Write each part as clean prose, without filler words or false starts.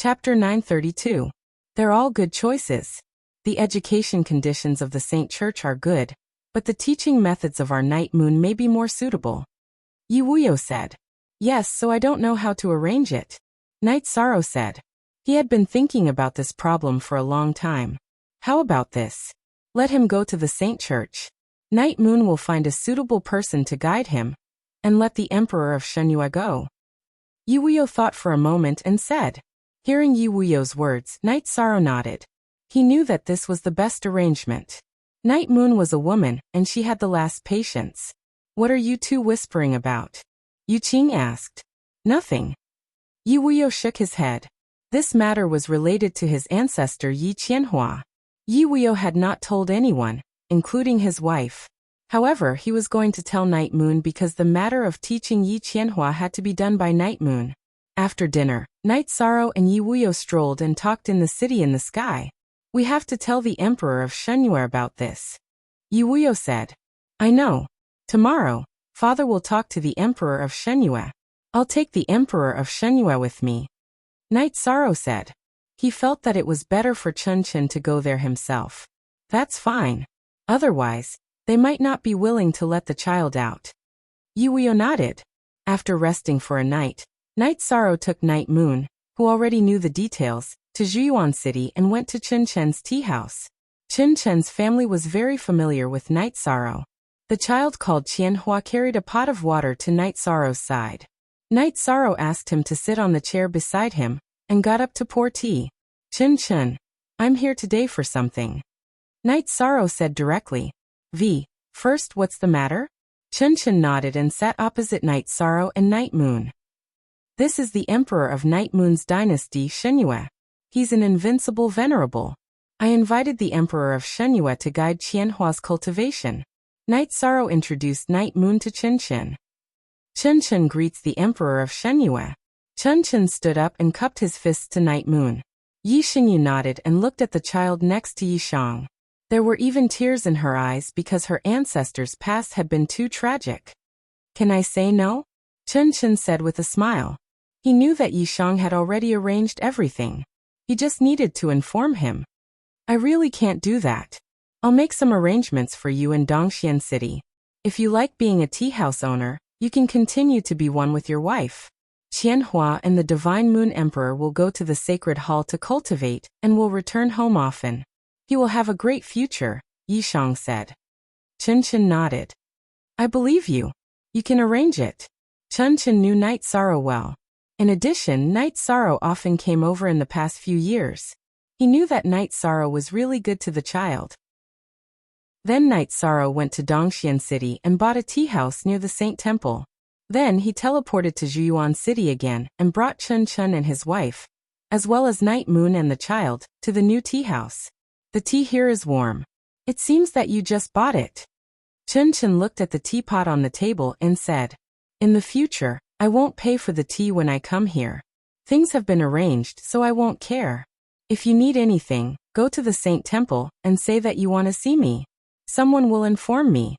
Chapter 932. They're all good choices. The education conditions of the Saint Church are good, but the teaching methods of our night moon may be more suitable. Yi Wuyo said. Yes, so I don't know how to arrange it. Night Sorrow said. He had been thinking about this problem for a long time. How about this? Let him go to the Saint Church. Night Moon will find a suitable person to guide him, and let the Emperor of Shenyue go. Yi Wuyo thought for a moment and said. Hearing Yi Wuyo's words, Night Sorrow nodded. He knew that this was the best arrangement. Night Moon was a woman, and she had the last patience. What are you two whispering about? Yu Qing asked. Nothing. Yi Wuyo shook his head. This matter was related to his ancestor Yi Qianhua. Yi Wuyo had not told anyone, including his wife. However, he was going to tell Night Moon because the matter of teaching Yi Qianhua had to be done by Night Moon. After dinner, Night Sorrow and Yi Wuyo strolled and talked in the city in the sky. We have to tell the Emperor of Shenyue about this. Yi Wuyo said. I know. Tomorrow, Father will talk to the Emperor of Shenyue. I'll take the Emperor of Shenyue with me. Night Sorrow said. He felt that it was better for Chun Chen to go there himself. That's fine. Otherwise, they might not be willing to let the child out. Yi Wuyo nodded. After resting for a night, Night Sorrow took Night Moon, who already knew the details, to Zhuyuan City and went to Chun Chen's tea house. Chun Chen's family was very familiar with Night Sorrow. The child called Qianhua carried a pot of water to Night Sorrow's side. Night Sorrow asked him to sit on the chair beside him, and got up to pour tea. Chun Chen, I'm here today for something. Night Sorrow said directly. First, what's the matter? Chun Chen nodded and sat opposite Night Sorrow and Night Moon. This is the Emperor of Night Moon's dynasty, Shenyue. He's an invincible venerable. I invited the Emperor of Shenyue to guide Qianhua's cultivation. Night Sorrow introduced Night Moon to Chun Chen. Chun Chen greets the Emperor of Shenyue. Chun Chen stood up and cupped his fists to Night Moon. Yi Xinyu nodded and looked at the child next to Yi Shang. There were even tears in her eyes because her ancestors' past had been too tragic. Can I say no? Chun Chen said with a smile. He knew that Yi Shang had already arranged everything. He just needed to inform him. I really can't do that. I'll make some arrangements for you in Dongxian City. If you like being a tea house owner, you can continue to be one with your wife. Qianhua and the Divine Moon Emperor will go to the Sacred Hall to cultivate and will return home often. He will have a great future, Yi Shang said. Chun Chen nodded. I believe you. You can arrange it. Chun Chen knew Night Sorrow well. In addition, Night Sorrow often came over in the past few years. He knew that Night Sorrow was really good to the child. Then Night Sorrow went to Dongxian City and bought a tea house near the Saint Temple. Then he teleported to Zhuyuan City again and brought Chun Chen and his wife, as well as Night Moon and the child, to the new tea house. The tea here is warm. It seems that you just bought it. Chun Chen looked at the teapot on the table and said, in the future, I won't pay for the tea when I come here. Things have been arranged, so I won't care. If you need anything, go to the Saint Temple and say that you want to see me. Someone will inform me.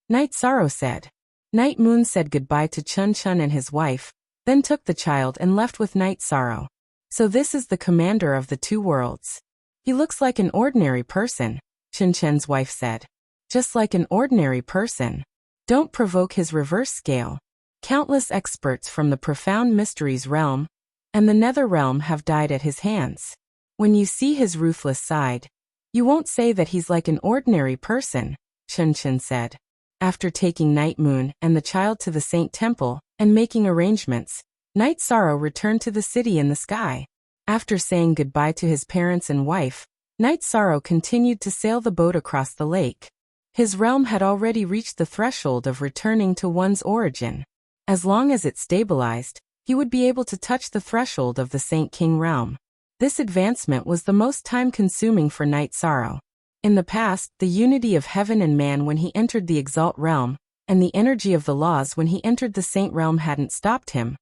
Night Sorrow said. Night Moon said goodbye to Chun Chen and his wife, then took the child and left with Night Sorrow. So this is the commander of the two worlds. He looks like an ordinary person, Chun Chen's wife said. Just like an ordinary person. Don't provoke his reverse scale. Countless experts from the profound mysteries realm and the nether realm have died at his hands. When you see his ruthless side, you won't say that he's like an ordinary person, Chun Chen said. After taking Night Moon and the child to the Saint Temple and making arrangements, Night Sorrow returned to the city in the sky. After saying goodbye to his parents and wife, Night Sorrow continued to sail the boat across the lake. His realm had already reached the threshold of returning to one's origin. As long as it stabilized, he would be able to touch the threshold of the Saint King realm. This advancement was the most time-consuming for Night Sorrow. In the past, the unity of heaven and man when he entered the Exalt realm, and the energy of the laws when he entered the Saint realm hadn't stopped him.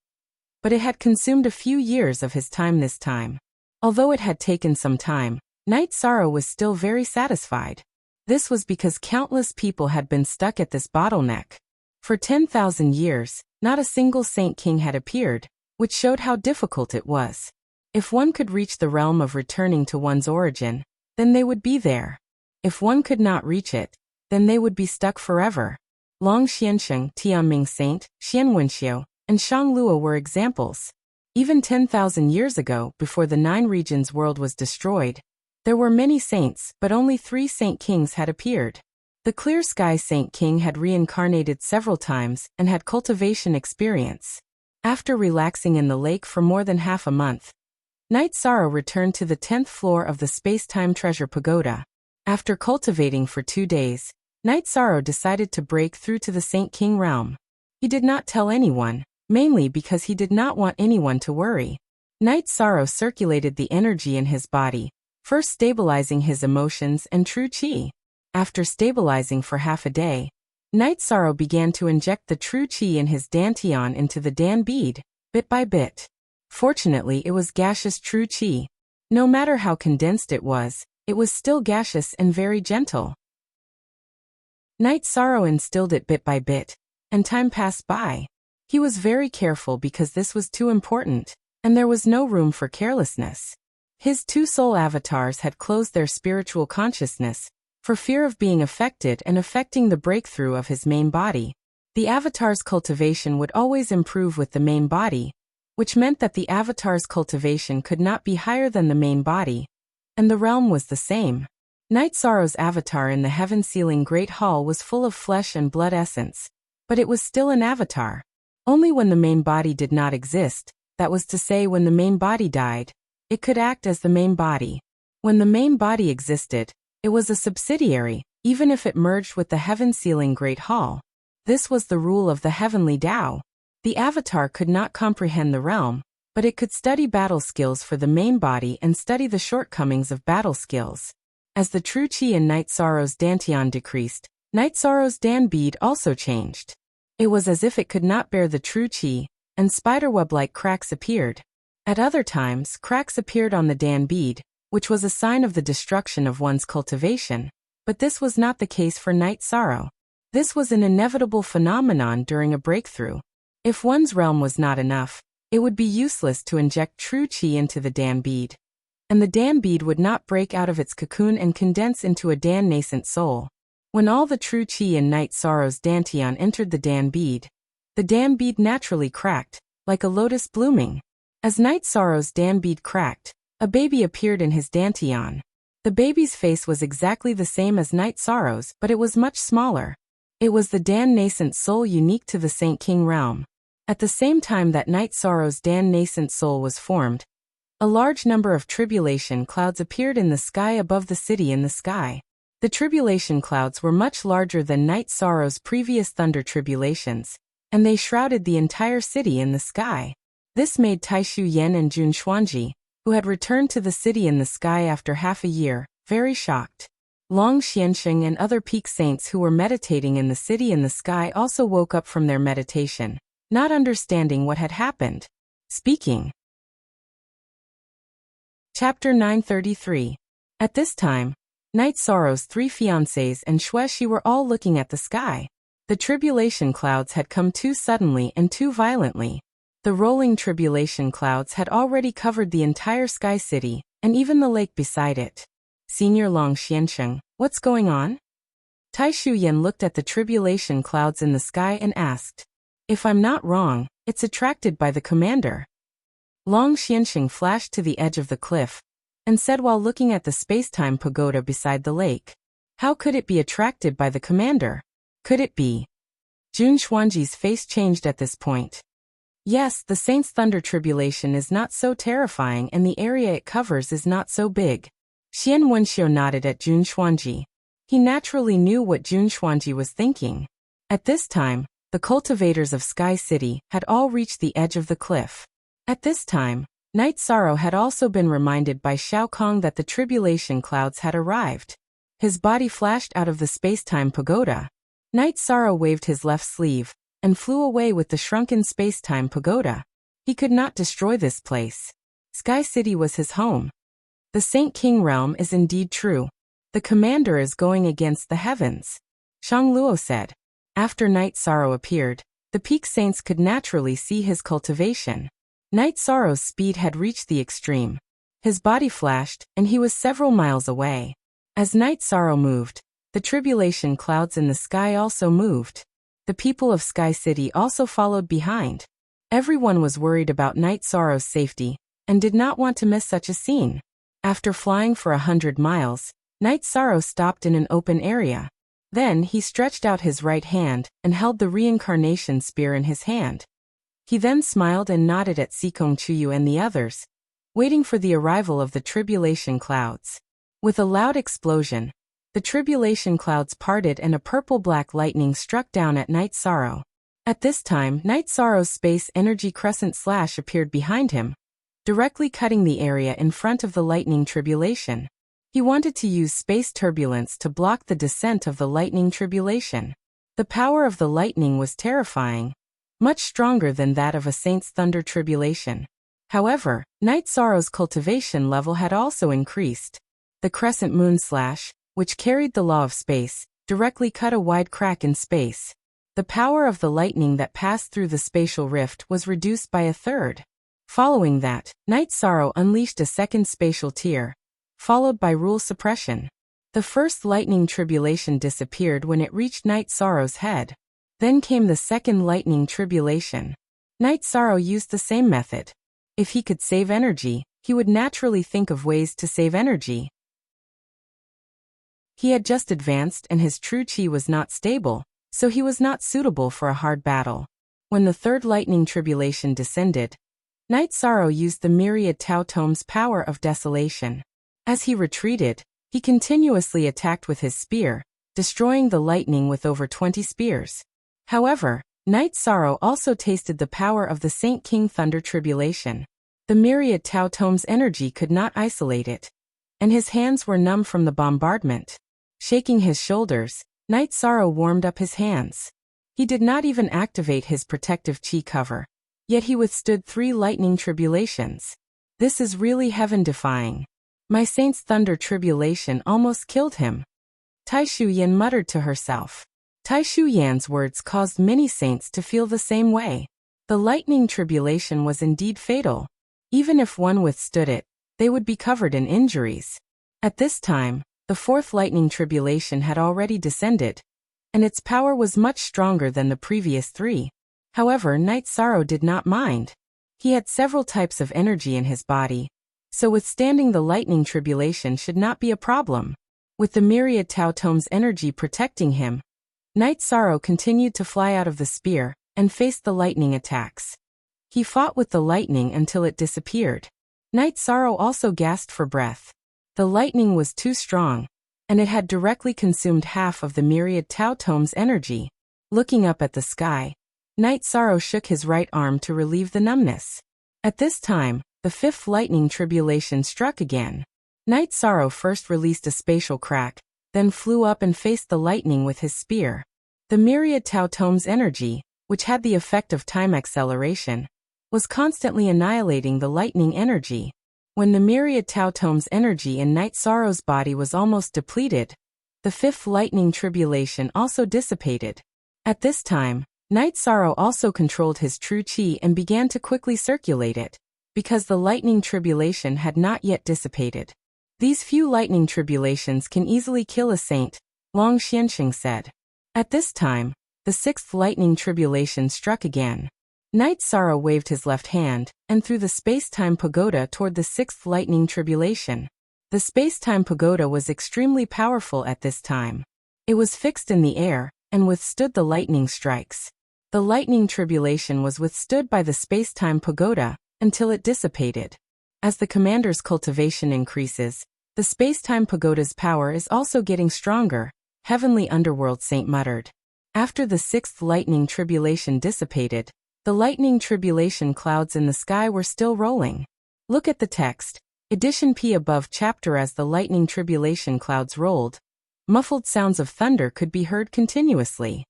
But it had consumed a few years of his time this time. Although it had taken some time, Night Sorrow was still very satisfied. This was because countless people had been stuck at this bottleneck. For 10,000 years, not a single Saint King had appeared, which showed how difficult it was. If one could reach the realm of returning to one's origin, then they would be there. If one could not reach it, then they would be stuck forever. Long Xiansheng, Tianming Saint, Xianwenxiu, and Shangluo were examples. Even 10,000 years ago, before the 9 regions world was destroyed, there were many saints, but only 3 saint kings had appeared. The Clear Sky Saint King had reincarnated several times and had cultivation experience. After relaxing in the lake for more than half a month, Night Sorrow returned to the 10th floor of the Space-Time Treasure Pagoda. After cultivating for 2 days, Night Sorrow decided to break through to the Saint King realm. He did not tell anyone, mainly because he did not want anyone to worry. Night Sorrow circulated the energy in his body, first stabilizing his emotions and true qi. After stabilizing for half a day, Night Sorrow began to inject the true qi in his dantian into the Dan bead, bit by bit. Fortunately, it was gaseous true qi. No matter how condensed it was still gaseous and very gentle. Night Sorrow instilled it bit by bit, and time passed by. He was very careful because this was too important, and there was no room for carelessness. His 2 soul avatars had closed their spiritual consciousness, for fear of being affected and affecting the breakthrough of his main body. The avatar's cultivation would always improve with the main body, which meant that the avatar's cultivation could not be higher than the main body, and the realm was the same. Night Sorrow's avatar in the heaven-sealing Great Hall was full of flesh and blood essence, but it was still an avatar. Only when the main body did not exist, that was to say when the main body died, it could act as the main body. When the main body existed, it was a subsidiary, even if it merged with the heaven-sealing Great Hall. This was the rule of the heavenly Tao. The avatar could not comprehend the realm, but it could study battle skills for the main body and study the shortcomings of battle skills. As the true qi in Night Sorrow's dantian decreased, Night Sorrow's Dan bead also changed. It was as if it could not bear the true qi, and spiderweb-like cracks appeared. At other times, cracks appeared on the Dan bead, which was a sign of the destruction of one's cultivation, but this was not the case for Night Sorrow. This was an inevitable phenomenon during a breakthrough. If one's realm was not enough, it would be useless to inject true qi into the Dan bead, and the Dan bead would not break out of its cocoon and condense into a Dan nascent soul. When all the true qi in Night Sorrow's dantian entered the Dan bead naturally cracked, like a lotus blooming. As Night Sorrow's Dan bead cracked, a baby appeared in his dantian. The baby's face was exactly the same as Night Sorrow's, but it was much smaller. It was the Dan nascent soul unique to the Saint King realm. At the same time that Night Sorrow's Dan nascent soul was formed, a large number of tribulation clouds appeared in the sky above the city in the sky. The tribulation clouds were much larger than Night Sorrow's previous thunder tribulations, and they shrouded the entire city in the sky. This made Taishu Yen and Jun Xuanji, who had returned to the city in the sky after half a year, very shocked. Long Xiansheng and other peak saints who were meditating in the city in the sky also woke up from their meditation, not understanding what had happened. Speaking. Chapter 933. At this time, Night Sorrow's 3 fiancés and Xueshi were all looking at the sky. The tribulation clouds had come too suddenly and too violently. The rolling tribulation clouds had already covered the entire sky city, and even the lake beside it. Senior Long Xiansheng, what's going on? Taishu Yen looked at the tribulation clouds in the sky and asked. If I'm not wrong, it's attracted by the commander. Long Xiansheng flashed to the edge of the cliff, and said while looking at the space-time pagoda beside the lake. How could it be attracted by the commander? Could it be? Jun Xuanji's face changed at this point. Yes, the Saint's thunder tribulation is not so terrifying and the area it covers is not so big. Xian Wenxiu nodded at Jun Xuanji. He naturally knew what Jun Xuanji was thinking. At this time, the cultivators of Sky City had all reached the edge of the cliff. At this time, Night Sorrow had also been reminded by Xiao Kong that the tribulation clouds had arrived. His body flashed out of the space-time pagoda. Night Sorrow waved his left sleeve, and flew away with the shrunken space-time pagoda. He could not destroy this place. Sky City was his home. The Saint King realm is indeed true. The commander is going against the heavens. Shang Luo said. After Night Sorrow appeared, the peak saints could naturally see his cultivation. Night Sorrow's speed had reached the extreme. His body flashed, and he was several miles away. As Night Sorrow moved, the tribulation clouds in the sky also moved. The people of Sky City also followed behind. Everyone was worried about Night Sorrow's safety, and did not want to miss such a scene. After flying for 100 miles, Night Sorrow stopped in an open area. Then he stretched out his right hand and held the reincarnation spear in his hand. He then smiled and nodded at Sikong Chuyu and the others, waiting for the arrival of the tribulation clouds. With a loud explosion, the tribulation clouds parted and a purple-black lightning struck down at Night Sorrow. At this time, Night Sorrow's space energy crescent slash appeared behind him, directly cutting the area in front of the lightning tribulation. He wanted to use space turbulence to block the descent of the lightning tribulation. The power of the lightning was terrifying, much stronger than that of a saint's thunder tribulation. However, Night Sorrow's cultivation level had also increased. The crescent moon slash, which carried the law of space, directly cut a wide crack in space. The power of the lightning that passed through the spatial rift was reduced by a third. Following that, Night Sorrow unleashed a second spatial tear, followed by rule suppression. The first lightning tribulation disappeared when it reached Night Sorrow's head. Then came the second lightning tribulation. Night Sorrow used the same method. If he could save energy, he would naturally think of ways to save energy. He had just advanced and his true chi was not stable, so he was not suitable for a hard battle. When the third lightning tribulation descended, Night Sorrow used the myriad Tao Tome's power of desolation. As he retreated, he continuously attacked with his spear, destroying the lightning with over 20 spears. However, Night Sorrow also tasted the power of the Saint King Thunder tribulation. The myriad Tao Tome's energy could not isolate it, and his hands were numb from the bombardment. Shaking his shoulders, Night Sorrow warmed up his hands. He did not even activate his protective chi cover, yet he withstood 3 lightning tribulations. This is really heaven-defying. My saint's thunder tribulation almost killed him. Tai Shu Yan muttered to herself. Tai Shu Yan's words caused many saints to feel the same way. The lightning tribulation was indeed fatal. Even if one withstood it, they would be covered in injuries. At this time, the fourth lightning tribulation had already descended, and its power was much stronger than the previous 3. However, Night Sorrow did not mind. He had several types of energy in his body, so withstanding the lightning tribulation should not be a problem. With the myriad Tao Tome's energy protecting him, Night Sorrow continued to fly out of the spear and faced the lightning attacks. He fought with the lightning until it disappeared. Night Sorrow also gasped for breath. The lightning was too strong, and it had directly consumed half of the myriad Tao Tome's energy. Looking up at the sky, Night Sorrow shook his right arm to relieve the numbness. At this time, the fifth lightning tribulation struck again. Night Sorrow first released a spatial crack, then flew up and faced the lightning with his spear. The myriad Tao Tome's energy, which had the effect of time acceleration, was constantly annihilating the lightning energy. When the myriad Tao Tome's energy in Night Sorrow's body was almost depleted, the fifth lightning tribulation also dissipated. At this time, Night Sorrow also controlled his true chi and began to quickly circulate it, because the lightning tribulation had not yet dissipated. These few lightning tribulations can easily kill a saint, Long Xianxing said. At this time, the sixth lightning tribulation struck again. Night Sorrow waved his left hand, and threw the space-time pagoda toward the sixth lightning tribulation. The space-time pagoda was extremely powerful at this time. It was fixed in the air, and withstood the lightning strikes. The lightning tribulation was withstood by the space-time pagoda, until it dissipated. As the commander's cultivation increases, the space-time pagoda's power is also getting stronger, Heavenly Underworld Saint muttered. After the sixth lightning tribulation dissipated, the lightning tribulation clouds in the sky were still rolling. Look at the text, edition P above chapter. As the lightning tribulation clouds rolled, muffled sounds of thunder could be heard continuously.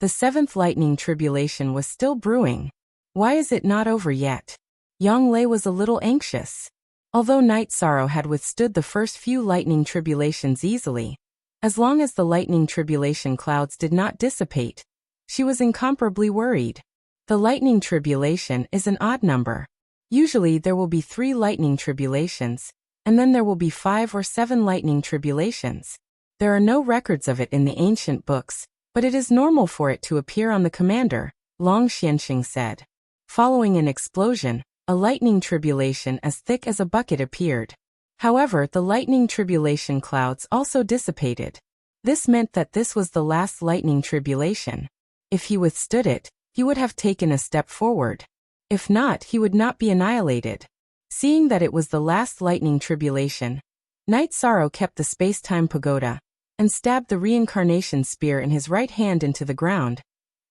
The seventh lightning tribulation was still brewing. Why is it not over yet? Yang Lei was a little anxious. Although Night Sorrow had withstood the first few lightning tribulations easily, as long as the lightning tribulation clouds did not dissipate, she was incomparably worried. The lightning tribulation is an odd number. Usually there will be 3 lightning tribulations, and then there will be 5 or 7 lightning tribulations. There are no records of it in the ancient books, but it is normal for it to appear on the commander, Long Xianxing said. Following an explosion, a lightning tribulation as thick as a bucket appeared. However, the lightning tribulation clouds also dissipated. This meant that this was the last lightning tribulation. If he withstood it, he would have taken a step forward. If not, he would not be annihilated. Seeing that it was the last lightning tribulation, Knight Sorrow kept the space-time pagoda and stabbed the reincarnation spear in his right hand into the ground,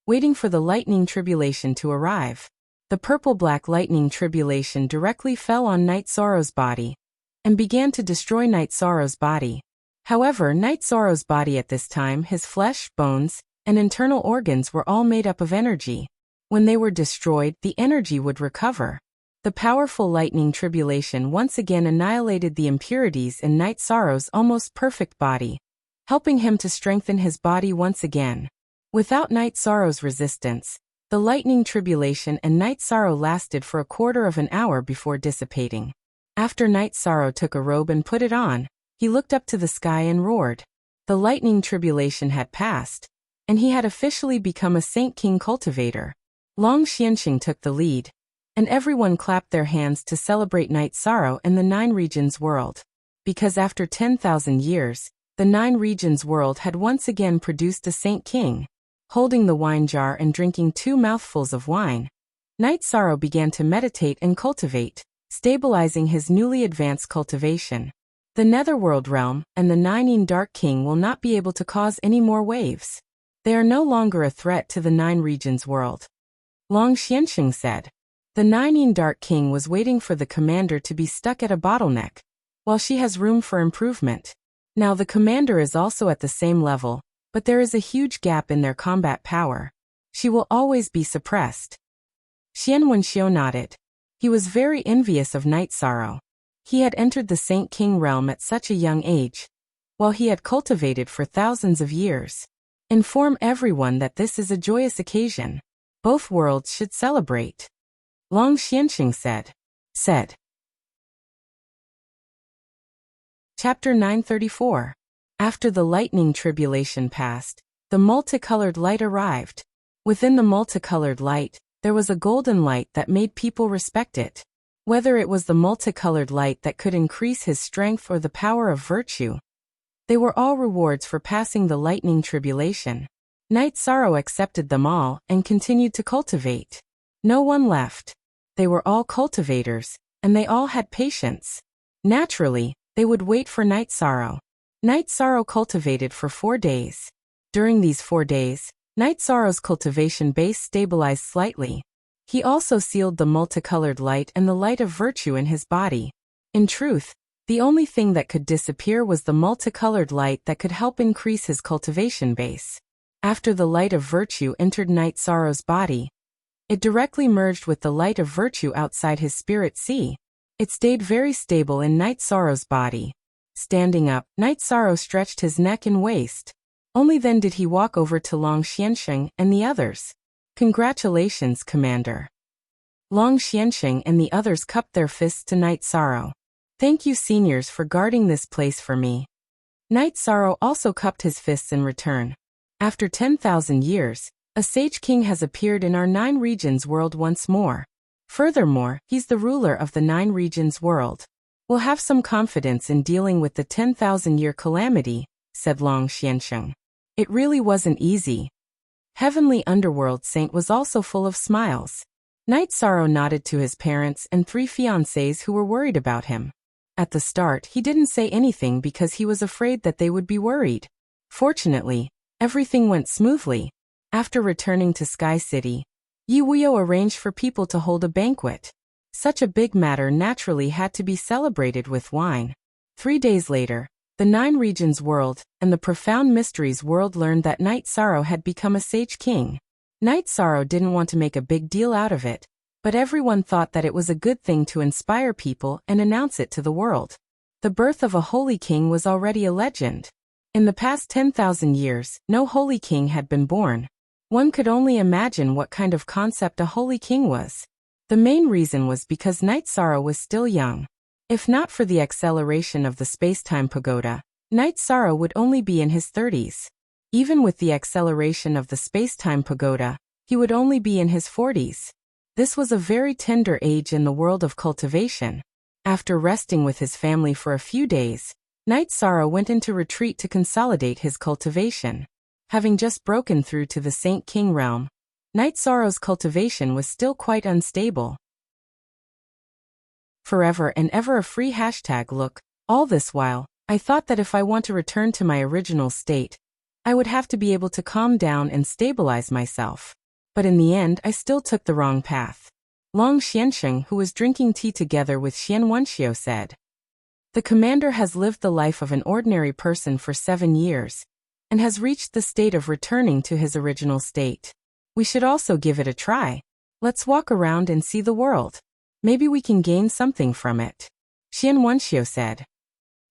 waiting for the lightning tribulation to arrive. The purple-black lightning tribulation directly fell on Knight Sorrow's body and began to destroy Knight Sorrow's body. However, Knight Sorrow's body at this time, his flesh, bones, and internal organs were all made up of energy. When they were destroyed, the energy would recover. The powerful lightning tribulation once again annihilated the impurities in Knight Sorrow's almost perfect body, helping him to strengthen his body once again. Without Knight Sorrow's resistance, the lightning tribulation and Knight Sorrow lasted for a quarter of an hour before dissipating. After Knight Sorrow took a robe and put it on, he looked up to the sky and roared. The lightning tribulation had passed, and he had officially become a Saint King cultivator. Long Xianxing took the lead, and everyone clapped their hands to celebrate Knight Sorrow and the 9 regions world. Because after 10,000 years, the 9 regions world had once again produced a Saint King. Holding the wine jar and drinking 2 mouthfuls of wine, Knight Sorrow began to meditate and cultivate, stabilizing his newly advanced cultivation. The Netherworld realm and the 9 Dark King will not be able to cause any more waves. They are no longer a threat to the 9 regions world. Long Xianxing said. The 9 Dark King was waiting for the commander to be stuck at a bottleneck, while she has room for improvement. Now the commander is also at the same level, but there is a huge gap in their combat power. She will always be suppressed. Xian Wenxiu nodded. He was very envious of Knight Sorrow. He had entered the Saint King realm at such a young age, while he had cultivated for thousands of years. Inform everyone that this is a joyous occasion. Both worlds should celebrate. Long Xianxing said. Chapter 934. After the lightning tribulation passed, the multicolored light arrived. Within the multicolored light, there was a golden light that made people respect it. Whether it was the multicolored light that could increase his strength or the power of virtue, they were all rewards for passing the lightning tribulation. Knight Sorrow accepted them all and continued to cultivate. No one left. They were all cultivators, and they all had patience. Naturally, they would wait for Knight Sorrow. Knight Sorrow cultivated for 4 days. During these 4 days, Knight Sorrow's cultivation base stabilized slightly. He also sealed the multicolored light and the light of virtue in his body. In truth, the only thing that could disappear was the multicolored light that could help increase his cultivation base. After the light of virtue entered Knight Sorrow's body, it directly merged with the light of virtue outside his spirit sea. It stayed very stable in Knight Sorrow's body. Standing up, Knight Sorrow stretched his neck and waist. Only then did he walk over to Long Xianxing and the others. Congratulations, Commander. Long Xianxing and the others cupped their fists to Knight Sorrow. Thank you, seniors, for guarding this place for me. Knight Sorrow also cupped his fists in return. After 10,000 years, a Sage King has appeared in our 9 regions world once more. Furthermore, he's the ruler of the 9 regions world. We'll have some confidence in dealing with the 10,000-year calamity, said Long Xianxing. It really wasn't easy. Heavenly Underworld Saint was also full of smiles. Knight Sorrow nodded to his parents and 3 fiancés who were worried about him. At the start, he didn't say anything because he was afraid that they would be worried. Fortunately, everything went smoothly. After returning to Sky City, Yi Wuyo arranged for people to hold a banquet. Such a big matter naturally had to be celebrated with wine. 3 days later, the 9 regions world and the profound mysteries world learned that Knight Sorrow had become a Sage King. Knight Sorrow didn't want to make a big deal out of it, but everyone thought that it was a good thing to inspire people and announce it to the world. The birth of a holy king was already a legend. In the past 10,000 years, no holy king had been born. One could only imagine what kind of concept a holy king was. The main reason was because Night Sorrow was still young. If not for the acceleration of the space-time pagoda, Night Sorrow would only be in his 30s. Even with the acceleration of the space-time pagoda, he would only be in his 40s. This was a very tender age in the world of cultivation. After resting with his family for a few days, Night Sorrow went into retreat to consolidate his cultivation. Having just broken through to the Saint King realm, Night Sorrow's cultivation was still quite unstable. Forever and ever a free hashtag look. All this while, I thought that if I want to return to my original state, I would have to be able to calm down and stabilize myself. But in the end, I still took the wrong path. Long Xiansheng, who was drinking tea together with Xian Wenxiu, said, "The commander has lived the life of an ordinary person for 7 years, and has reached the state of returning to his original state. We should also give it a try. Let's walk around and see the world. Maybe we can gain something from it," Xian Wenxiu said.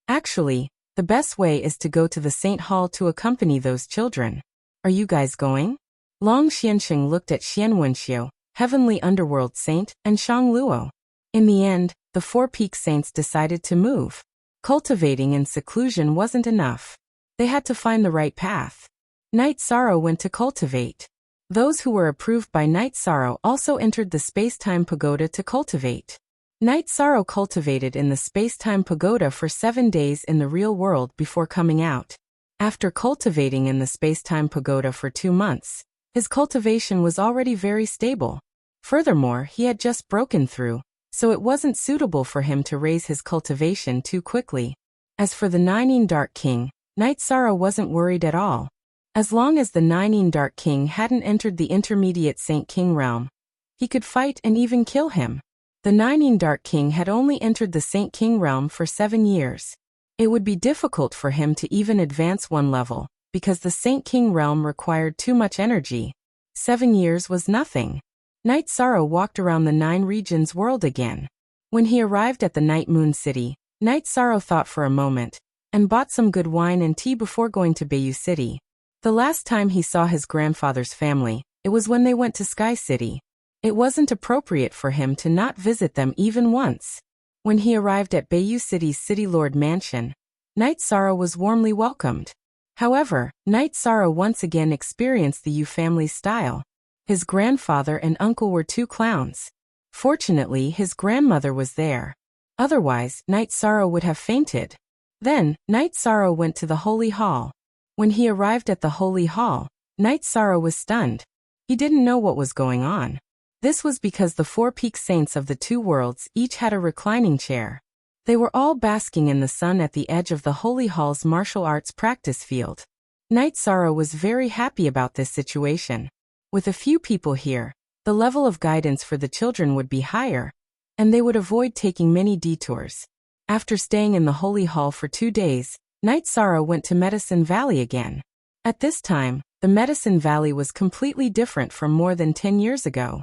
"Actually, the best way is to go to the Saint Hall to accompany those children. Are you guys going?" Long Xiansheng looked at Xian Wenxiu, Heavenly Underworld Saint, and Shang Luo. In the end, the 4 peak saints decided to move. Cultivating in seclusion wasn't enough. They had to find the right path. Night Sorrow went to cultivate. Those who were approved by Night Sorrow also entered the space-time pagoda to cultivate. Night Sorrow cultivated in the space-time pagoda for 7 days in the real world before coming out. After cultivating in the space-time pagoda for 2 months, his cultivation was already very stable. Furthermore, he had just broken through, so it wasn't suitable for him to raise his cultivation too quickly. As for the Nineteen Dark King, Night Sorrow wasn't worried at all. As long as the Nineteen Dark King hadn't entered the intermediate Saint King realm, he could fight and even kill him. The Nineteen Dark King had only entered the Saint King realm for 7 years. It would be difficult for him to even advance 1 level, because the Saint King realm required too much energy. 7 years was nothing. Night Sorrow walked around the 9 regions world again. When he arrived at the Night Moon City, Night Sorrow thought for a moment, and bought some good wine and tea before going to Bayou City. The last time he saw his grandfather's family, it was when they went to Sky City. It wasn't appropriate for him to not visit them even once. When he arrived at Bayou City's City Lord Mansion, Night Sorrow was warmly welcomed. However, Night Sorrow once again experienced the Yu family's style. His grandfather and uncle were 2 clowns. Fortunately, his grandmother was there. Otherwise, Night Sorrow would have fainted. Then, Night Sorrow went to the Holy Hall. When he arrived at the Holy Hall, Night Sorrow was stunned. He didn't know what was going on. This was because the 4 peak saints of the 2 worlds each had a reclining chair. They were all basking in the sun at the edge of the Holy Hall's martial arts practice field. Night Sorrow was very happy about this situation. With a few people here, the level of guidance for the children would be higher, and they would avoid taking many detours. After staying in the Holy Hall for 2 days, Night Sorrow went to Medicine Valley again. At this time, the Medicine Valley was completely different from more than 10 years ago.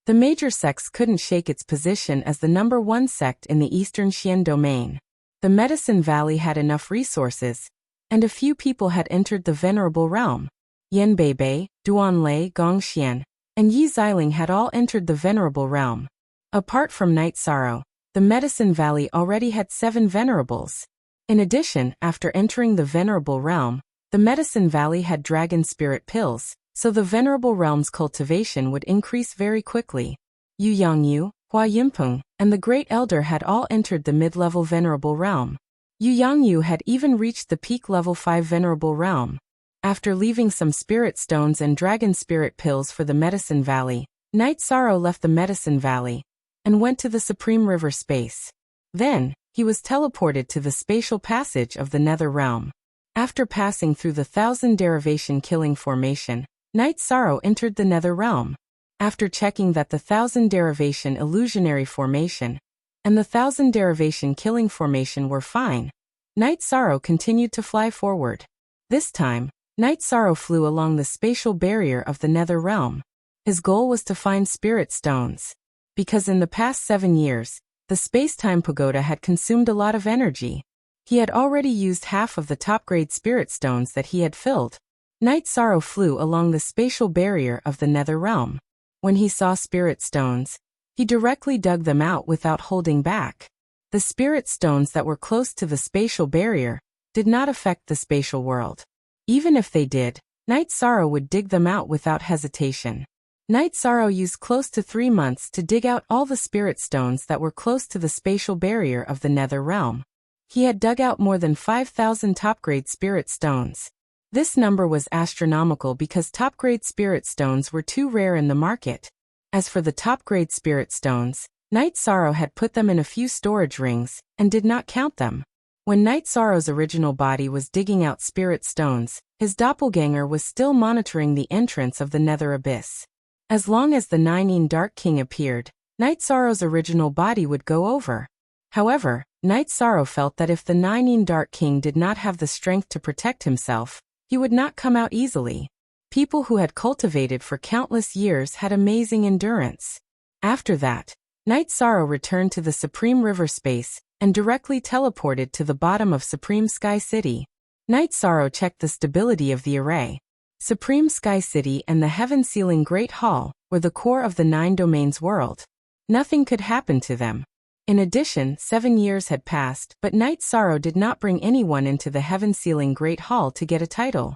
The major sects couldn't shake its position as the #1 sect in the Eastern Xian domain. The Medicine Valley had enough resources, and a few people had entered the Venerable Realm. Yan Beibei, Duanlei, Gongxian, and Yi Xiling had all entered the Venerable Realm. Apart from Night Sorrow, the Medicine Valley already had 7 Venerables. In addition, after entering the Venerable Realm, the Medicine Valley had Dragon Spirit Pills, so the Venerable Realm's cultivation would increase very quickly. Yu Yangyu, Hua Yinpeng, and the Great Elder had all entered the mid-level Venerable Realm. Yu Yangyu had even reached the peak level 5 Venerable Realm. After leaving some Spirit Stones and Dragon Spirit Pills for the Medicine Valley, Night Sorrow left the Medicine Valley and went to the Supreme River Space. Then, he was teleported to the spatial passage of the Nether Realm. After passing through the 1000 Derivation Killing Formation, Night Sorrow entered the Nether Realm. After checking that the 1000 Derivation Illusionary Formation and the 1000 Derivation Killing Formation were fine, Night Sorrow continued to fly forward. This time, Night Sorrow flew along the spatial barrier of the Nether Realm. His goal was to find Spirit Stones. Because in the past 7 years, the space-time pagoda had consumed a lot of energy. He had already used half of the top-grade Spirit Stones that he had filled. Night Sorrow flew along the spatial barrier of the nether realm. When he saw spirit stones, he directly dug them out without holding back. The spirit stones that were close to the spatial barrier did not affect the spatial world. Even if they did, Night Sorrow would dig them out without hesitation. Night Sorrow used close to 3 months to dig out all the spirit stones that were close to the spatial barrier of the nether realm. He had dug out more than 5,000 top-grade spirit stones. This number was astronomical because top-grade spirit stones were too rare in the market. As for the top-grade spirit stones, Night Sorrow had put them in a few storage rings and did not count them. When Night Sorrow's original body was digging out spirit stones, his doppelganger was still monitoring the entrance of the nether abyss. As long as the Nine Dark King appeared, Night Sorrow's original body would go over. However, Night Sorrow felt that if the Nine Dark King did not have the strength to protect himself, he would not come out easily. People who had cultivated for countless years had amazing endurance. After that, Night Sorrow returned to the Supreme River Space and directly teleported to the bottom of Supreme Sky City. Night Sorrow checked the stability of the array. Supreme Sky City and the Heaven-Sealing Great Hall were the core of the 9 Domains world. Nothing could happen to them. In addition, 7 years had passed, but Night Sorrow did not bring anyone into the Heaven-Sealing Great Hall to get a title.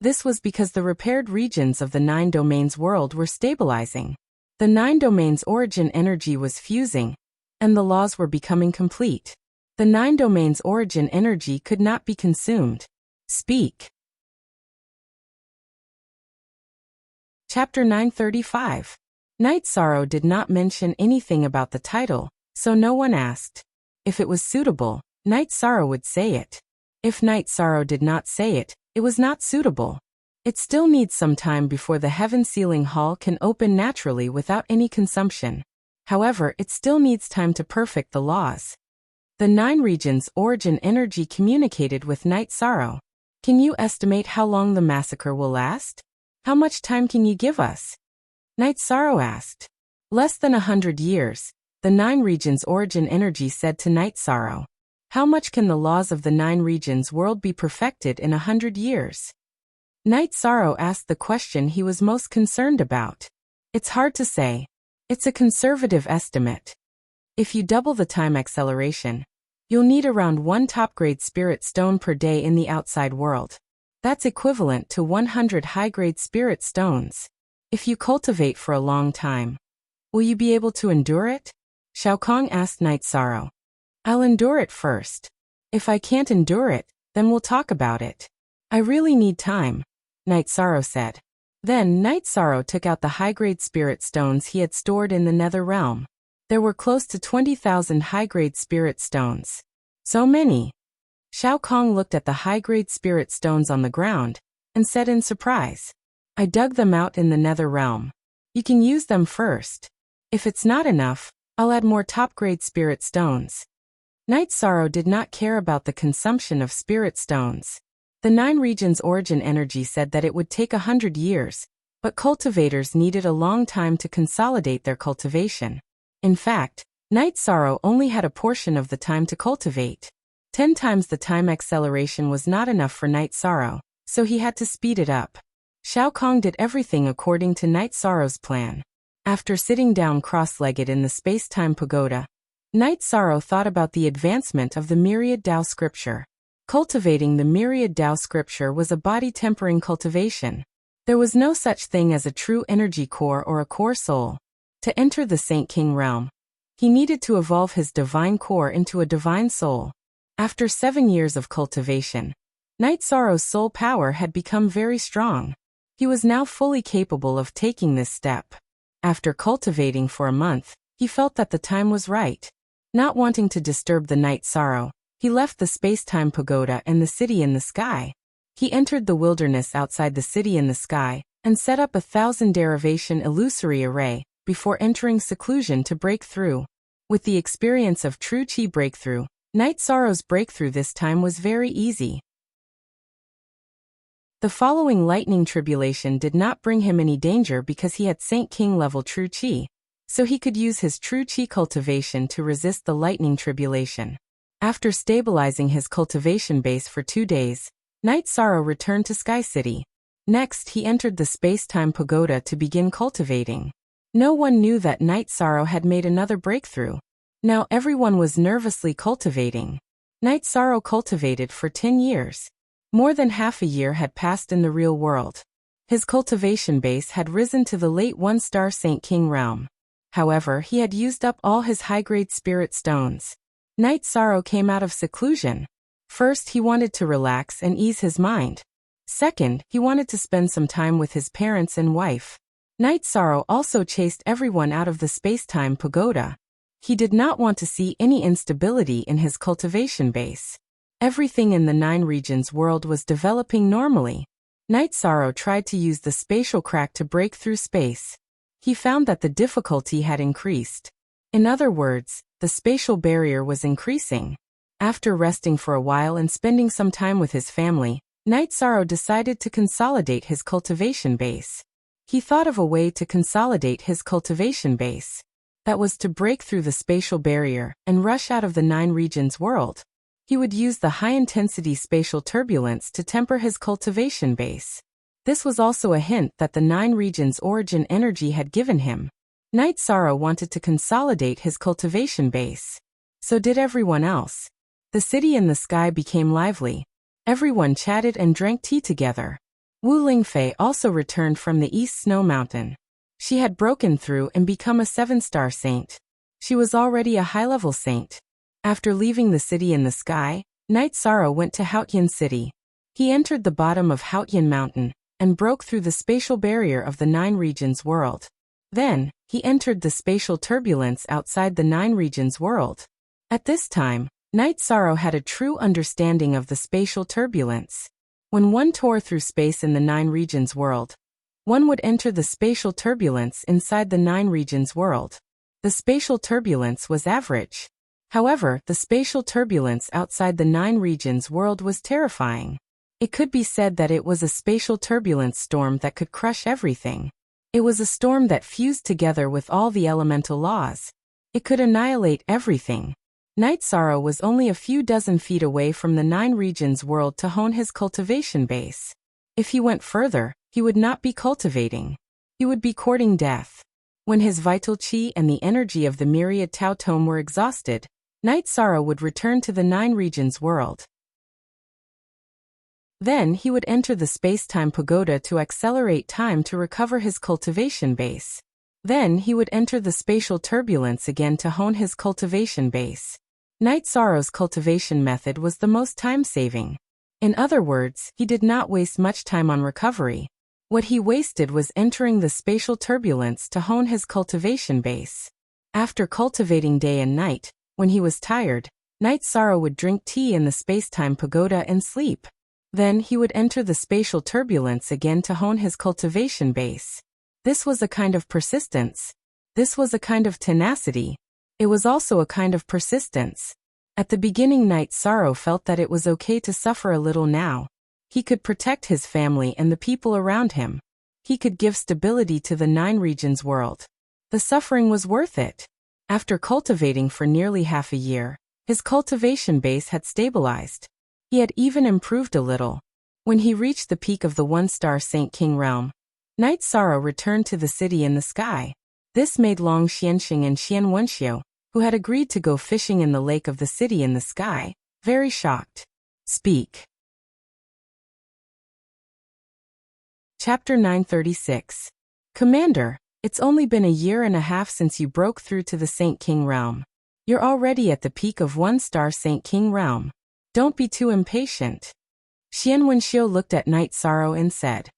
This was because the repaired regions of the 9 Domains world were stabilizing. The 9 Domains origin energy was fusing, and the laws were becoming complete. The 9 Domains origin energy could not be consumed. Speak. Chapter 935. Night Sorrow did not mention anything about the title, so no one asked. If it was suitable, Night Sorrow would say it. If Night Sorrow did not say it, it was not suitable. It still needs some time before the Heaven-Sealing Hall can open naturally without any consumption. However, it still needs time to perfect the laws. The 9 regions' origin energy communicated with Night Sorrow. Can you estimate how long the massacre will last? How much time can you give us? Night Sorrow asked. Less than 100 years, the 9 regions' origin energy said to Night Sorrow. How much can the laws of the 9 regions world be perfected in 100 years? Night Sorrow asked the question he was most concerned about. It's hard to say. It's a conservative estimate. If you double the time acceleration, you'll need around 1 top-grade spirit stone per day in the outside world. That's equivalent to 100 high-grade spirit stones. If you cultivate for a long time, will you be able to endure it? Shao Kong asked Night Sorrow. I'll endure it first. If I can't endure it, then we'll talk about it. I really need time, Night Sorrow said. Then Night Sorrow took out the high-grade spirit stones he had stored in the nether realm. There were close to 20,000 high-grade spirit stones. So many. Shao Kong looked at the high-grade spirit stones on the ground and said in surprise, I dug them out in the nether realm. You can use them first. If it's not enough, I'll add more top-grade spirit stones. Night Sorrow did not care about the consumption of spirit stones. The 9 regions' origin energy said that it would take 100 years, but cultivators needed a long time to consolidate their cultivation. In fact, Night Sorrow only had a portion of the time to cultivate. 10 times the time acceleration was not enough for Night Sorrow, so he had to speed it up. Shao Kong did everything according to Night Sorrow's plan. After sitting down cross-legged in the space-time pagoda, Night Sorrow thought about the advancement of the Myriad Tao scripture. Cultivating the Myriad Tao scripture was a body-tempering cultivation. There was no such thing as a true energy core or a core soul. To enter the Saint King realm, he needed to evolve his divine core into a divine soul. After 7 years of cultivation, Night Sorrow's soul power had become very strong. He was now fully capable of taking this step. After cultivating for a month, he felt that the time was right. Not wanting to disturb the Night Sorrow, he left the space-time pagoda and the city in the sky. He entered the wilderness outside the city in the sky and set up 1,000 derivation illusory array before entering seclusion to break through. With the experience of true chi breakthrough, Night Sorrow's breakthrough this time was very easy. The following lightning tribulation did not bring him any danger because he had Saint King level true chi, so he could use his true chi cultivation to resist the lightning tribulation. After stabilizing his cultivation base for 2 days, Night Sorrow returned to Sky City. Next, he entered the space-time pagoda to begin cultivating. No one knew that Night Sorrow had made another breakthrough. Now everyone was nervously cultivating. Night Sorrow cultivated for 10 years. More than half a year had passed in the real world. His cultivation base had risen to the late 1-star Saint King realm. However, he had used up all his high-grade spirit stones. Night Sorrow came out of seclusion. First, he wanted to relax and ease his mind. Second, he wanted to spend some time with his parents and wife. Night Sorrow also chased everyone out of the space-time pagoda. He did not want to see any instability in his cultivation base. Everything in the 9 regions world was developing normally. Night Sorrow tried to use the spatial crack to break through space. He found that the difficulty had increased. In other words, the spatial barrier was increasing. After resting for a while and spending some time with his family, Night Sorrow decided to consolidate his cultivation base. He thought of a way to consolidate his cultivation base. That was to break through the spatial barrier and rush out of the 9 regions world. He would use the high-intensity spatial turbulence to temper his cultivation base. This was also a hint that the 9 regions origin energy had given him. Night Sorrow wanted to consolidate his cultivation base. So did everyone else. The city in the sky became lively. Everyone chatted and drank tea together. Wu Lingfei also returned from the East Snow Mountain. She had broken through and become a 7-star saint. She was already a high-level saint. After leaving the city in the sky, Night Sorrow went to Haotian City. He entered the bottom of Haotian Mountain and broke through the spatial barrier of the 9 regions world. Then, he entered the spatial turbulence outside the 9 regions world. At this time, Night Sorrow had a true understanding of the spatial turbulence. When one tore through space in the 9 regions world, one would enter the spatial turbulence inside the 9 regions world. The spatial turbulence was average. However, the spatial turbulence outside the 9 regions world was terrifying. It could be said that it was a spatial turbulence storm that could crush everything. It was a storm that fused together with all the elemental laws. It could annihilate everything. Night Sorrow was only a few dozen feet away from the 9 regions world to hone his cultivation base. If he went further, he would not be cultivating. He would be courting death. When his vital chi and the energy of the myriad Tao Tome were exhausted, Night Sorrow would return to the 9 regions world. Then he would enter the space-time pagoda to accelerate time to recover his cultivation base. Then he would enter the spatial turbulence again to hone his cultivation base. Night Sorrow's cultivation method was the most time-saving. In other words, he did not waste much time on recovery. What he wasted was entering the spatial turbulence to hone his cultivation base. After cultivating day and night, when he was tired, Night Sorrow would drink tea in the space-time pagoda and sleep. Then he would enter the spatial turbulence again to hone his cultivation base. This was a kind of persistence. This was a kind of tenacity. It was also a kind of persistence. At the beginning, Night Sorrow felt that it was okay to suffer a little now. He could protect his family and the people around him. He could give stability to the 9 regions world. The suffering was worth it. After cultivating for nearly half a year, his cultivation base had stabilized. He had even improved a little. When he reached the peak of the 1-star Saint King realm, Night Sorrow returned to the city in the sky. This made Long Xianxing and Xian Wenxiu, who had agreed to go fishing in the lake of the city in the sky, very shocked. Speak. Chapter 936. Commander, it's only been a year and a half since you broke through to the Saint King realm. You're already at the peak of 1-star Saint King realm. Don't be too impatient. Xian Wenxiu looked at Night Sorrow and said,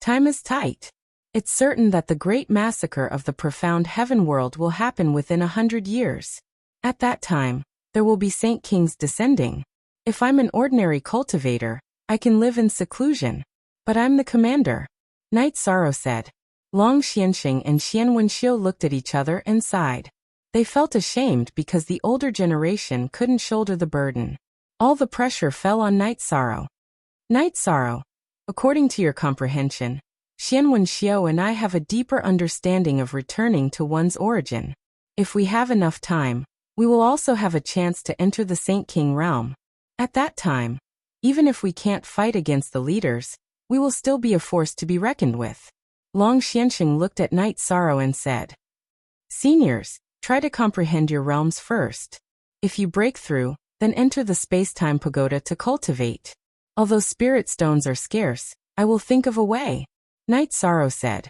Time is tight. It's certain that the great massacre of the profound heaven world will happen within 100 years. At that time, there will be Saint Kings descending. If I'm an ordinary cultivator, I can live in seclusion. But I'm the commander. Night Sorrow said. Long Xianxing and Xian Wenxiu looked at each other and sighed. They felt ashamed because the older generation couldn't shoulder the burden. All the pressure fell on Night Sorrow. Night Sorrow, according to your comprehension, Xian Wenxiu and I have a deeper understanding of returning to one's origin. If we have enough time, we will also have a chance to enter the Saint King realm. At that time, Even if we can't fight against the leaders, we will still be a force to be reckoned with. Long Xianxing looked at Night Sorrow and said, Seniors, try to comprehend your realms first. If you break through, then enter the space-time pagoda to cultivate. Although spirit stones are scarce, I will think of a way. Night Sorrow said.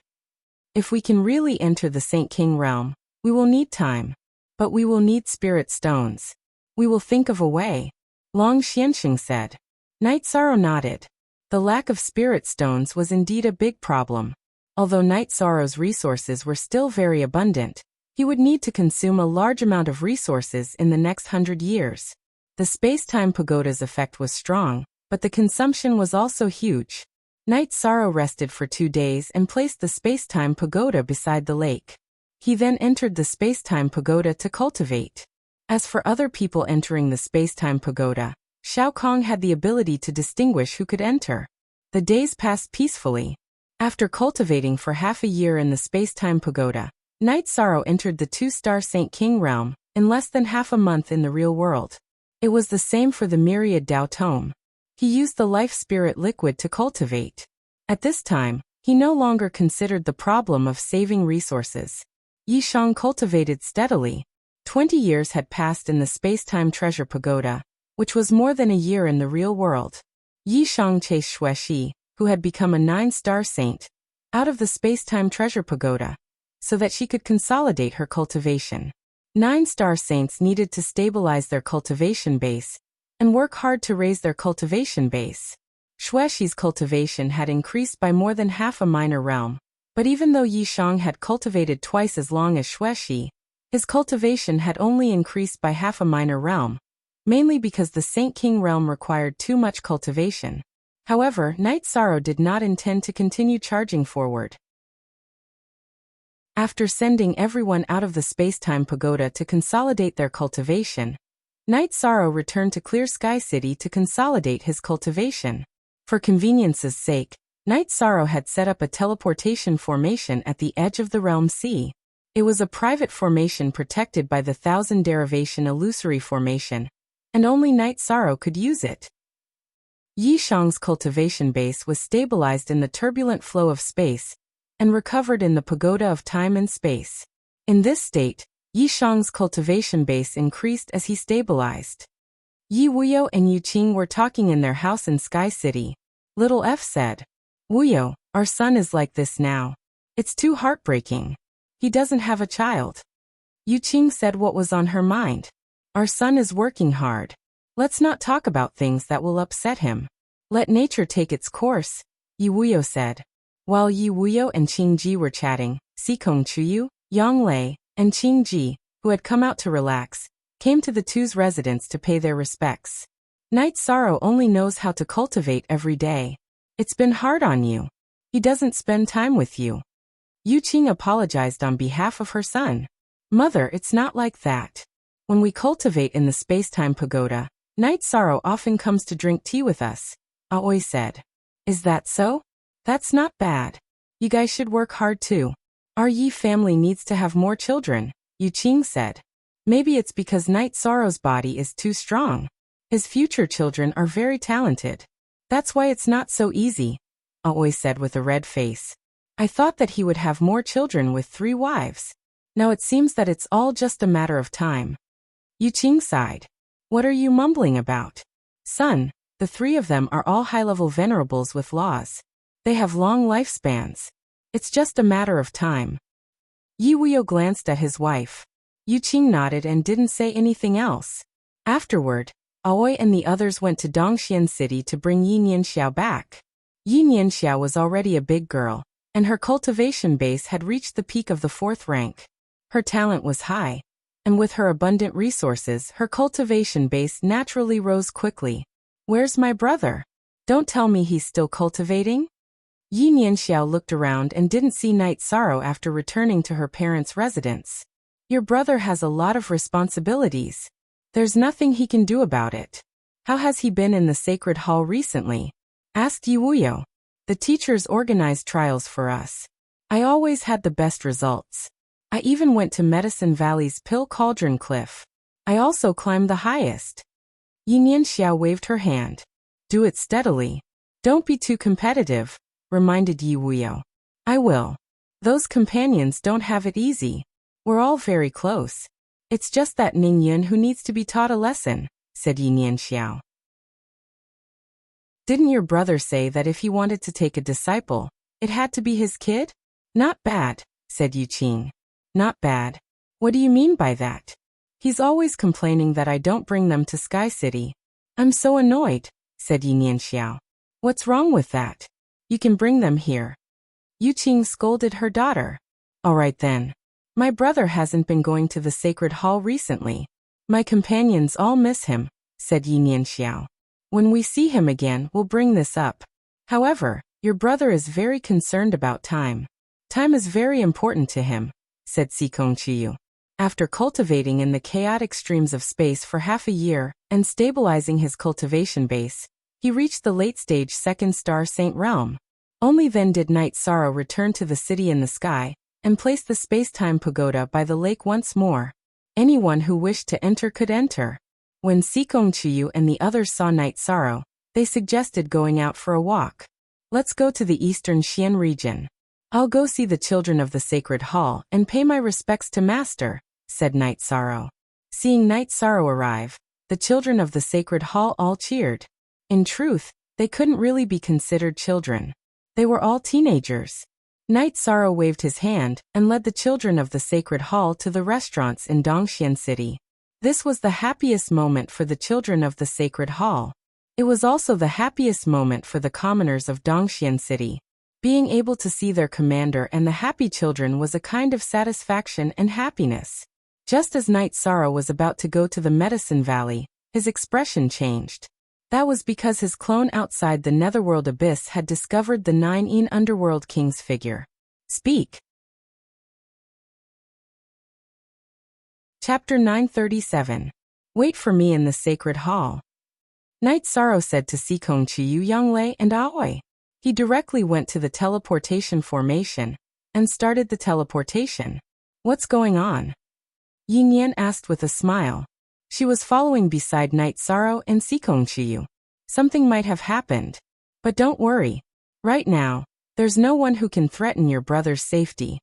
If we can really enter the Saint King realm, we will need time. But we will need spirit stones. We will think of a way. Long Xianxing said. Night Sorrow nodded. The lack of spirit stones was indeed a big problem. Although Night Sorrow's resources were still very abundant, he would need to consume a large amount of resources in the next 100 years. The space-time pagoda's effect was strong, but the consumption was also huge. Night Sorrow rested for 2 days and placed the space-time pagoda beside the lake. He then entered the space-time pagoda to cultivate. As for other people entering the space-time pagoda, Shao Kong had the ability to distinguish who could enter. The days passed peacefully. After cultivating for half a year in the space-time pagoda, Night Sorrow entered the 2-star Saint King realm, in less than half a month in the real world. It was the same for the myriad Dao Tome. He used the life spirit liquid to cultivate. At this time, he no longer considered the problem of saving resources. Yi Shang cultivated steadily. 20 years had passed in the space-time treasure pagoda, which was more than a year in the real world. Yi Shang chased Xuexi, who had become a 9-star saint, out of the space-time treasure pagoda, so that she could consolidate her cultivation. 9-star saints needed to stabilize their cultivation base and work hard to raise their cultivation base. Xuexi's cultivation had increased by more than half a minor realm, but even though Yi Shang had cultivated twice as long as Xuexi, his cultivation had only increased by half a minor realm, mainly because the Saint King realm required too much cultivation. However, Night Sorrow did not intend to continue charging forward. After sending everyone out of the space-time pagoda to consolidate their cultivation, Night Sorrow returned to Clear Sky City to consolidate his cultivation. For convenience's sake, Night Sorrow had set up a teleportation formation at the edge of the Realm Sea. It was a private formation protected by the 1000 derivation illusory formation, and only Night Sorrow could use it. Yi Shang's cultivation base was stabilized in the turbulent flow of space and recovered in the pagoda of time and space. In this state, Yi Shang's cultivation base increased as he stabilized. Yi Wuyo and Yu Qing were talking in their house in Sky City. Little F said, Wuyo, our son is like this now. It's too heartbreaking. He doesn't have a child. Yu Qing said what was on her mind. Our son is working hard. Let's not talk about things that will upset him. Let nature take its course, Yi Wuyo said. While Yi Wuyo and Qing Ji were chatting, Sikong Chuyu, Yang Lei, and Qing Ji, who had come out to relax, came to the two's residence to pay their respects. Night Sorrow only knows how to cultivate every day. It's been hard on you. He doesn't spend time with you. Yu Qing apologized on behalf of her son. Mother, it's not like that. When we cultivate in the space-time pagoda, Night Sorrow often comes to drink tea with us, Aoi said. Is that so? That's not bad. You guys should work hard too. Our Yi family needs to have more children, Yu Qing said. Maybe it's because Night Sorrow's body is too strong. His future children are very talented. That's why it's not so easy, Aoi said with a red face. I thought that he would have more children with 3 wives. Now it seems that it's all just a matter of time. Yu Qing sighed. What are you mumbling about? Son, the 3 of them are all high-level venerables with laws. They have long lifespans. It's just a matter of time. Yi Wuyo glanced at his wife. Yu Qing nodded and didn't say anything else. Afterward, Aoi and the others went to Dongxian City to bring Yi Nianxiao back. Yi Nianxiao was already a big girl, and her cultivation base had reached the peak of the 4th rank. Her talent was high, and with her abundant resources, her cultivation base naturally rose quickly. Where's my brother? Don't tell me he's still cultivating? Yi Nianxiao looked around and didn't see Night Sorrow after returning to her parents' residence. Your brother has a lot of responsibilities. There's nothing he can do about it. How has he been in the Sacred Hall recently? Asked Yi Wuyo. The teachers organized trials for us. I always had the best results. I even went to Medicine Valley's Pill Cauldron Cliff. I also climbed the highest. Yi Nianxiao waved her hand. Do it steadily. Don't be too competitive, reminded Yi Wuyo. I will. Those companions don't have it easy. We're all very close. It's just that Ning Yun who needs to be taught a lesson, said Yi Nianxiao. Didn't your brother say that if he wanted to take a disciple, it had to be his kid? Not bad, said Yu Qing. Not bad. What do you mean by that? He's always complaining that I don't bring them to Sky City. I'm so annoyed, said Yi Nianxiao. What's wrong with that? You can bring them here. Yu Qing scolded her daughter. All right then. My brother hasn't been going to the sacred hall recently. My companions all miss him, said Yi Nianxiao. When we see him again, we'll bring this up. However, your brother is very concerned about time. Time is very important to him, said Sikong Chiyu. After cultivating in the chaotic streams of space for half a year and stabilizing his cultivation base, he reached the late-stage second star saint realm. Only then did Night Sorrow return to the city in the sky and place the space-time pagoda by the lake once more. Anyone who wished to enter could enter. When Sikong Chiyu and the others saw Night Sorrow, they suggested going out for a walk. Let's go to the eastern Xian region. I'll go see the children of the sacred hall and pay my respects to Master, said Night Sorrow. Seeing Night Sorrow arrive, the children of the sacred hall all cheered. In truth, they couldn't really be considered children. They were all teenagers. Night Sorrow waved his hand and led the children of the sacred hall to the restaurants in Dongxian City. This was the happiest moment for the children of the sacred hall. It was also the happiest moment for the commoners of Dongxian City. Being able to see their commander and the happy children was a kind of satisfaction and happiness. Just as Night Sorrow was about to go to the Medicine Valley, his expression changed. That was because his clone outside the Netherworld Abyss had discovered the 9 Underworld King's figure. Speak. Chapter 937. Wait for me in the Sacred Hall. Night Sorrow said to Sikong Chiyu, Yonglei, and Aoi. He directly went to the teleportation formation and started the teleportation. What's going on? Yin Yan asked with a smile. She was following beside Night Sorrow and Sikong Chiyu. Something might have happened. But don't worry. Right now, there's no one who can threaten your brother's safety.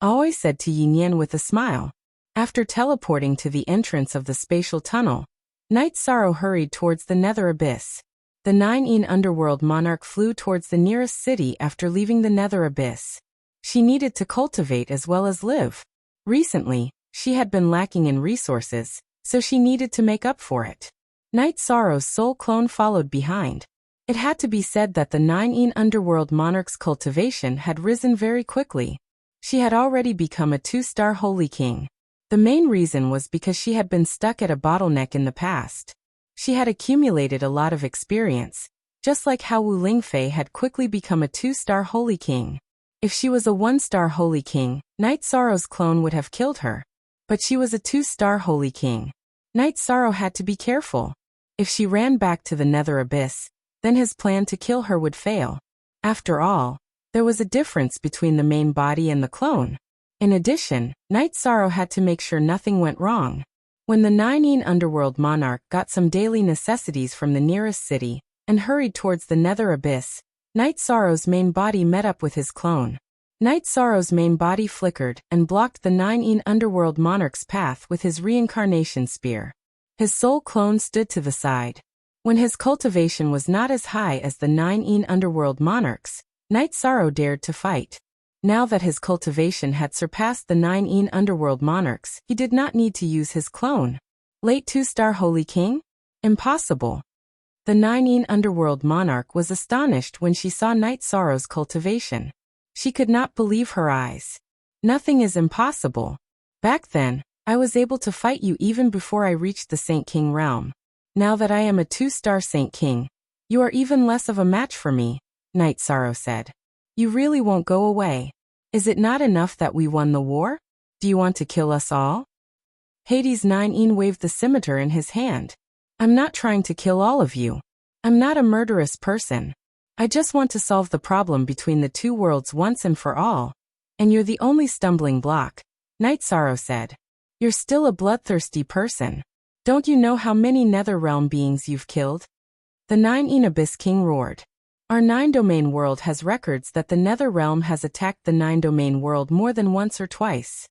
Aoi said to Yin Yan with a smile. After teleporting to the entrance of the spatial tunnel, Night Sorrow hurried towards the Nether Abyss. The 9 Underworld Monarch flew towards the nearest city after leaving the Nether Abyss. She needed to cultivate as well as live. Recently, she had been lacking in resources, so she needed to make up for it. Night Sorrow's soul clone followed behind. It had to be said that the 9 Underworld Monarch's cultivation had risen very quickly. She had already become a 2-star Holy King. The main reason was because she had been stuck at a bottleneck in the past. She had accumulated a lot of experience, just like how Wu Lingfei had quickly become a 2-star Holy King. If she was a 1-star Holy King, Night Sorrow's clone would have killed her. But she was a 2-star Holy King. Night Sorrow had to be careful. If she ran back to the Nether Abyss, then his plan to kill her would fail. After all, there was a difference between the main body and the clone. In addition, Night Sorrow had to make sure nothing went wrong. When the 9 Underworld Monarch got some daily necessities from the nearest city and hurried towards the Nether Abyss, Night Sorrow's main body met up with his clone. Night Sorrow's main body flickered and blocked the 9 Underworld Monarch's path with his reincarnation spear. His soul clone stood to the side. When his cultivation was not as high as the 9 Underworld Monarch's, Night Sorrow dared to fight. Now that his cultivation had surpassed the 9 Underworld Monarchs, he did not need to use his clone. Late 2-star Holy King? Impossible. The 9 Underworld Monarch was astonished when she saw Night Sorrow's cultivation. She could not believe her eyes. Nothing is impossible. Back then, I was able to fight you even before I reached the Saint King realm. Now that I am a 2-star Saint King, you are even less of a match for me, Night Sorrow said. You really won't go away. Is it not enough that we won the war? Do you want to kill us all? Hades 9 waved the scimitar in his hand. I'm not trying to kill all of you. I'm not a murderous person. I just want to solve the problem between the two worlds once and for all. And you're the only stumbling block, Night Sorrow said. You're still a bloodthirsty person. Don't you know how many Netherrealm beings you've killed? The Nine Abyss King roared. Our nine-domain world has records that the Nether Realm has attacked the nine-domain world more than once or twice.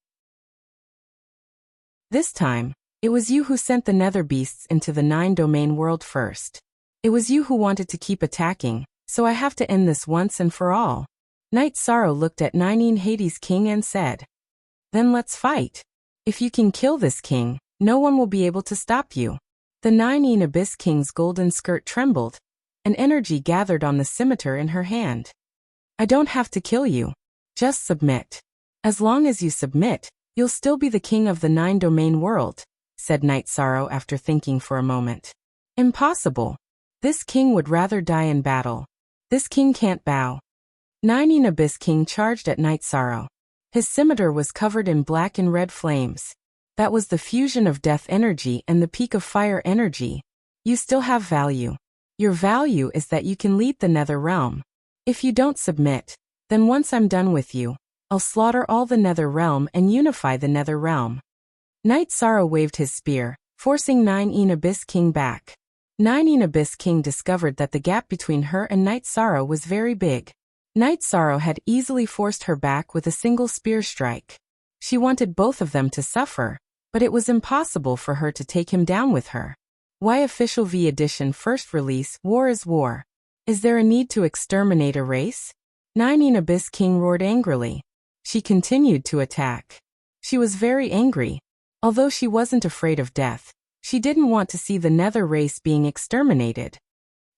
This time, it was you who sent the Nether Beasts into the nine-domain world first. It was you who wanted to keep attacking, so I have to end this once and for all. Night Sorrow looked at Nine Hades King and said, "Then let's fight. If you can kill this king, no one will be able to stop you." The Nine Abyss King's golden skirt trembled, and energy gathered on the scimitar in her hand. "I don't have to kill you. Just submit. As long as you submit, you'll still be the king of the nine-domain world," said Night Sorrow after thinking for a moment. "Impossible. This king would rather die in battle. This king can't bow." Nine Abyss King charged at Night Sorrow. His scimitar was covered in black and red flames. That was the fusion of death energy and the peak of fire energy. "You still have value. Your value is that you can lead the Nether Realm. If you don't submit, then once I'm done with you, I'll slaughter all the Nether Realm and unify the Nether Realm." Night Sorrow waved his spear, forcing Nine Abyss King back. Nine Abyss King discovered that the gap between her and Night Sorrow was very big. Night Sorrow had easily forced her back with a single spear strike. She wanted both of them to suffer, but it was impossible for her to take him down with her. Why Official V Edition First Release War is War. Is there a need to exterminate a race? Nine Abyss King roared angrily. She continued to attack. She was very angry. Although she wasn't afraid of death, she didn't want to see the Nether race being exterminated.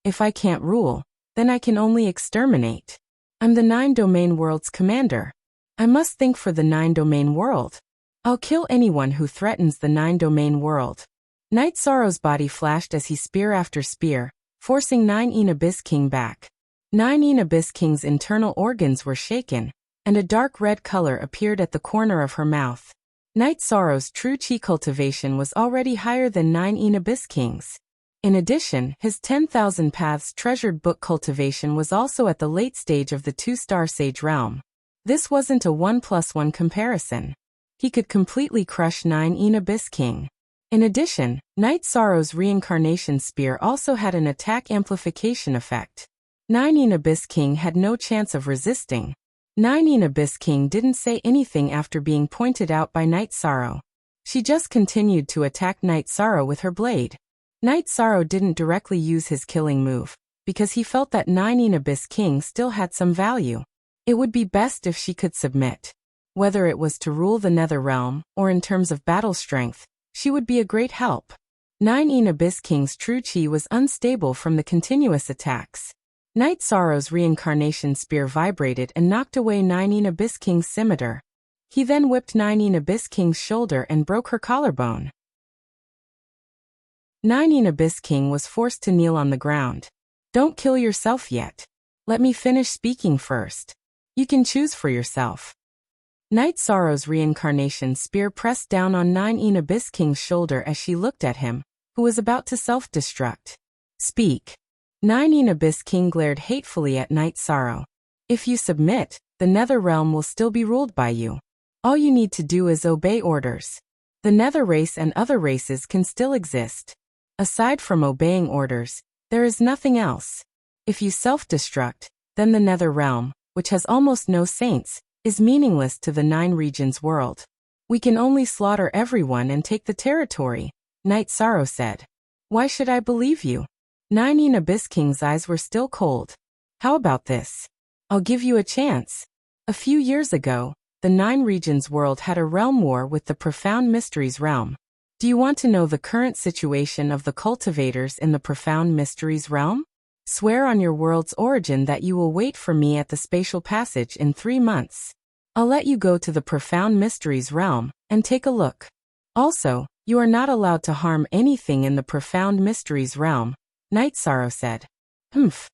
"If I can't rule, then I can only exterminate. I'm the nine-domain world's commander. I must think for the nine-domain world. I'll kill anyone who threatens the nine-domain world." Night Sorrow's body flashed as he spear after spear, forcing Nine Abyss King back. Nine Abyss King's internal organs were shaken, and a dark red color appeared at the corner of her mouth. Night Sorrow's true chi cultivation was already higher than Nine Abyss King's. In addition, his 10,000 Paths treasured book cultivation was also at the late stage of the two-star sage realm. This wasn't a 1+1 comparison. He could completely crush Nine Abyss King. In addition, Night Sorrow's reincarnation spear also had an attack amplification effect. Nine Abyss King had no chance of resisting. Nine Abyss King didn't say anything after being pointed out by Night Sorrow. She just continued to attack Night Sorrow with her blade. Night Sorrow didn't directly use his killing move, because he felt that Nine Abyss King still had some value. It would be best if she could submit. Whether it was to rule the Nether Realm, or in terms of battle strength, she would be a great help. Nine Abyss King's true chi was unstable from the continuous attacks. Night Sorrow's reincarnation spear vibrated and knocked away Nine Abyss King's scimitar. He then whipped Nine Abyss King's shoulder and broke her collarbone. Nine Abyss King was forced to kneel on the ground. "Don't kill yourself yet. Let me finish speaking first. You can choose for yourself." Night Sorrow's reincarnation spear pressed down on Nine Abyss King's shoulder as she looked at him, who was about to self-destruct. "Speak." Nine Abyss King glared hatefully at Night Sorrow. "If you submit, the Nether Realm will still be ruled by you. All you need to do is obey orders. The Nether race and other races can still exist. Aside from obeying orders, there is nothing else. If you self-destruct, then the Nether Realm, which has almost no saints, is meaningless to the Nine Regions world. We can only slaughter everyone and take the territory," Night Sorrow said. "Why should I believe you?" Nine Abyss King's eyes were still cold. "How about this? I'll give you a chance. A few years ago, the Nine Regions world had a realm war with the Profound Mysteries realm. Do you want to know the current situation of the cultivators in the Profound Mysteries realm? Swear on your world's origin that you will wait for me at the spatial passage in 3 months. I'll let you go to the Profound Mysteries realm and take a look. Also, you are not allowed to harm anything in the Profound Mysteries realm," Night Sorrow said. "Humph."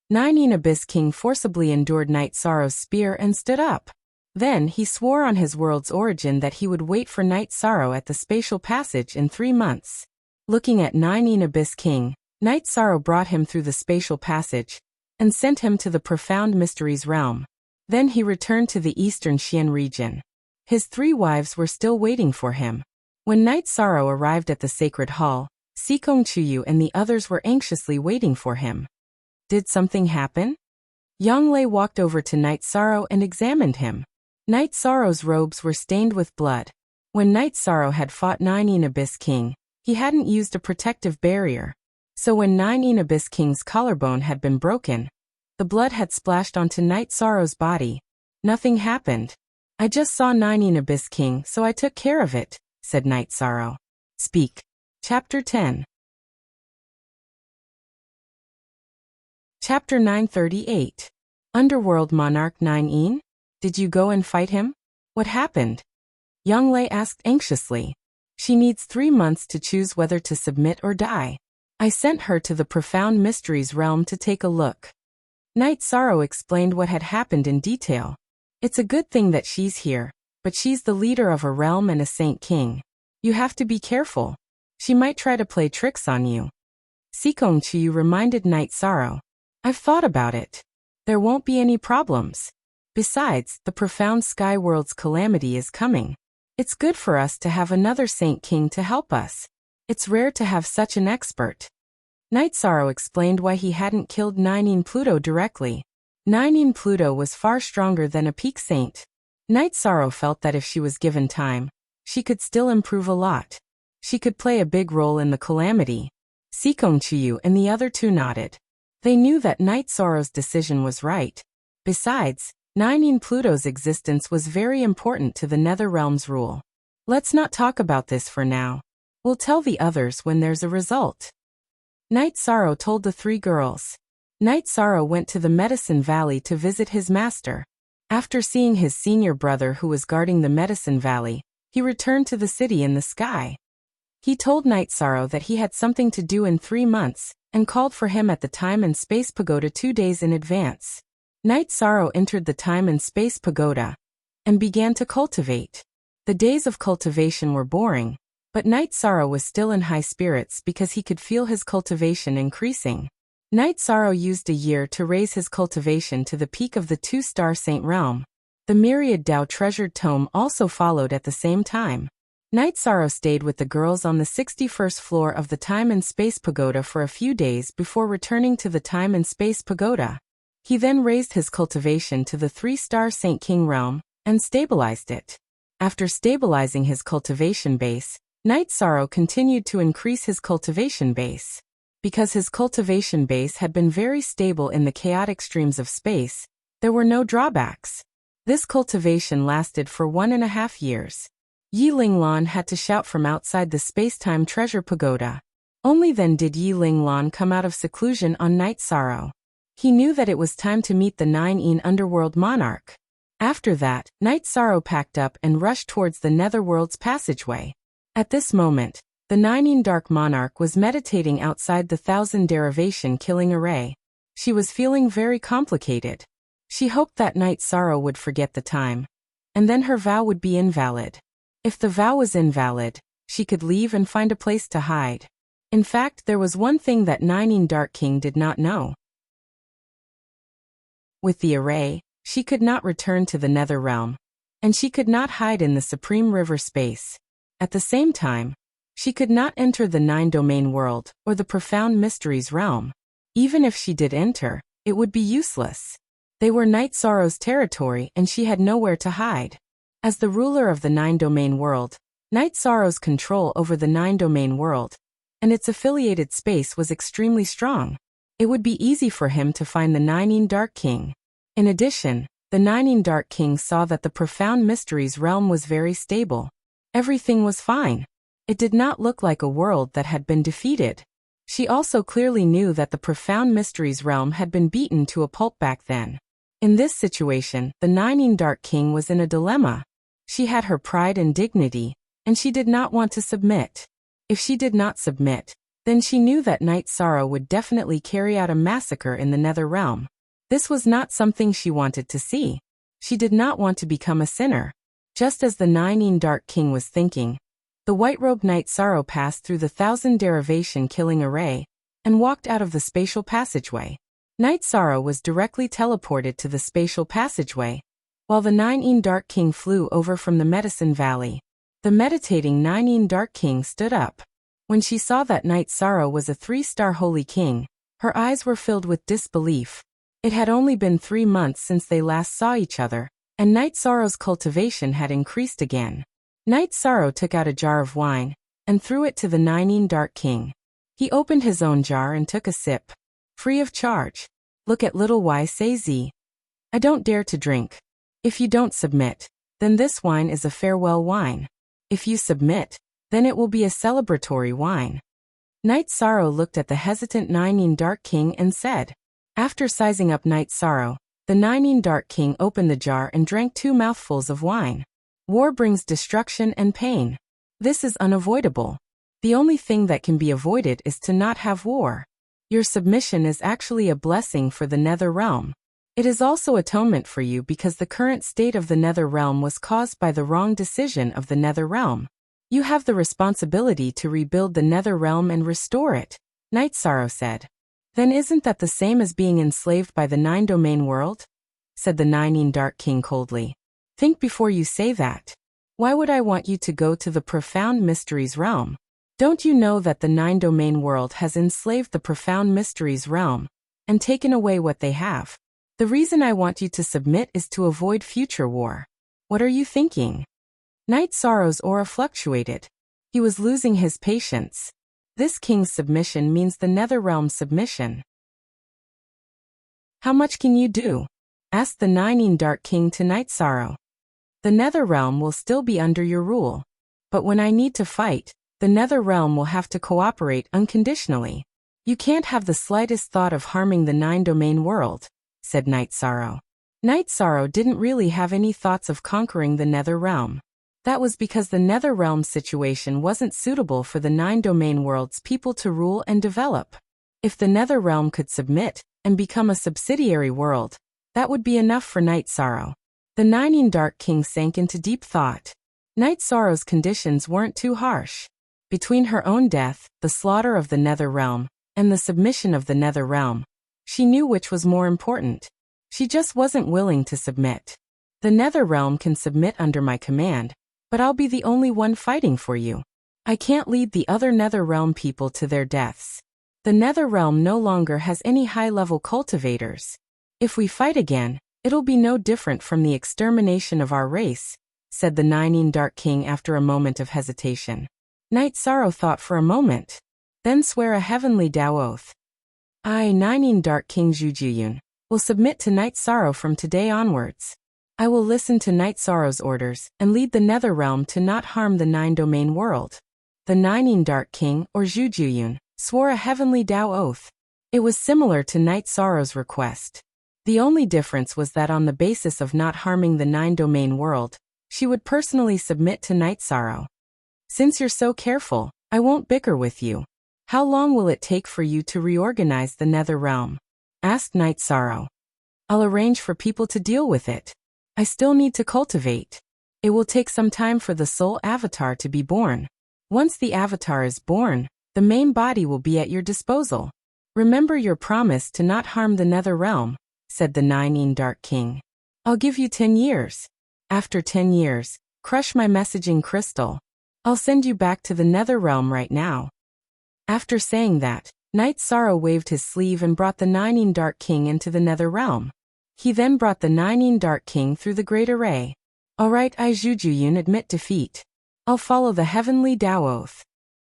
Nine Abyss King forcibly endured Night Sorrow's spear and stood up. Then he swore on his world's origin that he would wait for Night Sorrow at the spatial passage in 3 months. Looking at Nine Abyss King, Night Sorrow brought him through the spatial passage and sent him to the Profound Mysteries realm. Then he returned to the Eastern Xian region. His 3 wives were still waiting for him. When Night Sorrow arrived at the Sacred Hall, Sikong Chuyu and the others were anxiously waiting for him. Did something happen? Yanglei walked over to Night Sorrow and examined him. Night Sorrow's robes were stained with blood. When Night Sorrow had fought Nine Abyss King, he hadn't used a protective barrier. So when Nine Abyss King's collarbone had been broken, the blood had splashed onto Night Sorrow's body. Nothing happened. I just saw Nine Abyss King, so I took care of it, said Night Sorrow. Speak. Chapter 10. Chapter 938. Underworld Monarch 9. Did you go and fight him? What happened? Yanglei asked anxiously. She needs 3 months to choose whether to submit or die. I sent her to the Profound Mysteries realm to take a look. Night Sorrow explained what had happened in detail. It's a good thing that she's here, but she's the leader of a realm and a Saint King. You have to be careful. She might try to play tricks on you. Sikong Chuyu reminded Night Sorrow. I've thought about it. There won't be any problems. Besides, the Profound Sky World's calamity is coming. It's good for us to have another Saint King to help us. It's rare to have such an expert. Night Sorrow explained why he hadn't killed Nine Pluto directly. Nine Pluto was far stronger than a peak saint. Night Sorrow felt that if she was given time, she could still improve a lot. She could play a big role in the calamity. Sikong Chuyu and the other two nodded. They knew that Night Sorrow's decision was right. Besides, Nine Pluto's existence was very important to the Nether Realm's rule. Let's not talk about this for now. We'll tell the others when there's a result. Night Sorrow told the 3 girls. Night Sorrow went to the Medicine Valley to visit his master. After seeing his senior brother who was guarding the Medicine Valley, he returned to the city in the sky. He told Night Sorrow that he had something to do in 3 months, and called for him at the Time and Space Pagoda 2 days in advance. Night Sorrow entered the Time and Space Pagoda and began to cultivate. The days of cultivation were boring, but Night Sorrow was still in high spirits because he could feel his cultivation increasing. Night Sorrow used a year to raise his cultivation to the peak of the 2-star Saint Realm. The Myriad Dao treasured tome also followed at the same time. Night Sorrow stayed with the girls on the 61st floor of the Time and Space Pagoda for a few days before returning to the Time and Space Pagoda. He then raised his cultivation to the 3-star Saint King realm and stabilized it. After stabilizing his cultivation base, Night Sorrow continued to increase his cultivation base. Because his cultivation base had been very stable in the chaotic streams of space, there were no drawbacks. This cultivation lasted for 1.5 years. Yi Linglan had to shout from outside the space-time treasure pagoda. Only then did Yi Linglan come out of seclusion on Night Sorrow. He knew that it was time to meet the 9 Underworld Monarch. After that, Night Sorrow packed up and rushed towards the Netherworld's passageway. At this moment, the 9 Dark Monarch was meditating outside the 1000 derivation killing array. She was feeling very complicated. She hoped that Night Sorrow would forget the time, and then her vow would be invalid. If the vow was invalid, she could leave and find a place to hide. In fact, there was one thing that 9 Dark King did not know. With the array, she could not return to the Nether Realm, and she could not hide in the Supreme River space. At the same time, she could not enter the 9-domain world or the Profound Mysteries realm. Even if she did enter, it would be useless. They were Night Sorrow's territory and she had nowhere to hide. As the ruler of the 9-domain world, Night Sorrow's control over the 9-domain world and its affiliated space was extremely strong. It would be easy for him to find the 9 Dark King. In addition, the 9 Dark King saw that the Profound Mysteries realm was very stable. Everything was fine. It did not look like a world that had been defeated. She also clearly knew that the Profound Mysteries realm had been beaten to a pulp back then. In this situation, the 9 Dark King was in a dilemma. She had her pride and dignity, and she did not want to submit. If she did not submit, then she knew that Night Sorrow would definitely carry out a massacre in the Nether Realm. This was not something she wanted to see. She did not want to become a sinner. Just as the 9 Dark King was thinking, the white-robed Night Sorrow passed through the 1000 derivation killing array and walked out of the spatial passageway. Night Sorrow was directly teleported to the spatial passageway, while the 9 Dark King flew over from the Medicine Valley. The meditating 9 Dark King stood up. When she saw that Night Sorrow was a 3-star holy king, her eyes were filled with disbelief. It had only been 3 months since they last saw each other, and Night Sorrow's cultivation had increased again. Night Sorrow took out a jar of wine and threw it to the Nine Dark King. He opened his own jar and took a sip. Free of charge. Look at little Y say Z. I don't dare to drink. If you don't submit, then this wine is a farewell wine. If you submit, then it will be a celebratory wine. Night Sorrow looked at the hesitant Nine Dark King and said. After sizing up Night Sorrow, the Nine Dark King opened the jar and drank 2 mouthfuls of wine. War brings destruction and pain. This is unavoidable. The only thing that can be avoided is to not have war. Your submission is actually a blessing for the Nether Realm. It is also atonement for you because the current state of the Nether Realm was caused by the wrong decision of the Nether Realm. You have the responsibility to rebuild the Nether Realm and restore it, Night Sorrow said. Then isn't that the same as being enslaved by the 9-domain world? Said the Nine Dark King coldly. Think before you say that. Why would I want you to go to the profound mysteries realm? Don't you know that the 9-domain world has enslaved the profound mysteries realm and taken away what they have? The reason I want you to submit is to avoid future war. What are you thinking? Night Sorrow's aura fluctuated. He was losing his patience. This king's submission means the Netherrealm's submission. How much can you do? Asked the Nine Dark King to Night Sorrow. The Netherrealm will still be under your rule. But when I need to fight, the Netherrealm will have to cooperate unconditionally. You can't have the slightest thought of harming the 9-domain world, said Night Sorrow. Night Sorrow didn't really have any thoughts of conquering the Netherrealm. That was because the Netherrealm situation wasn't suitable for the 9-domain world's people to rule and develop. If the Netherrealm could submit and become a subsidiary world, that would be enough for Night Sorrow. The Nine Dark King sank into deep thought. Night Sorrow's conditions weren't too harsh. Between her own death, the slaughter of the Netherrealm, and the submission of the Netherrealm, she knew which was more important. She just wasn't willing to submit. The Netherrealm can submit under my command, but I'll be the only one fighting for you. I can't lead the other Netherrealm people to their deaths. The Netherrealm no longer has any high-level cultivators. If we fight again, it'll be no different from the extermination of our race, said the Nine Dark King after a moment of hesitation. Night Sorrow thought for a moment. Then swear a heavenly Tao oath. I, Nine Dark King Zhujuyun, will submit to Night Sorrow from today onwards. I will listen to Night Sorrow's orders and lead the Netherrealm to not harm the 9-domain world. The Nine Dark King, or Zhujuyun, swore a heavenly Tao oath. It was similar to Night Sorrow's request. The only difference was that on the basis of not harming the 9-domain world, she would personally submit to Night Sorrow. Since you're so careful, I won't bicker with you. How long will it take for you to reorganize the Netherrealm? Asked Night Sorrow. I'll arrange for people to deal with it. I still need to cultivate. It will take some time for the soul avatar to be born. Once the avatar is born, the main body will be at your disposal. Remember your promise to not harm the Netherrealm, said the Nine Dark King. I'll give you 10 years. After 10 years, crush my messaging crystal. I'll send you back to the Netherrealm right now. After saying that, Night Sorrow waved his sleeve and brought the Nine Dark King into the Netherrealm. He then brought the Nine Dark King through the Great Array. Alright, I Zhujuyun admit defeat. I'll follow the heavenly Tao oath.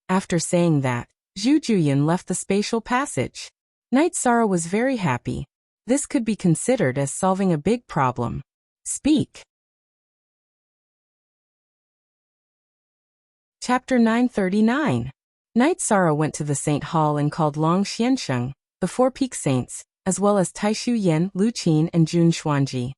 After saying that, Zhujuyun left the spatial passage. Night Sorrow was very happy. This could be considered as solving a big problem. Speak. Chapter 939. Night Sorrow went to the Saint Hall and called Long Xiansheng, the 4 peak saints, as well as Taishu Yan, Lu Qin and Jun Xuanji.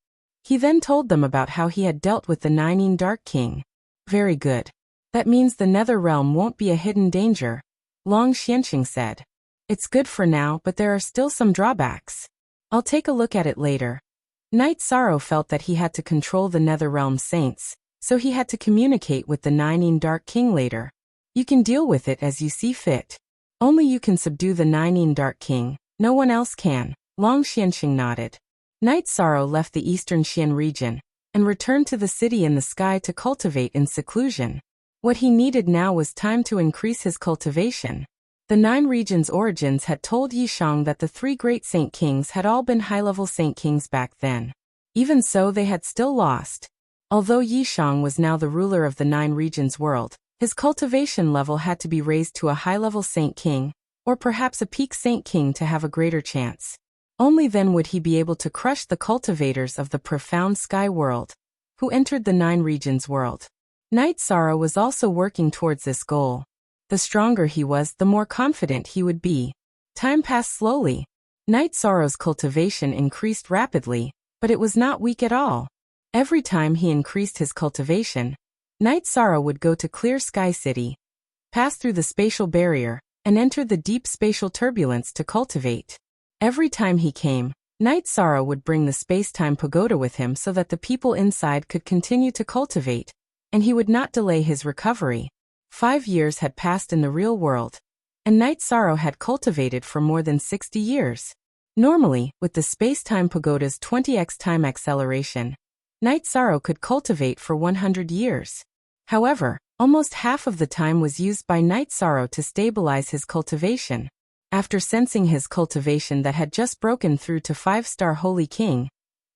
He then told them about how he had dealt with the Nine Dark King. Very good. That means the Netherrealm won't be a hidden danger, Long Xiansheng said. It's good for now, but there are still some drawbacks. I'll take a look at it later. Night Sorrow felt that he had to control the Netherrealm saints, so he had to communicate with the Nine Dark King later. You can deal with it as you see fit. Only you can subdue the Nine Dark King, no one else can. Long Xiansheng nodded. Night Sorrow left the eastern Xian region and returned to the city in the sky to cultivate in seclusion. What he needed now was time to increase his cultivation. The 9 regions' origins had told Yishang that the 3 great Saint Kings had all been high-level Saint Kings back then. Even so, they had still lost. Although Yishang was now the ruler of the 9 regions' world, his cultivation level had to be raised to a high-level Saint King, or perhaps a peak Saint King to have a greater chance. Only then would he be able to crush the cultivators of the profound sky world, who entered the 9 regions' world. Knight Sorrow was also working towards this goal. The stronger he was, the more confident he would be. Time passed slowly. Knight Sorrow's cultivation increased rapidly, but it was not weak at all. Every time he increased his cultivation, Knight Sorrow would go to Clear Sky City, pass through the spatial barrier, and enter the deep spatial turbulence to cultivate. Every time he came, Knight Sorrow would bring the space-time pagoda with him so that the people inside could continue to cultivate, and he would not delay his recovery. 5 years had passed in the real world, and Knight Sorrow had cultivated for more than 60 years. Normally, with the space-time pagoda's 20x time acceleration, Knight Sorrow could cultivate for 100 years. However, almost half of the time was used by Knight Sorrow to stabilize his cultivation. After sensing his cultivation that had just broken through to 5-star Holy King,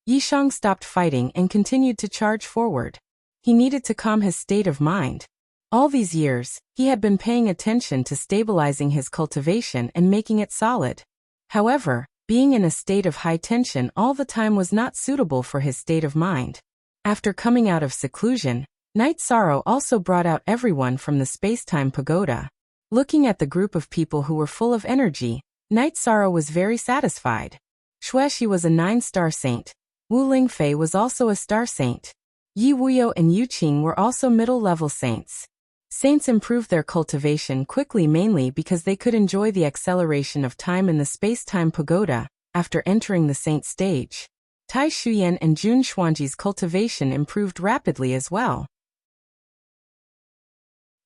Yishang stopped fighting and continued to charge forward. He needed to calm his state of mind. All these years, he had been paying attention to stabilizing his cultivation and making it solid. However, being in a state of high tension all the time was not suitable for his state of mind. After coming out of seclusion, Knight Sorrow also brought out everyone from the space-time pagoda. Looking at the group of people who were full of energy, Knight Sorrow was very satisfied. Xuexi was a 9-star saint. Wu Lingfei was also a star saint. Yi Wuyo and Yu Qing were also middle-level saints. Saints improved their cultivation quickly mainly because they could enjoy the acceleration of time in the space-time pagoda after entering the saint stage. Tai Shuyan and Jun Xuanji's cultivation improved rapidly as well.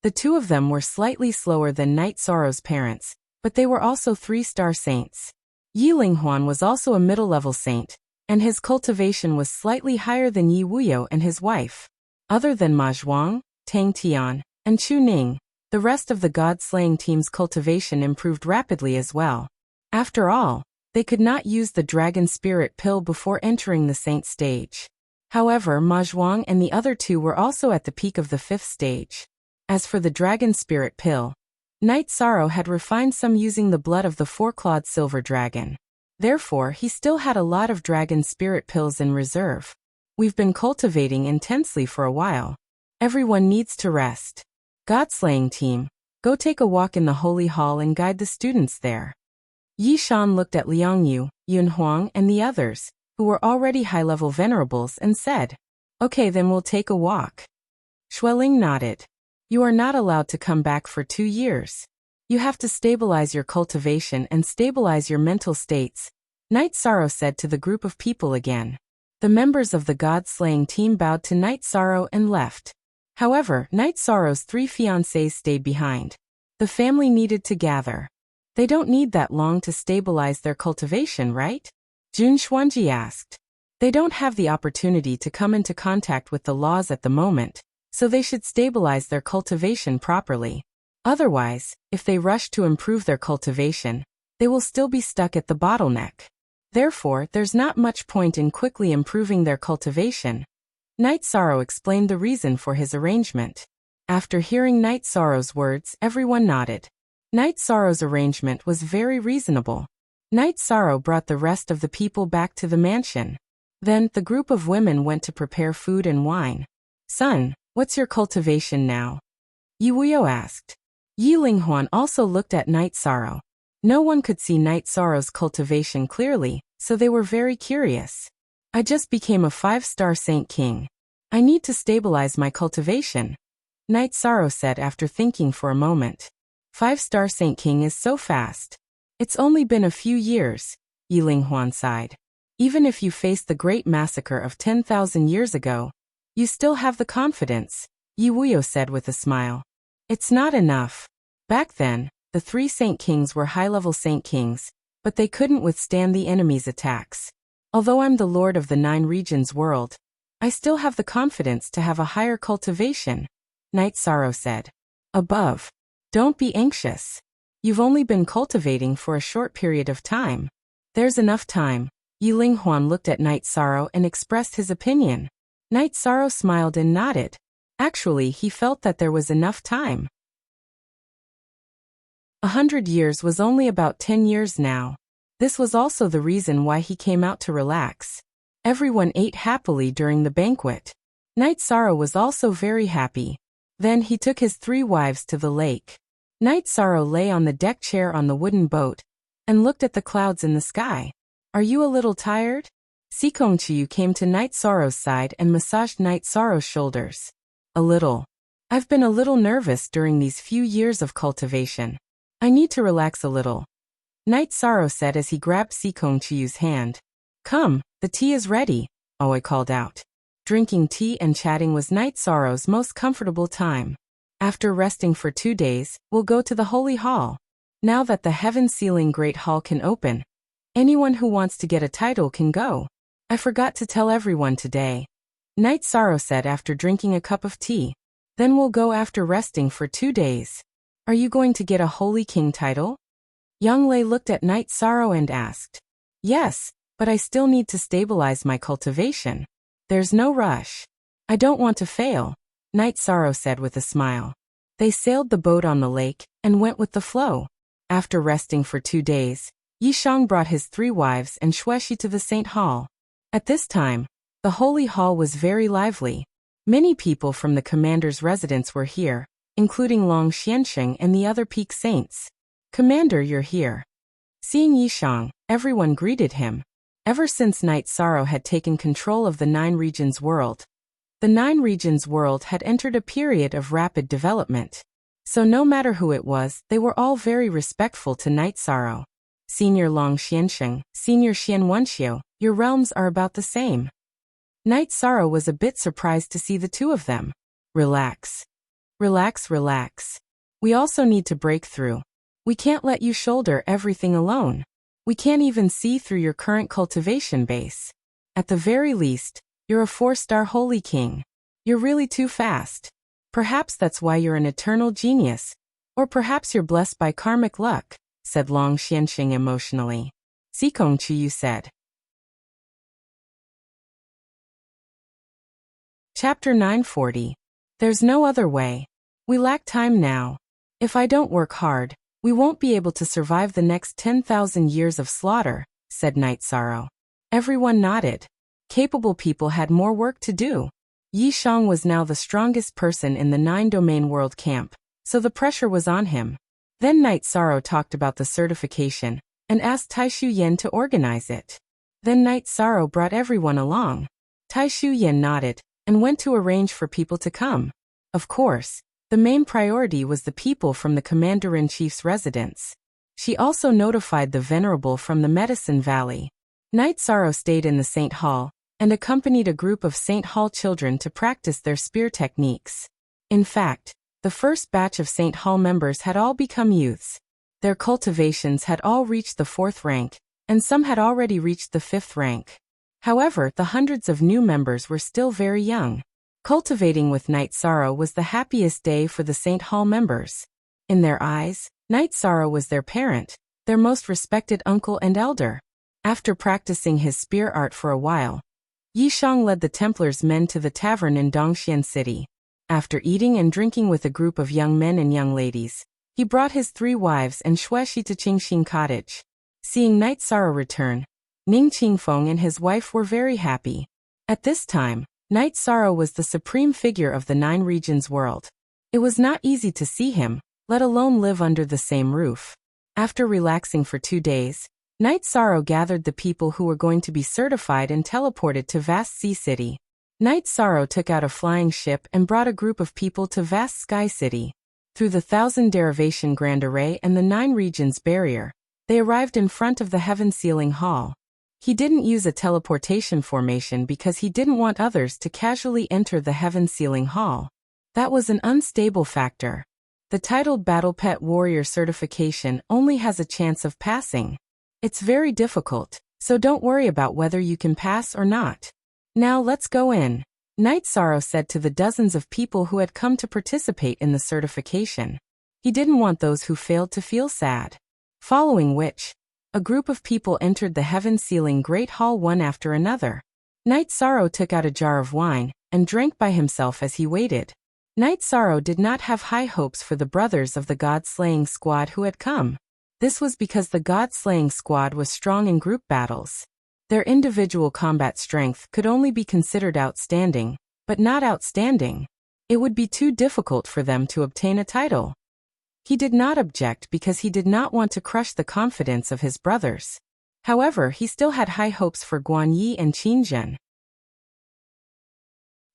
The 2 of them were slightly slower than Knight Sorrow's parents, but they were also 3-star saints. Yi Linghuan was also a middle-level saint, and his cultivation was slightly higher than Yi Wuyo and his wife. Other than Ma Zhuang, Tang Tian, and Chu Ning, the rest of the god-slaying team's cultivation improved rapidly as well. After all, they could not use the dragon spirit pill before entering the saint stage. However, Ma Zhuang and the other 2 were also at the peak of the 5th stage. As for the dragon spirit pill, Knight Sorrow had refined some using the blood of the 4-clawed silver dragon. Therefore, he still had a lot of dragon spirit pills in reserve. We've been cultivating intensely for a while. Everyone needs to rest. God-slaying team, go take a walk in the Holy Hall and guide the students there. Yi Shan looked at Liang Yu, Yun Huang, and the others, who were already high-level venerables, and said, "Okay, then we'll take a walk." Xueling nodded. "You are not allowed to come back for 2 years. You have to stabilize your cultivation and stabilize your mental states," Knight Sorrow said to the group of people again. The members of the God-slaying team bowed to Knight Sorrow and left. However, Knight Sorrow's 3 fiancés stayed behind. The family needed to gather. They don't need that long to stabilize their cultivation, right? Jun Xuanji asked. They don't have the opportunity to come into contact with the laws at the moment, so they should stabilize their cultivation properly. Otherwise, if they rush to improve their cultivation, they will still be stuck at the bottleneck. Therefore, there's not much point in quickly improving their cultivation. Knight Sorrow explained the reason for his arrangement. After hearing Knight Sorrow's words, everyone nodded. Knight Sorrow's arrangement was very reasonable. Knight Sorrow brought the rest of the people back to the mansion. Then, the group of women went to prepare food and wine. "Son, what's your cultivation now?" Yi Wuyo asked. Yi Linghuan also looked at Knight Sorrow. No one could see Knight Sorrow's cultivation clearly, so they were very curious. "I just became a 5-star Saint King. I need to stabilize my cultivation," Knight Sorrow said after thinking for a moment. 5-star Saint King is so fast. It's only been a few years, Yi Linghuan sighed. Even if you faced the great massacre of 10,000 years ago, you still have the confidence, Yi Wuyo said with a smile. It's not enough. Back then, the 3 Saint Kings were high-level Saint Kings, but they couldn't withstand the enemy's attacks. Although I'm the Lord of the 9 regions world, I still have the confidence to have a higher cultivation, Night Sorrow said. Above. Don't be anxious. You've only been cultivating for a short period of time. There's enough time. Yi Linghuan looked at Night Sorrow and expressed his opinion. Night Sorrow smiled and nodded. Actually, he felt that there was enough time. 100 years was only about 10 years now. This was also the reason why he came out to relax. Everyone ate happily during the banquet. Night Sorrow was also very happy. Then he took his 3 wives to the lake. Night Sorrow lay on the deck chair on the wooden boat and looked at the clouds in the sky. Are you a little tired? Sikongchiyu came to Night Sorrow's side and massaged Night Sorrow's shoulders. A little. I've been a little nervous during these few years of cultivation. I need to relax a little. Night Sorrow said as he grabbed Sikongchiyu's hand. Come, the tea is ready, Aoi called out. Drinking tea and chatting was Night Sorrow's most comfortable time. After resting for 2 days, we'll go to the Holy Hall. Now that the Heaven-Sealing Great Hall can open, anyone who wants to get a title can go. I forgot to tell everyone today. Night Sorrow said after drinking a cup of tea. Then we'll go after resting for 2 days. Are you going to get a Holy King title? Yang Lei looked at Night Sorrow and asked. Yes, but I still need to stabilize my cultivation. There's no rush. I don't want to fail, Night Sorrow said with a smile. They sailed the boat on the lake and went with the flow. After resting for 2 days, Yishang brought his 3 wives and Shueshi to the Saint Hall. At this time, the Holy Hall was very lively. Many people from the commander's residence were here, including Long Xiansheng and the other peak saints. Commander, you're here. Seeing Yishang, everyone greeted him. Ever since Night Sorrow had taken control of the 9 regions world, the 9 regions world had entered a period of rapid development. So no matter who it was, they were all very respectful to Night Sorrow. Senior Long Xiansheng, Senior Xian Wenxiu, your realms are about the same. Night Sorrow was a bit surprised to see the 2 of them. Relax. Relax, relax. We also need to break through. We can't let you shoulder everything alone. We can't even see through your current cultivation base. At the very least, you're a 4-star Holy King. You're really too fast. Perhaps that's why you're an eternal genius. Or perhaps you're blessed by karmic luck, said Long Xianxing emotionally. Sikongchiyu said. Chapter 940. There's no other way. We lack time now. If I don't work hard, we won't be able to survive the next 10,000 years of slaughter, said Night Sorrow. Everyone nodded. Capable people had more work to do. Yi Shang was now the strongest person in the 9-domain world camp, so the pressure was on him. Then Night Sorrow talked about the certification and asked Taishu Yen to organize it. Then Night Sorrow brought everyone along. Taishu Yen nodded and went to arrange for people to come. Of course, the main priority was the people from the Commander-in-Chief's residence. She also notified the Venerable from the Medicine Valley. Night Sorrow stayed in the Saint Hall and accompanied a group of Saint Hall children to practice their spear techniques. In fact, the first batch of Saint Hall members had all become youths. Their cultivations had all reached the 4th rank, and some had already reached the 5th rank. However, the hundreds of new members were still very young. Cultivating with Night Sorrow was the happiest day for the Saint Hall members. In their eyes, Night Sorrow was their parent, their most respected uncle and elder. After practicing his spear art for a while, Yi Shang led the Templars' men to the tavern in Dongxian City. After eating and drinking with a group of young men and young ladies, he brought his 3 wives and Shueshi to Qingxin Cottage. Seeing Night Sorrow return, Ning Qingfeng and his wife were very happy. At this time, Night Sorrow was the supreme figure of the 9 regions world. It was not easy to see him, let alone live under the same roof. After relaxing for 2 days, Night Sorrow gathered the people who were going to be certified and teleported to Vast Sea City. Night Sorrow took out a flying ship and brought a group of people to Vast Sky City. Through the 1000 Derivation Grand Array and the 9 Regions Barrier, they arrived in front of the Heaven-Sealing Hall. He didn't use a teleportation formation because he didn't want others to casually enter the Heaven-Sealing Hall. That was an unstable factor. The titled Battle Pet Warrior certification only has a chance of passing. It's very difficult, so don't worry about whether you can pass or not. Now let's go in. Night Sorrow said to the dozens of people who had come to participate in the certification. He didn't want those who failed to feel sad. Following which, a group of people entered the heaven-sealing great hall one after another. Night Sorrow took out a jar of wine and drank by himself as he waited. Night Sorrow did not have high hopes for the brothers of the God-slaying squad who had come. This was because the God-slaying squad was strong in group battles. Their individual combat strength could only be considered outstanding, but not outstanding. It would be too difficult for them to obtain a title. He did not object because he did not want to crush the confidence of his brothers. However, he still had high hopes for Guan Yi and Qin Zhen.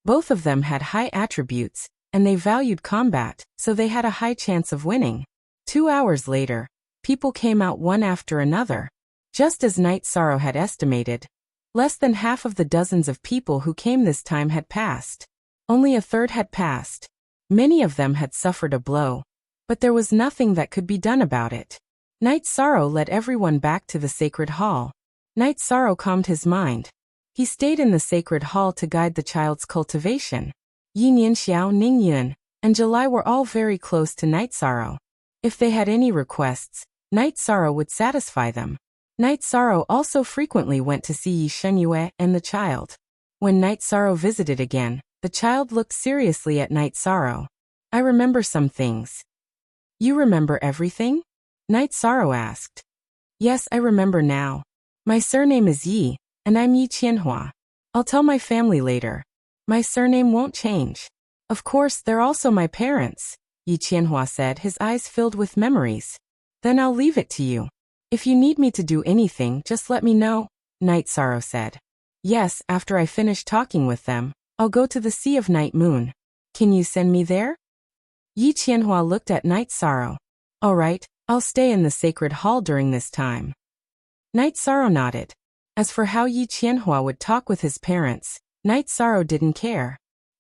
Both of them had high attributes, and they valued combat, so they had a high chance of winning. 2 hours later, people came out one after another. Just as Night Sorrow had estimated, less than half of the dozens of people who came this time had passed. Only a third had passed. Many of them had suffered a blow, but there was nothing that could be done about it. Night Sorrow led everyone back to the sacred hall. Night Sorrow calmed his mind. He stayed in the sacred hall to guide the child's cultivation. Yin Yin Xiao Ning Yun and July were all very close to Night Sorrow. If they had any requests, Night Sorrow would satisfy them. Night Sorrow also frequently went to see Yi Shenyue and the child. When Night Sorrow visited again, the child looked seriously at Night Sorrow. I remember some things. You remember everything? Night Sorrow asked. Yes, I remember now. My surname is Yi, and I'm Yi Qianhua. I'll tell my family later. My surname won't change. Of course, they're also my parents, Yi Qianhua said, his eyes filled with memories. Then I'll leave it to you. If you need me to do anything, just let me know, Night Sorrow said. Yes, after I finish talking with them, I'll go to the Sea of Night Moon. Can you send me there? Yi Qianhua looked at Night Sorrow. All right, I'll stay in the sacred hall during this time. Night Sorrow nodded. As for how Yi Qianhua would talk with his parents, Night Sorrow didn't care.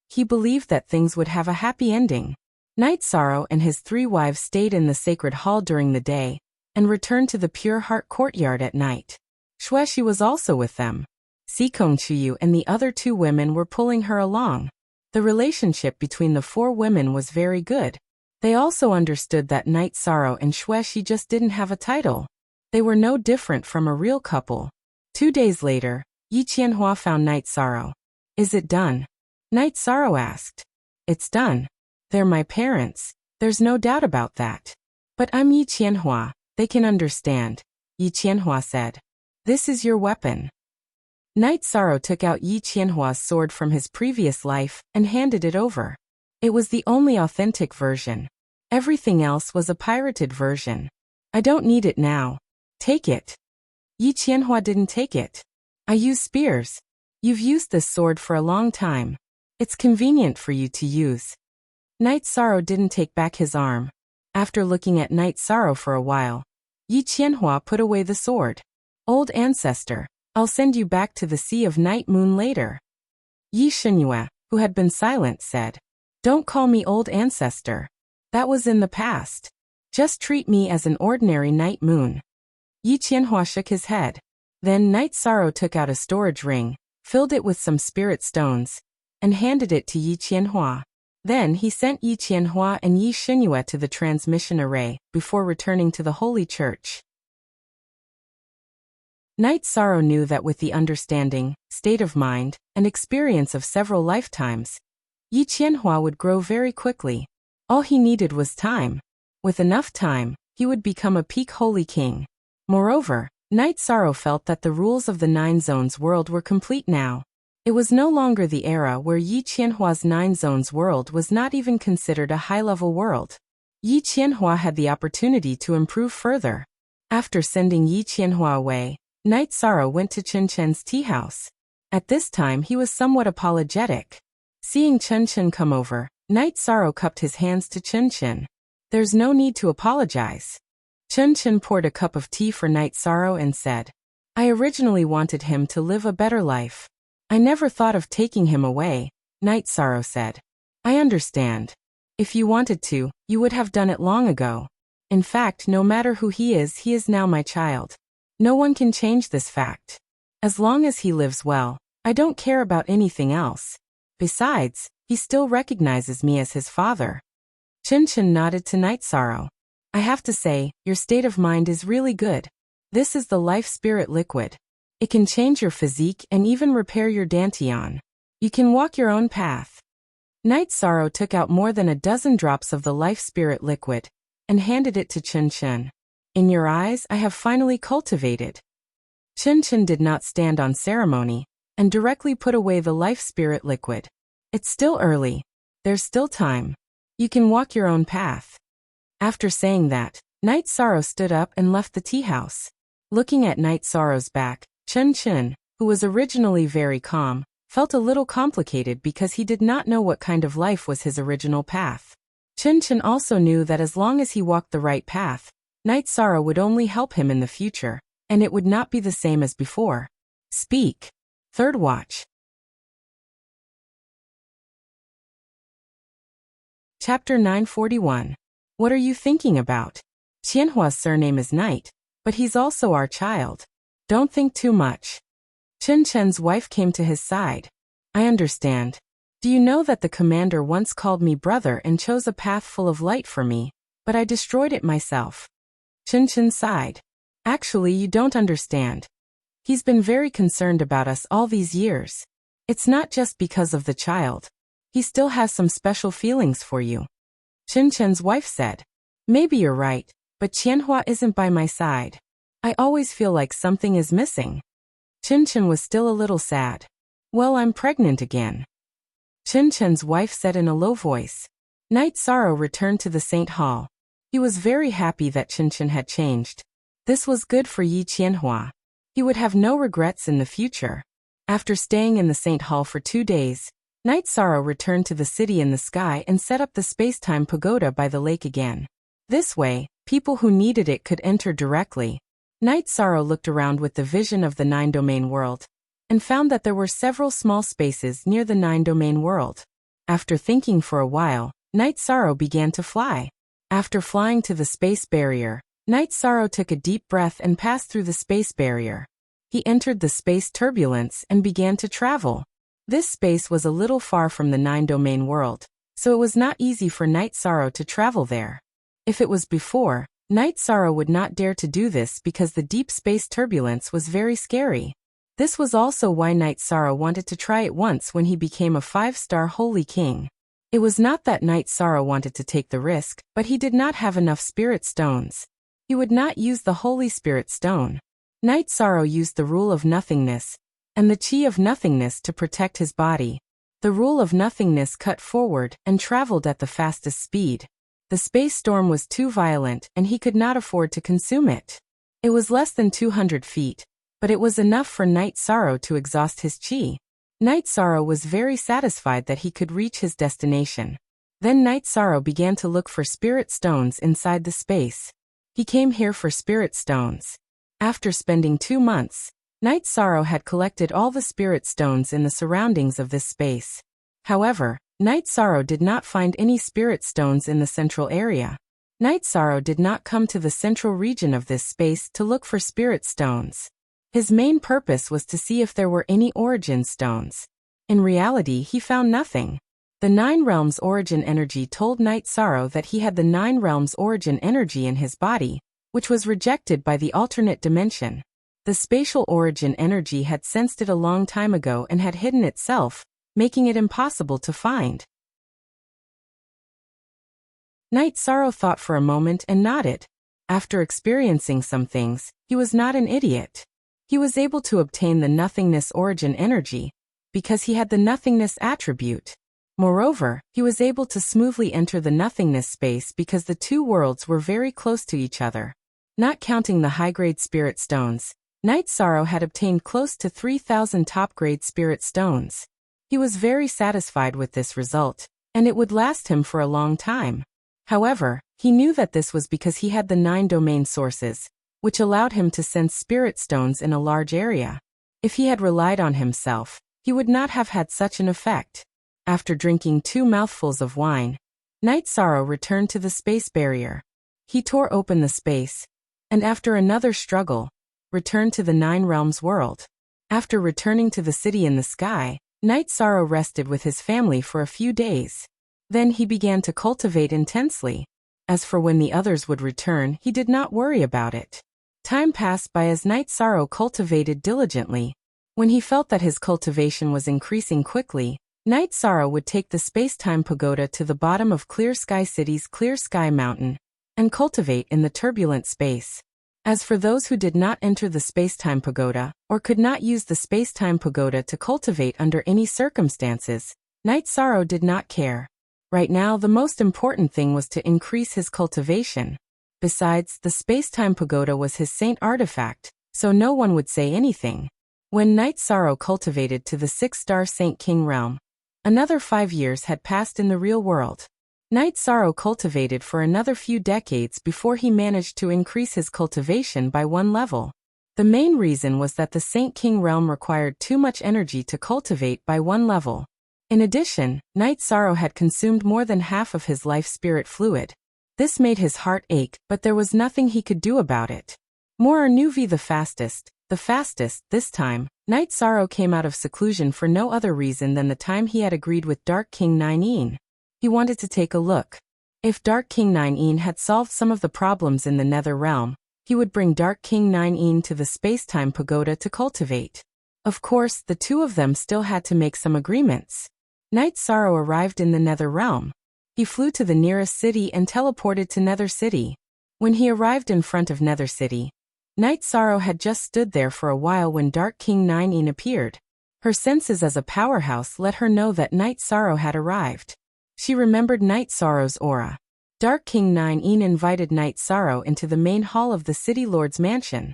He believed that things would have a happy ending. Night Sorrow and his 3 wives stayed in the sacred hall during the day, and returned to the Pure Heart courtyard at night. Xueshi was also with them. Sikong Chuyu and the other 2 women were pulling her along. The relationship between the 4 women was very good. They also understood that Night Sorrow and Xueshi just didn't have a title. They were no different from a real couple. 2 days later, Yi Qianhua found Night Sorrow. Is it done? Night Sorrow asked. It's done. They're my parents, there's no doubt about that. But I'm Yi Qianhua. They can understand, Yi Qianhua said. This is your weapon. Night Sorrow took out Yi Qianhua's sword from his previous life and handed it over. It was the only authentic version. Everything else was a pirated version. I don't need it now. Take it. Yi Qianhua didn't take it. I use spears. You've used this sword for a long time. It's convenient for you to use. Night Sorrow didn't take back his arm. After looking at Night Sorrow for a while, Yi Qianhua put away the sword. Old ancestor, I'll send you back to the Sea of Night Moon later. Yi Shenyue, who had been silent, said, Don't call me old ancestor. That was in the past. Just treat me as an ordinary night moon. Yi Qianhua shook his head. Then Night Sorrow took out a storage ring, filled it with some spirit stones, and handed it to Yi Qianhua. Then he sent Yi Qianhua and Yi Shenyue to the transmission array, before returning to the Holy Church. Night Sorrow knew that with the understanding, state of mind, and experience of several lifetimes, Yi Qianhua would grow very quickly. All he needed was time. With enough time, he would become a peak holy king. Moreover, Night Sorrow felt that the rules of the 9 Zones world were complete now. It was no longer the era where Yi Qianhua's 9 Zones world was not even considered a high-level world. Yi Qianhua had the opportunity to improve further. After sending Yi Qianhua away, Night Sorrow went to Chen Chen's tea house. At this time he was somewhat apologetic. Seeing Chen Chen come over, Night Sorrow cupped his hands to Chen Chen. There's no need to apologize. Chen Chen poured a cup of tea for Night Sorrow and said, I originally wanted him to live a better life. I never thought of taking him away, Night Sorrow said. I understand. If you wanted to, you would have done it long ago. In fact, no matter who he is now my child. No one can change this fact. As long as he lives well, I don't care about anything else. Besides, he still recognizes me as his father. Chen nodded to Night Sorrow. I have to say, your state of mind is really good. This is the life spirit liquid. It can change your physique and even repair your dantian. You can walk your own path. Night Sorrow took out more than a dozen drops of the life spirit liquid and handed it to Chen. In your eyes, I have finally cultivated. Chen did not stand on ceremony and directly put away the life spirit liquid. It's still early. There's still time. You can walk your own path. After saying that, Night Sorrow stood up and left the tea house. Looking at Night Sorrow's back, Chen, who was originally very calm, felt a little complicated because he did not know what kind of life was his original path. Chen also knew that as long as he walked the right path, Night Sorrow would only help him in the future, and it would not be the same as before. Speak. Third watch. Chapter 941. What are you thinking about? Qianhua's surname is Night, but he's also our child. Don't think too much. Chen's wife came to his side. I understand. Do you know that the commander once called me brother and chose a path full of light for me, but I destroyed it myself? Chen sighed. Actually, you don't understand. He's been very concerned about us all these years. It's not just because of the child. He still has some special feelings for you. Chen's wife said. Maybe you're right, but Qianhua isn't by my side. I always feel like something is missing. Chen was still a little sad. Well, I'm pregnant again. Chen's wife said in a low voice. Night Sorrow returned to the Saint Hall. He was very happy that Chen had changed. This was good for Yi Qianhua. He would have no regrets in the future. After staying in the Saint Hall for 2 days, Night Sorrow returned to the city in the sky and set up the space-time pagoda by the lake again. This way, people who needed it could enter directly. Night Sorrow looked around with the vision of the 9-domain world and found that there were several small spaces near the 9-domain world. After thinking for a while, Night Sorrow began to fly. After flying to the space barrier, Night Sorrow took a deep breath and passed through the space barrier. He entered the space turbulence and began to travel. This space was a little far from the 9-domain world, so it was not easy for Night Sorrow to travel there. If it was before, Night Sorrow would not dare to do this because the deep space turbulence was very scary. This was also why Night Sorrow wanted to try it once when he became a 5-star holy king. It was not that Night Sorrow wanted to take the risk, but he did not have enough spirit stones. He would not use the Holy Spirit Stone. Night Sorrow used the rule of nothingness and the chi of nothingness to protect his body. The rule of nothingness cut forward and traveled at the fastest speed. The space storm was too violent and he could not afford to consume it. It was less than 200 feet, but it was enough for Night Sorrow to exhaust his chi. Night Sorrow was very satisfied that he could reach his destination. Then Night Sorrow began to look for spirit stones inside the space. He came here for spirit stones. After spending 2 months, Night Sorrow had collected all the spirit stones in the surroundings of this space. However, Night Sorrow did not find any spirit stones in the central area. Night Sorrow did not come to the central region of this space to look for spirit stones. His main purpose was to see if there were any origin stones. In reality, he found nothing. The 9 realms origin energy told Night Sorrow that he had the 9 realms origin energy in his body, which was rejected by the alternate dimension. The spatial origin energy had sensed it a long time ago and had hidden itself, making it impossible to find. Night Sorrow thought for a moment and nodded. After experiencing some things, he was not an idiot. He was able to obtain the nothingness origin energy because he had the nothingness attribute. Moreover, he was able to smoothly enter the nothingness space because the 2 worlds were very close to each other. Not counting the high-grade spirit stones, Night Sorrow had obtained close to 3,000 top-grade spirit stones. He was very satisfied with this result, and it would last him for a long time. However, he knew that this was because he had the 9 domain sources, which allowed him to sense spirit stones in a large area. If he had relied on himself, he would not have had such an effect. After drinking 2 mouthfuls of wine, Night Sorrow returned to the space barrier. He tore open the space, and after another struggle, returned to the 9 realms world. After returning to the city in the sky, Night Sorrow rested with his family for a few days. Then he began to cultivate intensely. As for when the others would return, he did not worry about it. Time passed by as Night Sorrow cultivated diligently. When he felt that his cultivation was increasing quickly, Night Sorrow would take the space-time pagoda to the bottom of Clear Sky City's Clear Sky Mountain and cultivate in the turbulent space. As for those who did not enter the space-time pagoda, or could not use the space-time pagoda to cultivate under any circumstances, Night Sorrow did not care. Right now, the most important thing was to increase his cultivation. Besides, the space-time pagoda was his saint artifact, so no one would say anything. When Night Sorrow cultivated to the 6-star Saint King realm, another 5 years had passed in the real world. Night Sorrow cultivated for another few decades before he managed to increase his cultivation by 1 level. The main reason was that the Saint King realm required too much energy to cultivate by 1 level. In addition, Night Sorrow had consumed more than half of his life spirit fluid. This made his heart ache, but there was nothing he could do about it. More Nuvi the fastest, this time, Night Sorrow came out of seclusion for no other reason than the time he had agreed with Dark King Nine. He wanted to take a look. If Dark King Nine had solved some of the problems in the Nether Realm, he would bring Dark King Nine to the space-time pagoda to cultivate. Of course, the two of them still had to make some agreements. Night Sorrow arrived in the Nether Realm. He flew to the nearest city and teleported to Nether City. When he arrived in front of Nether City, Night Sorrow had just stood there for a while when Dark King Nine appeared. Her senses as a powerhouse let her know that Night Sorrow had arrived. She remembered Night Sorrow's aura. Dark King Nine invited Night Sorrow into the main hall of the City Lord's mansion.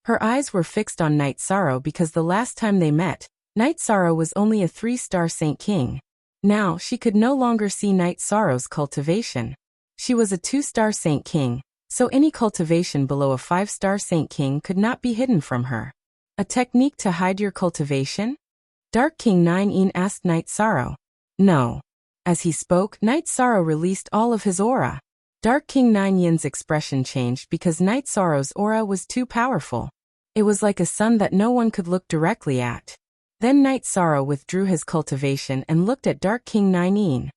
Her eyes were fixed on Night Sorrow because the last time they met, Night Sorrow was only a 3-star Saint King. Now, she could no longer see Night Sorrow's cultivation. She was a 2-star Saint King, so any cultivation below a 5-star Saint King could not be hidden from her. A technique to hide your cultivation? Dark King Nine asked Night Sorrow. No. As he spoke, Night Sorrow released all of his aura. Dark King Nine's expression changed because Night Sorrow's aura was too powerful. It was like a sun that no one could look directly at. Then Night Sorrow withdrew his cultivation and looked at Dark King Nine.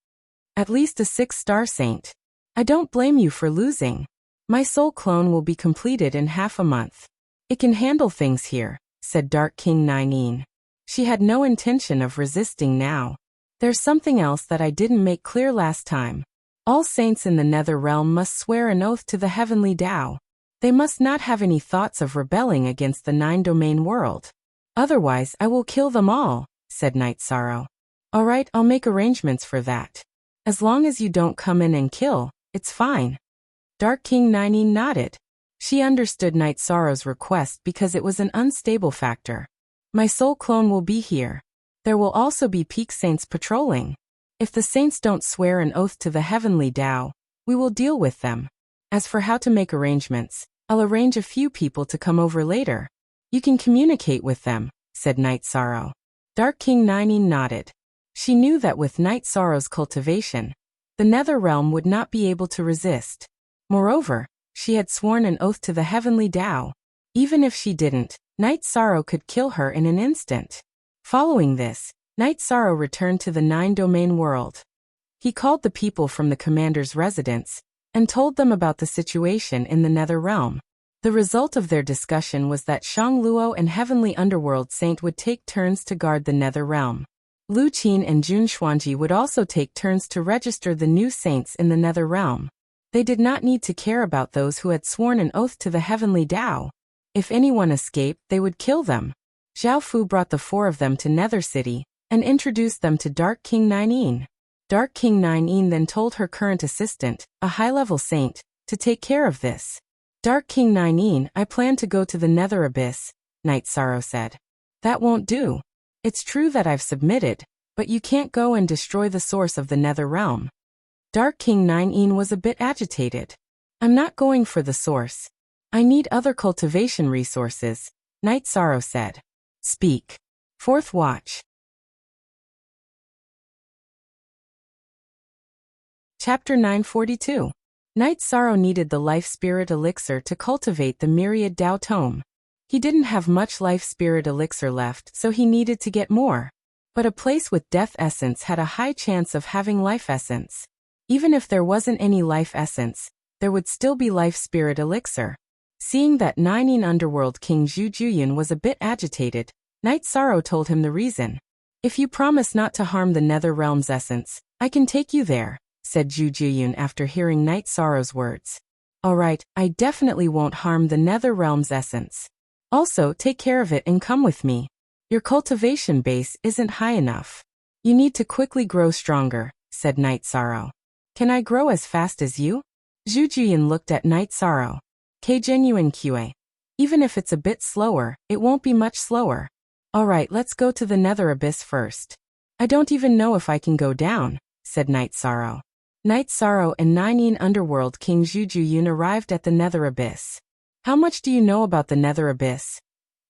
At least a 6-star saint. I don't blame you for losing. My soul clone will be completed in half a month. It can handle things here, said Dark King Nine. She had no intention of resisting now. There's something else that I didn't make clear last time. All saints in the Nether Realm must swear an oath to the heavenly Tao. They must not have any thoughts of rebelling against the 9-domain world. Otherwise, I will kill them all, said Night Sorrow. All right, I'll make arrangements for that. As long as you don't come in and kill, it's fine. Dark King Nine nodded. She understood Night Sorrow's request because it was an unstable factor. My soul clone will be here. There will also be peak saints patrolling. If the saints don't swear an oath to the heavenly Tao, we will deal with them. As for how to make arrangements, I'll arrange a few people to come over later. You can communicate with them, said Night Sorrow. Dark King Nine nodded. She knew that with Night Sorrow's cultivation, the Nether Realm would not be able to resist. Moreover, she had sworn an oath to the heavenly Tao. Even if she didn't, Night Sorrow could kill her in an instant. Following this, Night Sorrow returned to the 9-domain world. He called the people from the commander's residence and told them about the situation in the Nether Realm. The result of their discussion was that Shang Luo and Heavenly Underworld Saint would take turns to guard the Nether Realm. Lu Qin and Jun Xuanji would also take turns to register the new saints in the Nether Realm. They did not need to care about those who had sworn an oath to the heavenly Tao. If anyone escaped, they would kill them. Zhao Fu brought the 4 of them to Nether City and introduced them to Dark King Nine. Dark King Nine then told her current assistant, a high-level saint, to take care of this. Dark King Nine, I plan to go to the Nether Abyss, Night Sorrow said. That won't do. It's true that I've submitted, but you can't go and destroy the source of the Nether Realm. Dark King Nine was a bit agitated. I'm not going for the source. I need other cultivation resources, Night Sorrow said. Speak. Fourth Watch. Chapter 942. Night Sorrow needed the life spirit elixir to cultivate the myriad Tao Tome. He didn't have much life spirit elixir left, so he needed to get more. But a place with death essence had a high chance of having life essence. Even if there wasn't any life essence, there would still be life spirit elixir. Seeing that Nine Underworld King Zhu Juyun was a bit agitated, Night Sorrow told him the reason. If you promise not to harm the Nether Realm's essence, I can take you there, said Zhu Juyun after hearing Night Sorrow's words. Alright, I definitely won't harm the Nether Realm's essence. Also, take care of it and come with me. Your cultivation base isn't high enough. You need to quickly grow stronger, said Night Sorrow. Can I grow as fast as you? Zhu Juyun looked at Night Sorrow. Genuine QA. Even if it's a bit slower, it won't be much slower. Alright, let's go to the Nether Abyss first. I don't even know if I can go down, said Night Sorrow. Night Sorrow and Nine Underworld King Zhu Juyun arrived at the Nether Abyss. How much do you know about the Nether Abyss?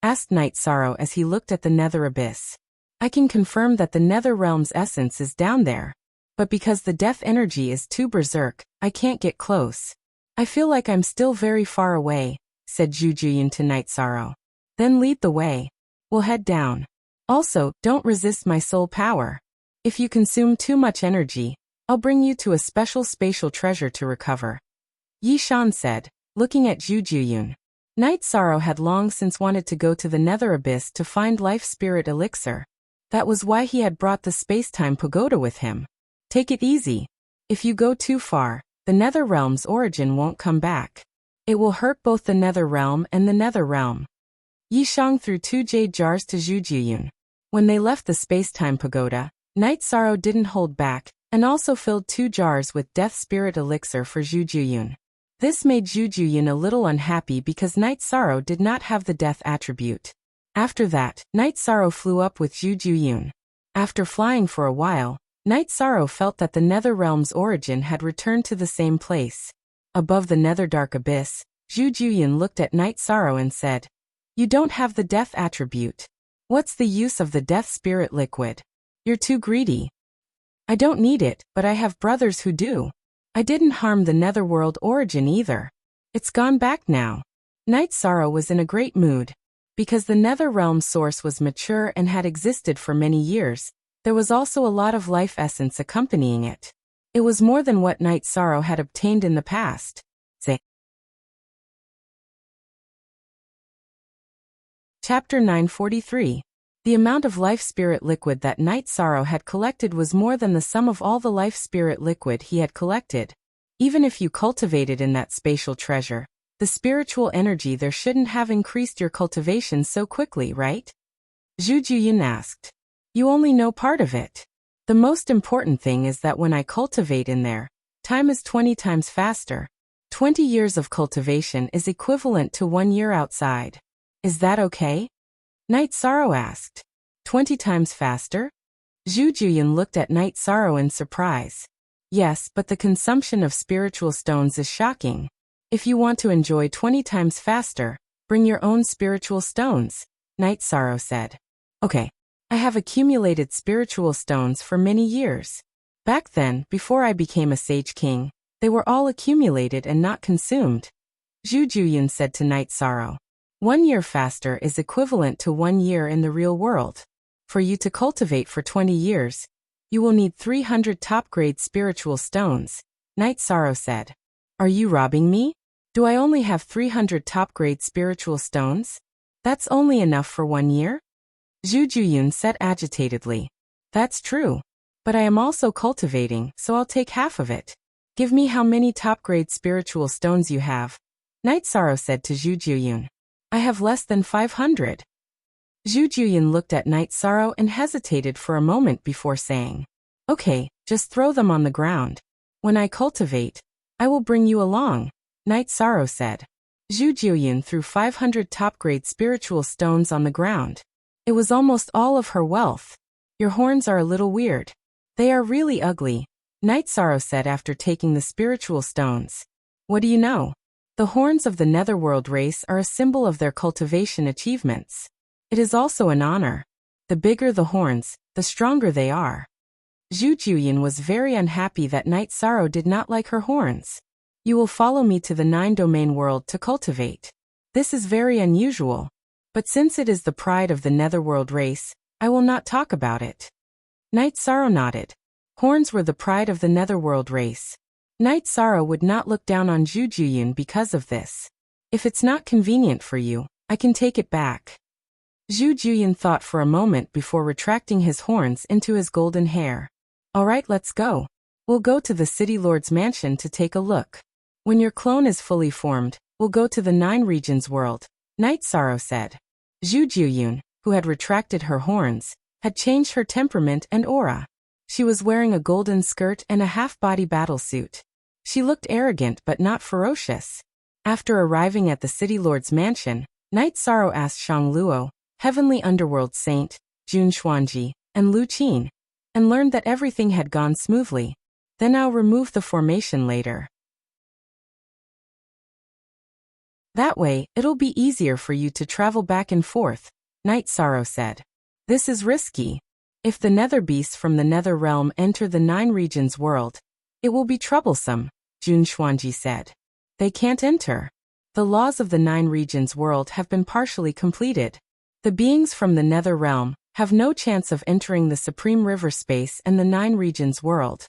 Asked Night Sorrow as he looked at the Nether Abyss. I can confirm that the Nether Realm's essence is down there. But because the death energy is too berserk, I can't get close. I feel like I'm still very far away, said Zhu Juyun to Night Sorrow. Then lead the way. We'll head down. Also, don't resist my soul power. If you consume too much energy, I'll bring you to a special spatial treasure to recover. Yi Shan said, looking at Zhu Juyun. Night Sorrow had long since wanted to go to the Nether Abyss to find life spirit elixir. That was why he had brought the space-time pagoda with him. Take it easy. If you go too far, the Nether Realm's origin won't come back. It will hurt both the Nether Realm and the Nether Realm. Yi Shang threw 2 jade jars to Zhu Juyun. When they left the space-time pagoda, Night Sorrow didn't hold back, and also filled 2 jars with death spirit elixir for Zhu Juyun. This made Zhu Juyun a little unhappy because Night Sorrow did not have the death attribute. After that, Night Sorrow flew up with Zhu Juyun. After flying for a while, Night Sorrow felt that the Nether Realm's origin had returned to the same place. Above the Nether Dark Abyss, Zhu Juyun looked at Night Sorrow and said, You don't have the death attribute. What's the use of the death spirit liquid? You're too greedy. I don't need it, but I have brothers who do. I didn't harm the Netherworld origin either. It's gone back now. Night Sorrow was in a great mood. Because the Nether Realm source was mature and had existed for many years, there was also a lot of life essence accompanying it. It was more than what Night Sorrow had obtained in the past. Chapter 943. The amount of life spirit liquid that Night Sorrow had collected was more than the sum of all the life spirit liquid he had collected. Even if you cultivated in that spatial treasure, the spiritual energy there shouldn't have increased your cultivation so quickly, right? Zhu Juyun asked. You only know part of it. The most important thing is that when I cultivate in there, time is 20 times faster. 20 years of cultivation is equivalent to 1 year outside. Is that okay? Night Sorrow asked. 20 times faster? Zhu Juyun looked at Night Sorrow in surprise. Yes, but the consumption of spiritual stones is shocking. If you want to enjoy 20 times faster, bring your own spiritual stones, Night Sorrow said. Okay. I have accumulated spiritual stones for many years. Back then, before I became a Sage King, they were all accumulated and not consumed. Zhu Juyun said to Night Sorrow. 1 year faster is equivalent to 1 year in the real world. For you to cultivate for 20 years, you will need 300 top-grade spiritual stones, Night Sorrow said. Are you robbing me? Do I only have 300 top-grade spiritual stones? That's only enough for 1 year? Zhu Juyun said agitatedly. That's true. But I am also cultivating, so I'll take half of it. Give me how many top-grade spiritual stones you have. Night Sorrow said to Zhu Juyun. I have less than 500. Zhu Juyun looked at Night Sorrow and hesitated for a moment before saying, Okay, just throw them on the ground. When I cultivate, I will bring you along, Night Sorrow said. Zhu Juyun threw 500 top-grade spiritual stones on the ground. It was almost all of her wealth. Your horns are a little weird. They are really ugly, Night Sorrow said after taking the spiritual stones. What do you know? The horns of the Netherworld race are a symbol of their cultivation achievements. It is also an honor. The bigger the horns, the stronger they are. Zhu Juyun was very unhappy that Night Sorrow did not like her horns. You will follow me to the 9-domain world to cultivate. This is very unusual. But since it is the pride of the netherworld race, I will not talk about it. Night Sorrow nodded. Horns were the pride of the netherworld race. Night Sorrow would not look down on Jujuyun because of this. If it's not convenient for you, I can take it back. Jujuyun thought for a moment before retracting his horns into his golden hair. Alright, let's go. We'll go to the City Lord's mansion to take a look. When your clone is fully formed, we'll go to the 9 regions world, Night Sorrow said. Jujuyun, who had retracted her horns, had changed her temperament and aura. She was wearing a golden skirt and a half-body battlesuit. She looked arrogant but not ferocious. After arriving at the City Lord's mansion, Night Sorrow asked Shangluo, Heavenly Underworld Saint, Jun Xuanji, and Lu Qin, and learned that everything had gone smoothly. Then I'll remove the formation later. That way, it'll be easier for you to travel back and forth, Night Sorrow said. This is risky. If the nether beasts from the nether realm enter the 9 regions world, it will be troublesome, Jun Xuanji said. They can't enter. The laws of the 9 regions world have been partially completed. The beings from the nether realm have no chance of entering the supreme river space and the 9 regions world.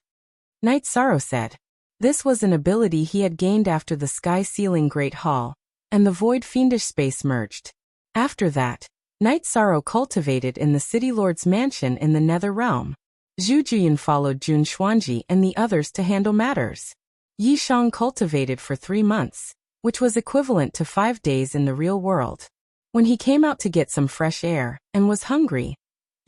Night Sorrow said. This was an ability he had gained after the sky ceiling Great Hall and the void fiendish space merged. After that, Night Sorrow cultivated in the City Lord's mansion in the nether realm. Jujuyun followed Jun Xuanji and the others to handle matters. Yi Shang cultivated for 3 months, which was equivalent to 5 days in the real world. When he came out to get some fresh air and was hungry,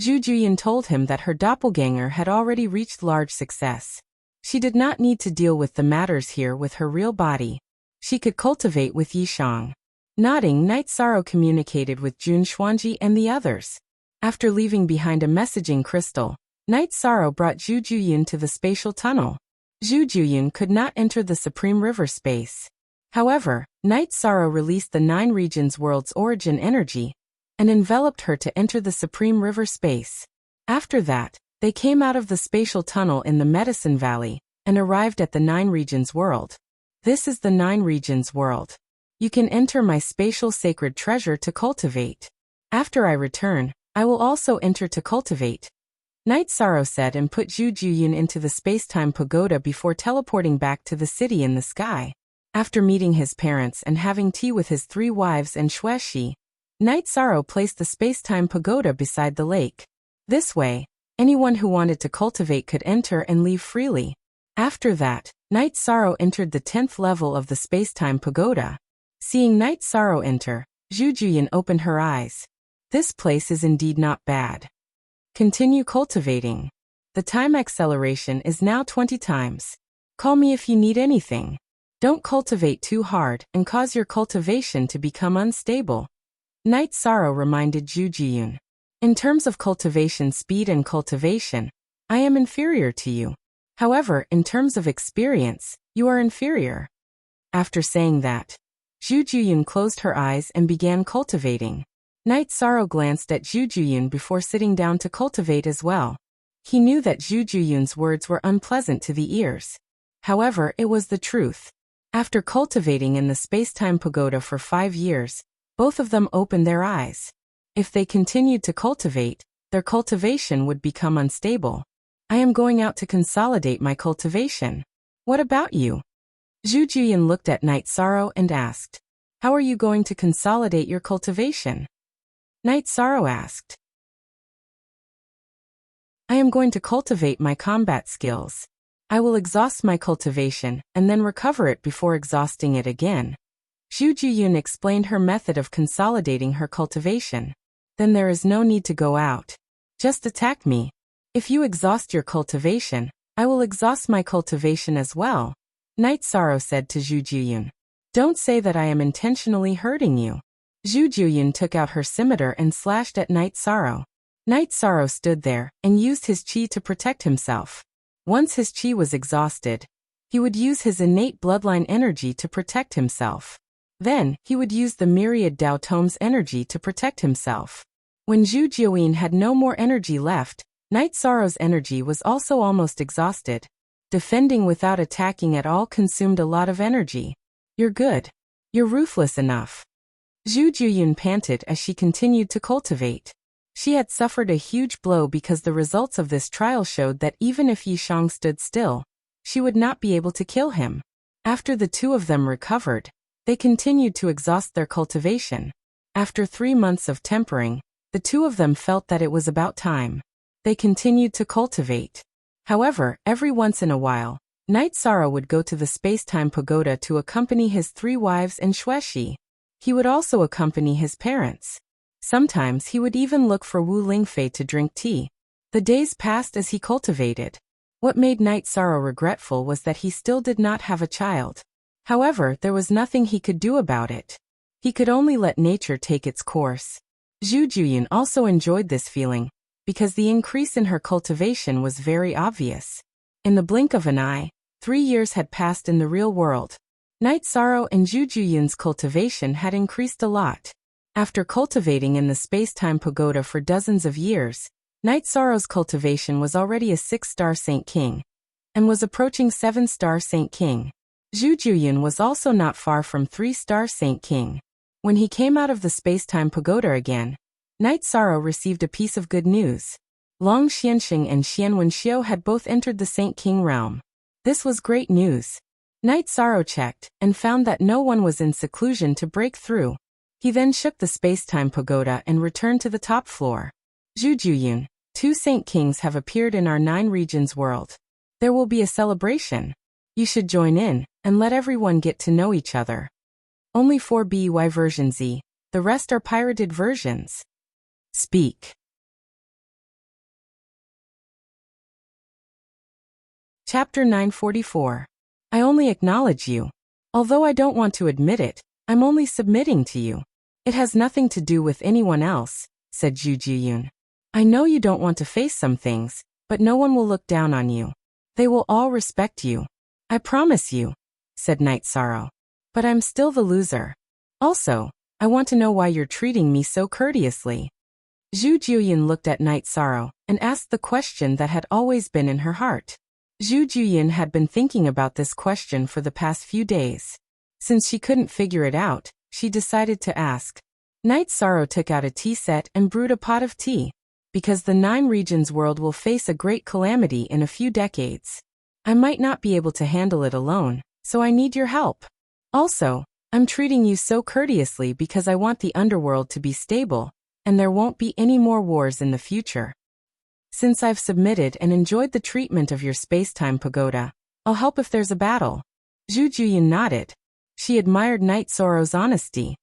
Jujuyun told him that her doppelganger had already reached large success. She did not need to deal with the matters here with her real body. She could cultivate with Yi Shang. Nodding, Night Sorrow communicated with Jun Xuanji and the others. After leaving behind a messaging crystal, Night Sorrow brought Jujuyun to the spatial tunnel. Jujuyun could not enter the supreme river space. However, Night Sorrow released the 9 regions world's origin energy and enveloped her to enter the supreme river space. After that, they came out of the spatial tunnel in the Medicine Valley and arrived at the 9 regions world. This is the 9 regions world. You can enter my spatial sacred treasure to cultivate. After I return, I will also enter to cultivate. Night Sorrow said and put Jujuyun into the space-time pagoda before teleporting back to the city in the sky. After meeting his parents and having tea with his 3 wives and Xueshi, Night Sorrow placed the space-time pagoda beside the lake. This way, anyone who wanted to cultivate could enter and leave freely. After that, Night Sorrow entered the 10th level of the space-time pagoda. Seeing Night Sorrow enter, Jujuyun opened her eyes. This place is indeed not bad. Continue cultivating. The time acceleration is now 20 times. Call me if you need anything. Don't cultivate too hard and cause your cultivation to become unstable. Night Sorrow reminded Jujuyun. In terms of cultivation speed and cultivation, I am inferior to you. However, in terms of experience, you are inferior. After saying that, Jujuyun closed her eyes and began cultivating. Night Sorrow glanced at Jujuyun before sitting down to cultivate as well. He knew that Jujuyun's words were unpleasant to the ears. However, it was the truth. After cultivating in the space-time pagoda for 5 years, both of them opened their eyes. If they continued to cultivate, their cultivation would become unstable. I am going out to consolidate my cultivation. What about you? Jujuyun looked at Night Sorrow and asked, How are you going to consolidate your cultivation? Night Sorrow asked, I am going to cultivate my combat skills. I will exhaust my cultivation and then recover it before exhausting it again. Jujuyun explained her method of consolidating her cultivation. Then there is no need to go out. Just attack me. If you exhaust your cultivation, I will exhaust my cultivation as well, Night Sorrow said to Jujuyun. Don't say that I am intentionally hurting you. Jujuyun took out her scimitar and slashed at Night Sorrow. Night Sorrow stood there and used his chi to protect himself. Once his chi was exhausted, he would use his innate bloodline energy to protect himself. Then, he would use the myriad Dao Tomes energy to protect himself. When Jujuyun had no more energy left, Night Sorrow's energy was also almost exhausted. Defending without attacking at all consumed a lot of energy. You're good. You're ruthless enough. Zhu Juyun panted as she continued to cultivate. She had suffered a huge blow because the results of this trial showed that even if Yishang stood still, she would not be able to kill him. After the two of them recovered, they continued to exhaust their cultivation. After 3 months of tempering, the two of them felt that it was about time. They continued to cultivate. However, every once in a while, Night Sorrow would go to the space-time pagoda to accompany his 3 wives and Xueshi. He would also accompany his parents. Sometimes he would even look for Wu Lingfei to drink tea. The days passed as he cultivated. What made Night Sorrow regretful was that he still did not have a child. However, there was nothing he could do about it. He could only let nature take its course. Zhu Juyun also enjoyed this feeling, because the increase in her cultivation was very obvious. In the blink of an eye, 3 years had passed in the real world. Night Sorrow and Zhu Juyun's cultivation had increased a lot. After cultivating in the space-time pagoda for dozens of years, Night Sorrow's cultivation was already a 6-star Saint King, and was approaching 7-star Saint King. Zhu Juyun was also not far from 3-star Saint King. When he came out of the space-time pagoda again, Night Sorrow received a piece of good news. Long Xianxing and Xian Wenxiu had both entered the Saint King realm. This was great news. Night Sorrow checked, and found that no one was in seclusion to break through. He then shook the space-time pagoda and returned to the top floor. Zhu Juyun, 2 Saint Kings have appeared in our 9 regions world. There will be a celebration. You should join in, and let everyone get to know each other. Only 4 BY version Z, the rest are pirated versions. Speak. Chapter 944. I only acknowledge you. Although I don't want to admit it, I'm only submitting to you. It has nothing to do with anyone else, said Zhu Juyun. I know you don't want to face some things, but no one will look down on you. They will all respect you. I promise you, said Night Sorrow. But I'm still the loser. Also, I want to know why you're treating me so courteously. Zhu Juyun looked at Night Sorrow and asked the question that had always been in her heart. Zhu Juyun had been thinking about this question for the past few days. Since she couldn't figure it out, she decided to ask. Night Sorrow took out a tea set and brewed a pot of tea. Because the 9 regions world will face a great calamity in a few decades. I might not be able to handle it alone, so I need your help. Also, I'm treating you so courteously because I want the underworld to be stable, and there won't be any more wars in the future. Since I've submitted and enjoyed the treatment of your space-time pagoda, I'll help if there's a battle. Zhu Juyun nodded. She admired Night Sorrow's honesty.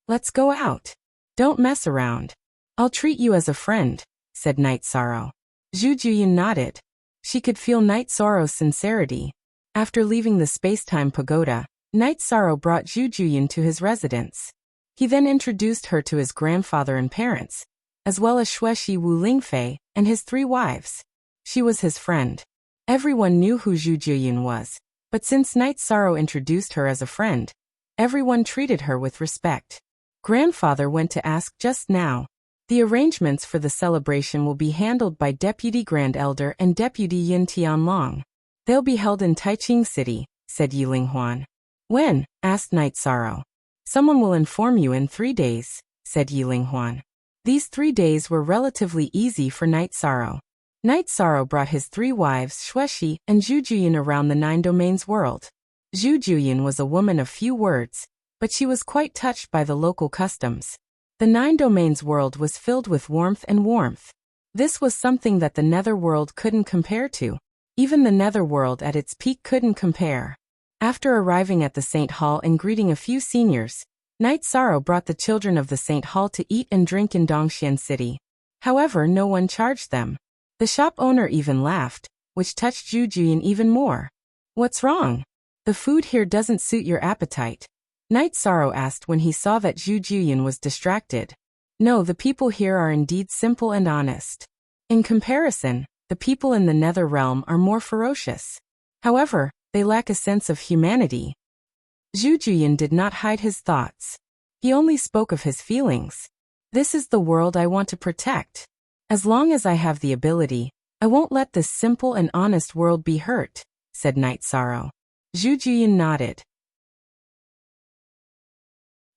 Let's go out. Don't mess around. I'll treat you as a friend, said Night Sorrow. Zhu Juyun nodded. She could feel Night Sorrow's sincerity. After leaving the space-time pagoda, Night Sorrow brought Zhu Juyun to his residence. He then introduced her to his grandfather and parents, as well as Xueshi Wu Lingfei and his 3 wives. She was his friend. Everyone knew who Zhu Juyun was, but since Night Sorrow introduced her as a friend, everyone treated her with respect. Grandfather went to ask just now. The arrangements for the celebration will be handled by Deputy Grand Elder and Deputy Yin Tianlong. They'll be held in Taiching City, said Yilinghuan. When? Asked Night Sorrow. Someone will inform you in 3 days, said Yilinghuan. These 3 days were relatively easy for Night Sorrow. Night Sorrow brought his 3 wives Xueshi and Zhu Juyun around the 9 domains world. Zhu Juyun was a woman of few words, but she was quite touched by the local customs. The 9 domains world was filled with warmth and warmth. This was something that the netherworld couldn't compare to. Even the netherworld at its peak couldn't compare. After arriving at the Saint Hall and greeting a few seniors, Night Sorrow brought the children of the Saint Hall to eat and drink in Dongxian City. However, no one charged them. The shop owner even laughed, which touched Zhu Juyun even more. What's wrong? The food here doesn't suit your appetite. Night Sorrow asked when he saw that Zhu Juyun was distracted. No, the people here are indeed simple and honest. In comparison, the people in the Nether Realm are more ferocious. However, they lack a sense of humanity. Zhu Juyun did not hide his thoughts. He only spoke of his feelings. This is the world I want to protect. As long as I have the ability, I won't let this simple and honest world be hurt, said Night Sorrow. Zhu Juyun nodded.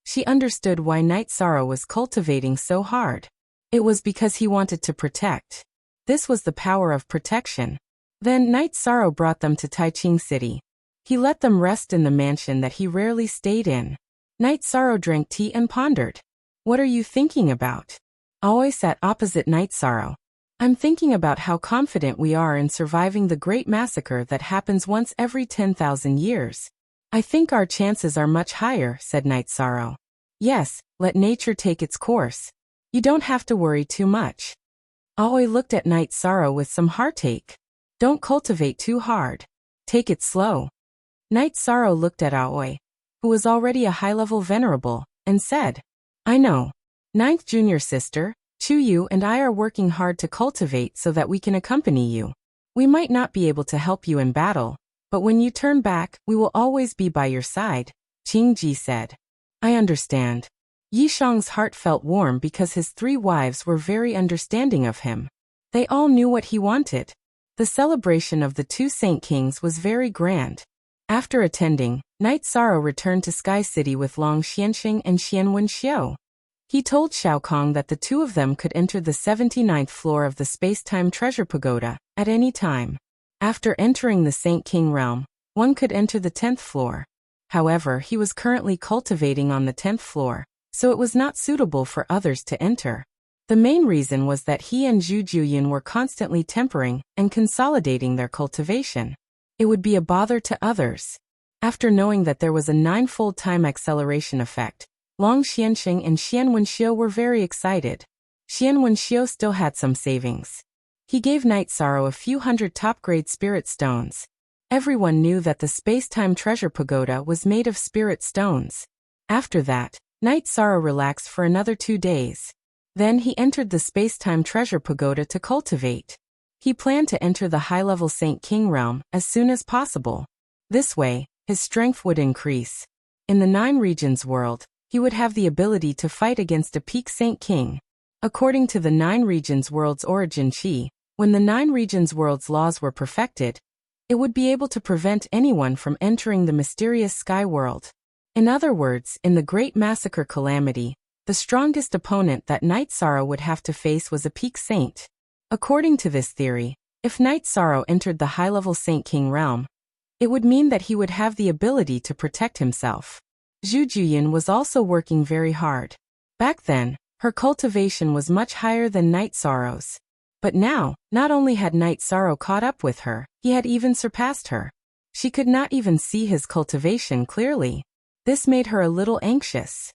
She understood why Night Sorrow was cultivating so hard. It was because he wanted to protect. This was the power of protection. Then Night Sorrow brought them to Taiching City. He let them rest in the mansion that he rarely stayed in. Night Sorrow drank tea and pondered. What are you thinking about? Aoi sat opposite Night Sorrow. I'm thinking about how confident we are in surviving the great massacre that happens once every 10,000 years. I think our chances are much higher, said Night Sorrow. Yes, let nature take its course. You don't have to worry too much. Aoi looked at Night Sorrow with some heartache. Don't cultivate too hard. Take it slow. Night Sorrow looked at Aoi, who was already a high-level venerable, and said, I know. Ninth junior sister, Chuyu and I are working hard to cultivate so that we can accompany you. We might not be able to help you in battle, but when you turn back, we will always be by your side, Qingji said. I understand. Yishang's heart felt warm because his 3 wives were very understanding of him. They all knew what he wanted. The celebration of the 2 Saint Kings was very grand. After attending, Night Sorrow returned to Sky City with Long Xianxing and Xianwen Xiao. He told Xiao Kong that the 2 of them could enter the 79th floor of the Space-Time Treasure Pagoda at any time. After entering the Saint King realm, one could enter the 10th floor. However, he was currently cultivating on the 10th floor, so it was not suitable for others to enter. The main reason was that he and Zhu Juyin were constantly tempering and consolidating their cultivation. It would be a bother to others. After knowing that there was a 9-fold time acceleration effect, Long Xianxing and Xianwen Xiao were very excited. Xianwen Xiao still had some savings. He gave Night Sorrow a few hundred top-grade spirit stones. Everyone knew that the Space-Time Treasure Pagoda was made of spirit stones. After that, Night Sorrow relaxed for another 2 days. Then he entered the Space-Time Treasure Pagoda to cultivate. He planned to enter the high-level Saint King realm as soon as possible. This way, his strength would increase. In the 9 regions world, he would have the ability to fight against a peak Saint King. According to the 9 regions world's origin chi, when the 9 regions world's laws were perfected, it would be able to prevent anyone from entering the mysterious sky world. In other words, in the Great Massacre Calamity, the strongest opponent that Night Sorrow would have to face was a peak saint. According to this theory, if Night Sorrow entered the high-level Saint King realm, it would mean that he would have the ability to protect himself. Zhu Juyin was also working very hard. Back then, her cultivation was much higher than Night Sorrow's. But now, not only had Night Sorrow caught up with her, he had even surpassed her. She could not even see his cultivation clearly. This made her a little anxious.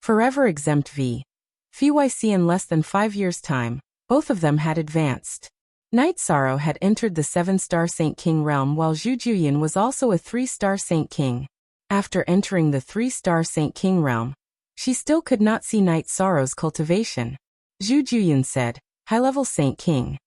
Forever exempt FYC in less than 5 years' time, both of them had advanced. Night Sorrow had entered the 7-star Saint King realm while Zhu Juyin was also a 3-star Saint King. After entering the 3-star Saint King realm, she still could not see Night Sorrow's cultivation. Zhu Juyin said, High-level Saint King.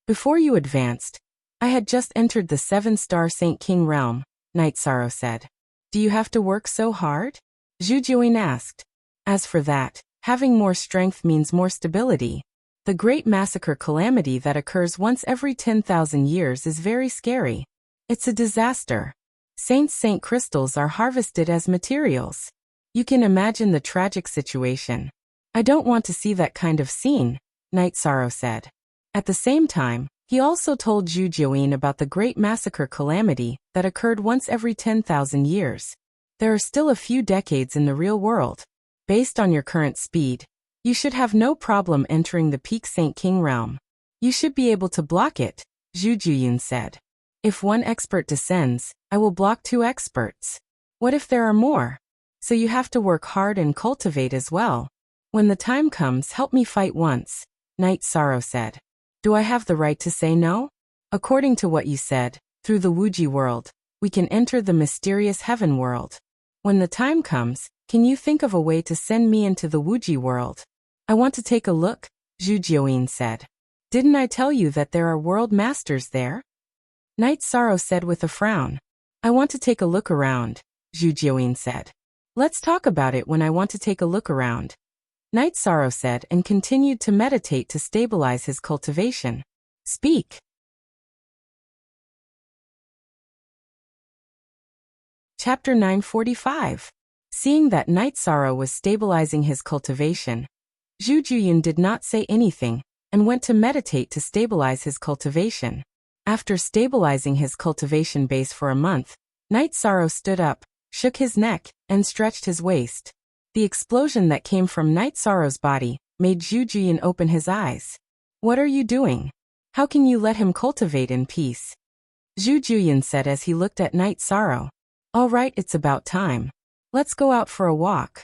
Before you advanced, I had just entered the 7-star Saint King realm, Night Sorrow said. Do you have to work so hard? Zhu Juyin asked. As for that, having more strength means more stability. The Great Massacre Calamity that occurs once every 10,000 years is very scary. It's a disaster. Saint crystals are harvested as materials. You can imagine the tragic situation. I don't want to see that kind of scene, Night Sorrow said. At the same time, he also told Zhu Juyin about the Great Massacre Calamity that occurred once every 10,000 years. There are still a few decades in the real world. Based on your current speed, you should have no problem entering the peak Saint King realm. You should be able to block it, Zhu Juyin said. If 1 expert descends, I will block 2 experts. What if there are more? So you have to work hard and cultivate as well. When the time comes, help me fight once, Night Sorrow said. Do I have the right to say no? According to what you said, through the Wuji world, we can enter the mysterious heaven world. When the time comes, can you think of a way to send me into the Wuji world? I want to take a look, Zhu Juyin said. Didn't I tell you that there are world masters there? Night Sorrow said with a frown. I want to take a look around, Zhu Juyin said. Let's talk about it when I want to take a look around. Night Sorrow said and continued to meditate to stabilize his cultivation. Speak. Chapter 945. Seeing that Night Sorrow was stabilizing his cultivation, Zhu Juyun did not say anything, and went to meditate to stabilize his cultivation. After stabilizing his cultivation base for a month, Night Sorrow stood up, shook his neck, and stretched his waist. The explosion that came from Night Sorrow's body made Zhu Juyun open his eyes. What are you doing? How can you let him cultivate in peace? Zhu Juyun said as he looked at Night Sorrow. All right, it's about time. Let's go out for a walk.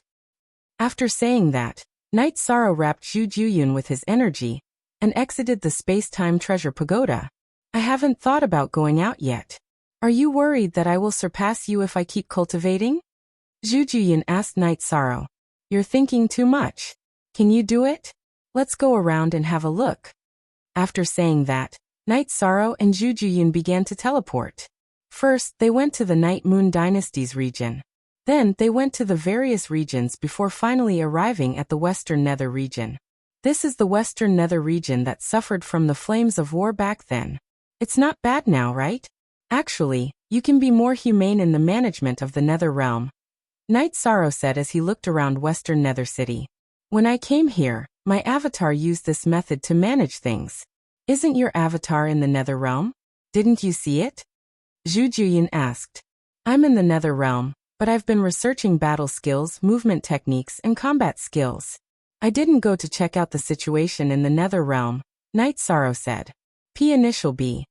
After saying that, Night Sorrow wrapped Zhu Juyun with his energy and exited the space-time treasure pagoda. I haven't thought about going out yet. Are you worried that I will surpass you if I keep cultivating? Zhu Juyun asked Night Sorrow. You're thinking too much. Can you do it? Let's go around and have a look. After saying that, Night Sorrow and Zhu Juyun began to teleport. First, they went to the Night Moon Dynasty's region. Then, they went to the various regions before finally arriving at the Western Nether region. This is the Western Nether region that suffered from the flames of war back then. It's not bad now, right? Actually, you can be more humane in the management of the Nether realm. Night Sorrow said as he looked around Western Nether City. When I came here, my avatar used this method to manage things. Isn't your avatar in the Nether realm? Didn't you see it? Zhu Juyun asked. I'm in the Nether realm, but I've been researching battle skills, movement techniques, and combat skills. I didn't go to check out the situation in the Nether realm, Night Sorrow said. P initial B.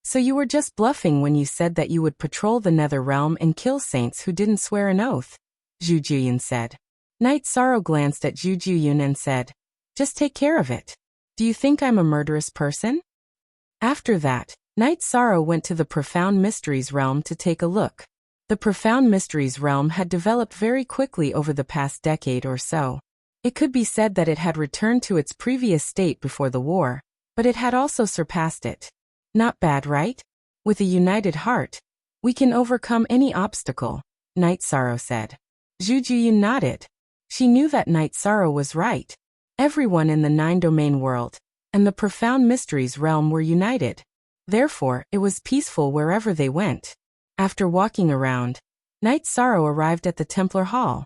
So you were just bluffing when you said that you would patrol the Nether realm and kill saints who didn't swear an oath, Zhu Juyun said. Night Sorrow glanced at Zhu Juyun and said, just take care of it. Do you think I'm a murderous person? After that, Night Sorrow went to the Profound Mysteries realm to take a look. The Profound Mysteries realm had developed very quickly over the past decade or so. It could be said that it had returned to its previous state before the war, but it had also surpassed it. Not bad, right? With a united heart, we can overcome any obstacle, Night Sorrow said. Zhu Juyun nodded. She knew that Night Sorrow was right. Everyone in the 9-domain world and the Profound Mysteries realm were united. Therefore, it was peaceful wherever they went. After walking around, Night Sorrow arrived at the Templar Hall.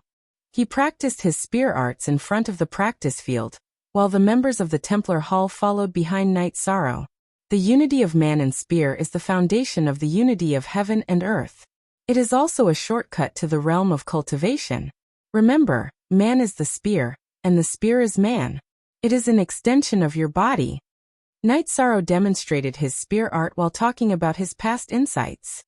He practiced his spear arts in front of the practice field, while the members of the Templar Hall followed behind Night Sorrow. The unity of man and spear is the foundation of the unity of heaven and earth. It is also a shortcut to the realm of cultivation. Remember, man is the spear, and the spear is man. It is an extension of your body. Night Sorrow demonstrated his spear art while talking about his past insights.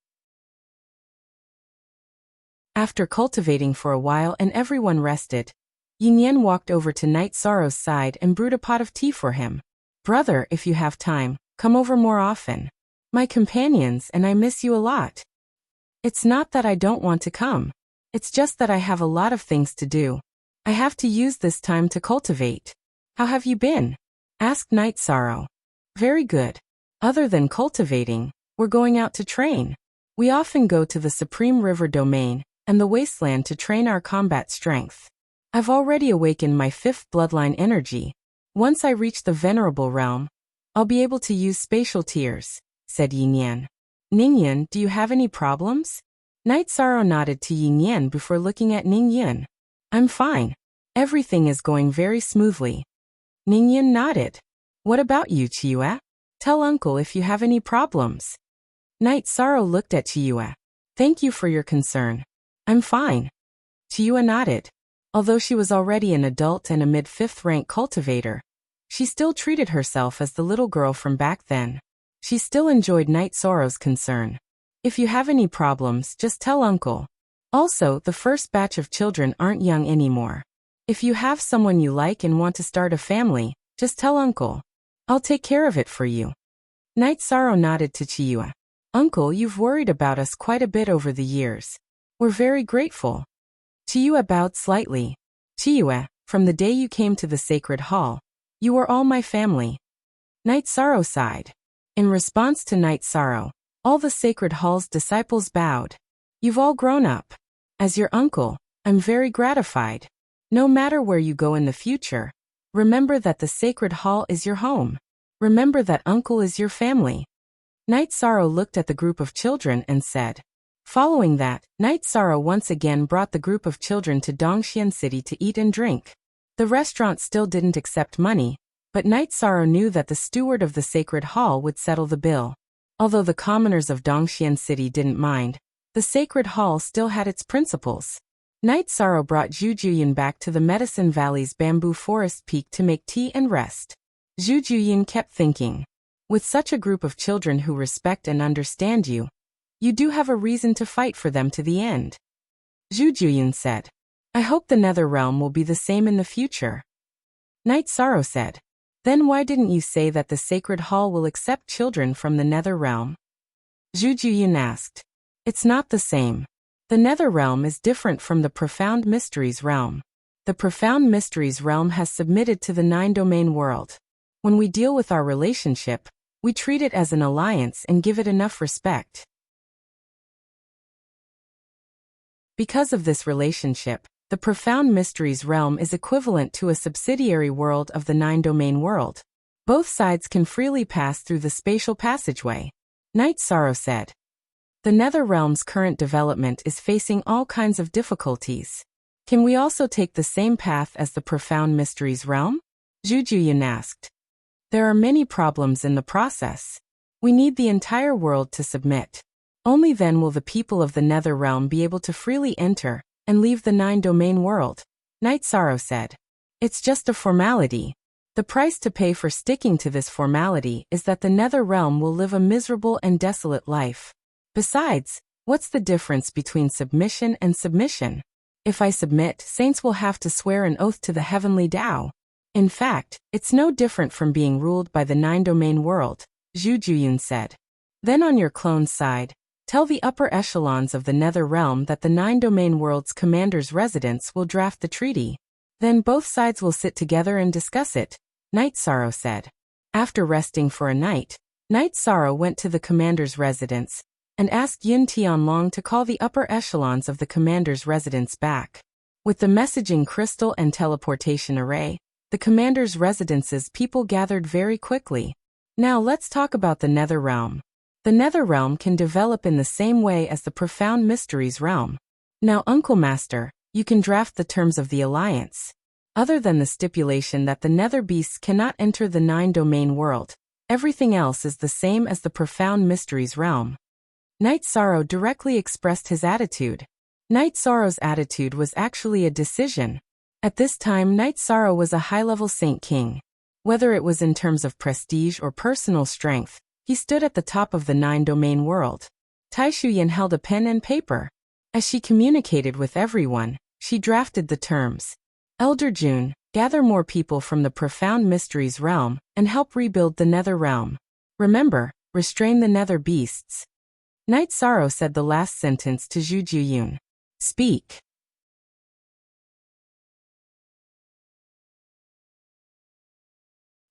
After cultivating for a while and everyone rested, Yin Yan walked over to Night Sorrow's side and brewed a pot of tea for him. Brother, if you have time, come over more often. My companions and I miss you a lot. It's not that I don't want to come. It's just that I have a lot of things to do. I have to use this time to cultivate. How have you been? Asked Night Sorrow. Very good. Other than cultivating, we're going out to train. We often go to the Supreme River Domain and the Wasteland to train our combat strength. I've already awakened my 5th bloodline energy. Once I reach the Venerable Realm, I'll be able to use spatial tears, said Yin Yan. Ningyan, do you have any problems? Night Sorrow nodded to Yin Yan before looking at Ningyan. I'm fine. Everything is going very smoothly. Ningyan nodded. What about you, Chiyue? Tell uncle if you have any problems. Night Sorrow looked at Chiyue. Thank you for your concern. I'm fine. Chiyue nodded. Although she was already an adult and a mid-5th rank cultivator, she still treated herself as the little girl from back then. She still enjoyed Night Sorrow's concern. If you have any problems, just tell uncle. Also, the first batch of children aren't young anymore. If you have someone you like and want to start a family, just tell uncle. I'll take care of it for you. Night Sorrow nodded to Chiyue. Uncle, you've worried about us quite a bit over the years. We're very grateful. Chiyue bowed slightly. Chiyue, from the day you came to the Sacred Hall, you were all my family. Night Sorrow sighed. In response to Night Sorrow, all the Sacred Hall's disciples bowed. You've all grown up. As your uncle, I'm very gratified. No matter where you go in the future, remember that the Sacred Hall is your home. Remember that uncle is your family. Night Sorrow looked at the group of children and said, Following that, Night Sorrow once again brought the group of children to Dongxian City to eat and drink. The restaurant still didn't accept money, but Night Sorrow knew that the steward of the sacred hall would settle the bill. Although the commoners of Dongxian City didn't mind, the sacred hall still had its principles. Night Sorrow brought Zhu Juyun back to the Medicine Valley's bamboo forest peak to make tea and rest. Zhu Juyun kept thinking, with such a group of children who respect and understand you, you do have a reason to fight for them to the end. Zhu Juyun said, I hope the Nether Realm will be the same in the future. Night Sorrow said, then why didn't you say that the sacred hall will accept children from the Nether Realm? Zhu Juyun asked, it's not the same. The Nether Realm is different from the Profound Mysteries Realm. The Profound Mysteries Realm has submitted to the Nine-Domain world. When we deal with our relationship, we treat it as an alliance and give it enough respect. Because of this relationship, the Profound Mysteries Realm is equivalent to a subsidiary world of the Nine-Domain world. Both sides can freely pass through the spatial passageway. Night Sorrow said, the Nether Realm's current development is facing all kinds of difficulties. Can we also take the same path as the Profound Mysteries Realm? Zhu Juyun asked. There are many problems in the process. We need the entire world to submit. Only then will the people of the Nether Realm be able to freely enter and leave the Nine-Domain world. Night Sorrow said, it's just a formality. The price to pay for sticking to this formality is that the Nether Realm will live a miserable and desolate life. Besides, what's the difference between submission and submission? If I submit, saints will have to swear an oath to the heavenly Tao. In fact, it's no different from being ruled by the Nine-Domain world, Zhu Juyun said. Then on your clone's side, tell the upper echelons of the Nether Realm that the Nine-Domain world's commander's residence will draft the treaty. Then both sides will sit together and discuss it, Night Sorrow said. After resting for a night, Night Sorrow went to the commander's residence and asked Yin Tianlong to call the upper echelons of the commander's residence back. With the messaging crystal and teleportation array, the commander's residence's people gathered very quickly. Now let's talk about the Nether Realm. The Nether Realm can develop in the same way as the Profound Mysteries Realm. Now, Uncle Master, you can draft the terms of the alliance. Other than the stipulation that the Nether Beasts cannot enter the Nine-Domain world, everything else is the same as the Profound Mysteries Realm. Night Sorrow directly expressed his attitude. Night Sorrow's attitude was actually a decision. At this time, Night Sorrow was a high-level Saint King. Whether it was in terms of prestige or personal strength, he stood at the top of the Nine-Domain world. Tai Shuyan held a pen and paper. As she communicated with everyone, she drafted the terms. Elder June, gather more people from the Profound Mysteries Realm and help rebuild the Nether Realm. Remember, restrain the Nether Beasts. Night Sorrow said the last sentence to Zhu Juyun. Speak.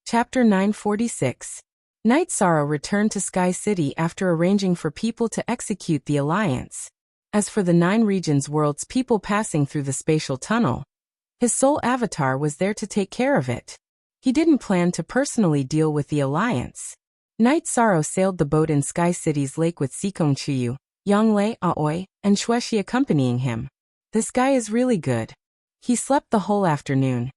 Chapter 946. Night Sorrow returned to Sky City after arranging for people to execute the alliance. As for the Nine Regions world's people passing through the spatial tunnel, his soul avatar was there to take care of it. He didn't plan to personally deal with the alliance. Night Sorrow sailed the boat in Sky City's lake with Sikong Chuyu, Yanglei, Aoi, and Shueshi accompanying him. This guy is really good. He slept the whole afternoon.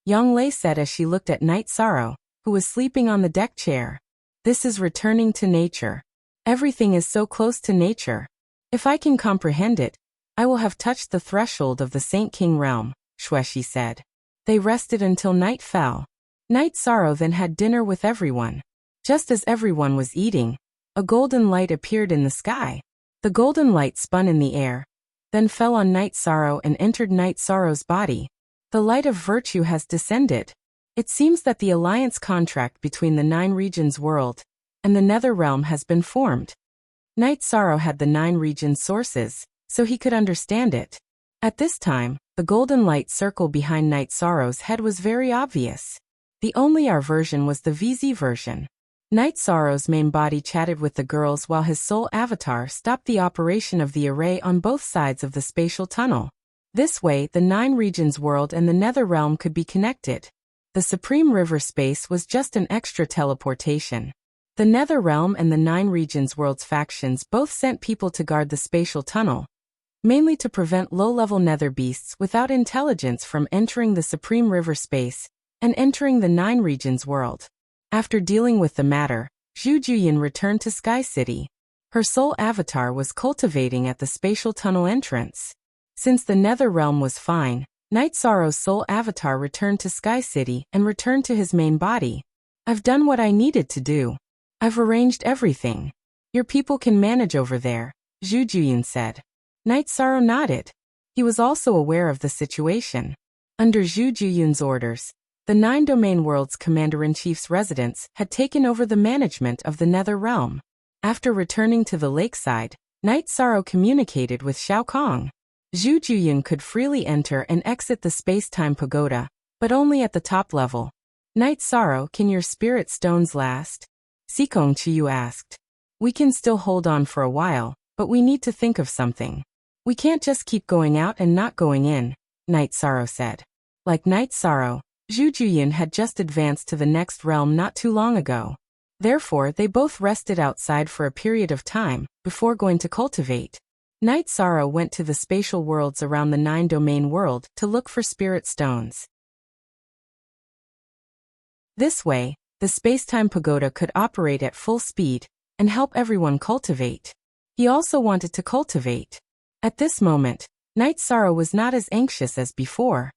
Yanglei said as she looked at Night Sorrow, who was sleeping on the deck chair. This is returning to nature. Everything is so close to nature. If I can comprehend it, I will have touched the threshold of the Saint King realm, Shueshi said. They rested until night fell. Night Sorrow then had dinner with everyone. Just as everyone was eating, a golden light appeared in the sky. The golden light spun in the air, then fell on Night Sorrow and entered Night Sorrow's body. The light of virtue has descended. It seems that the alliance contract between the Nine Regions world and the Nether Realm has been formed. Night Sorrow had the Nine Regions sources, so he could understand it. At this time, the golden light circle behind Night Sorrow's head was very obvious. The only R version was the VZ version. Night Sorrow's main body chatted with the girls while his soul avatar stopped the operation of the array on both sides of the spatial tunnel. This way, the Nine Regions world and the Nether Realm could be connected. The Supreme River space was just an extra teleportation. The Nether Realm and the Nine Regions World's factions both sent people to guard the spatial tunnel, mainly to prevent low-level nether beasts without intelligence from entering the Supreme River space and entering the Nine Regions world. After dealing with the matter, Zhu Juyin returned to Sky City. Her soul avatar was cultivating at the spatial tunnel entrance. Since the Nether Realm was fine, Night Sorrow's soul avatar returned to Sky City and returned to his main body. I've done what I needed to do. I've arranged everything. Your people can manage over there, Zhu Juyin said. Night Sorrow nodded. He was also aware of the situation. Under Zhu Juyin's orders, the Nine Domain World's Commander-in-Chief's residence had taken over the management of the Nether Realm. After returning to the lakeside, Night Sorrow communicated with Shao Kong. Zhu Juyin could freely enter and exit the space-time pagoda, but only at the top level. Night Sorrow, can your spirit stones last? Sikong Chiyu asked. We can still hold on for a while, but we need to think of something. We can't just keep going out and not going in, Night Sorrow said. Like Night Sorrow, Zhu Juyin had just advanced to the next realm not too long ago. Therefore, they both rested outside for a period of time before going to cultivate. Night Sorrow went to the spatial worlds around the Nine Domain world to look for spirit stones. This way, the space-time pagoda could operate at full speed and help everyone cultivate. He also wanted to cultivate. At this moment, Night Sorrow was not as anxious as before.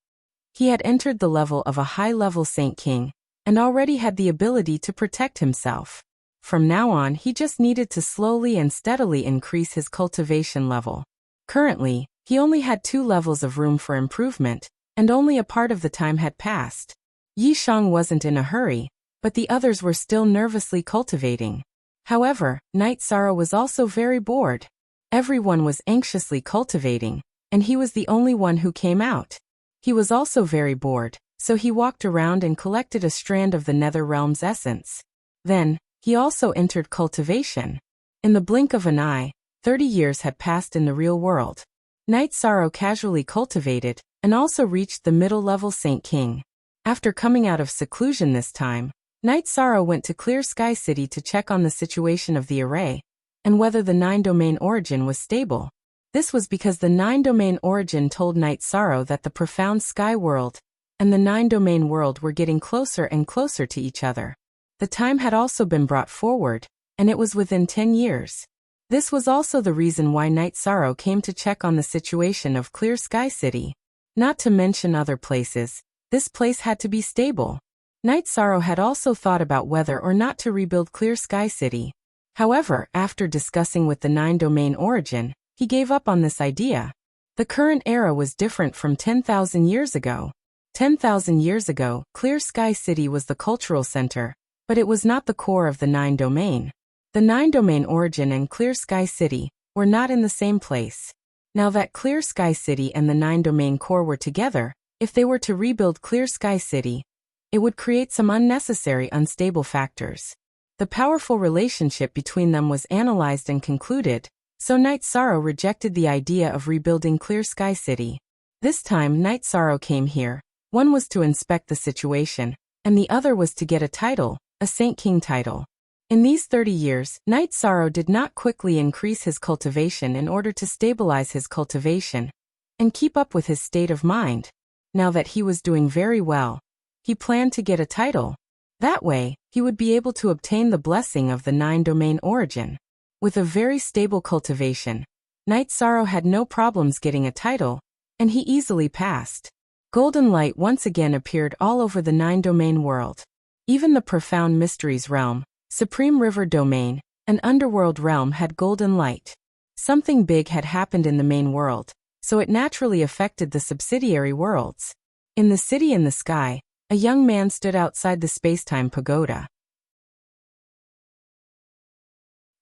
He had entered the level of a high-level Saint King and already had the ability to protect himself. From now on, he just needed to slowly and steadily increase his cultivation level. Currently, he only had 2 levels of room for improvement, and only a part of the time had passed. Yi Shang wasn't in a hurry, but the others were still nervously cultivating. However, Night Sorrow was also very bored. Everyone was anxiously cultivating, and he was the only one who came out. He was also very bored, so he walked around and collected a strand of the Nether Realm's essence. Then, he also entered cultivation. In the blink of an eye, 30 years had passed in the real world. Night Sorrow casually cultivated, and also reached the middle-level Saint King. After coming out of seclusion this time, Night Sorrow went to Clear Sky City to check on the situation of the array, and whether the Nine Domain origin was stable. This was because the Nine Domain origin told Night Sorrow that the profound sky world and the Nine Domain world were getting closer and closer to each other. The time had also been brought forward, and it was within 10 years. This was also the reason why Night Sorrow came to check on the situation of Clear Sky City. Not to mention other places, this place had to be stable. Night Sorrow had also thought about whether or not to rebuild Clear Sky City. However, after discussing with the Nine Domain origin, he gave up on this idea. The current era was different from 10,000 years ago. 10,000 years ago, Clear Sky City was the cultural center, but it was not the core of the Nine Domain. The Nine Domain origin and Clear Sky City were not in the same place. Now that Clear Sky City and the Nine Domain core were together, if they were to rebuild Clear Sky City, it would create some unnecessary unstable factors. The powerful relationship between them was analyzed and concluded, so Night Sorrow rejected the idea of rebuilding Clear Sky City. This time Night Sorrow came here. One was to inspect the situation, and the other was to get a title, a Saint King title. In these 30 years, Night Sorrow did not quickly increase his cultivation in order to stabilize his cultivation and keep up with his state of mind. Now that he was doing very well, he planned to get a title. That way, he would be able to obtain the blessing of the Nine Domain origin. With a very stable cultivation, Night Sorrow had no problems getting a title, and he easily passed. Golden light once again appeared all over the Nine Domain world. Even the Profound Mysteries realm, Supreme River Domain, and Underworld realm had golden light. Something big had happened in the main world, so it naturally affected the subsidiary worlds. In the city in the sky, a young man stood outside the space-time pagoda.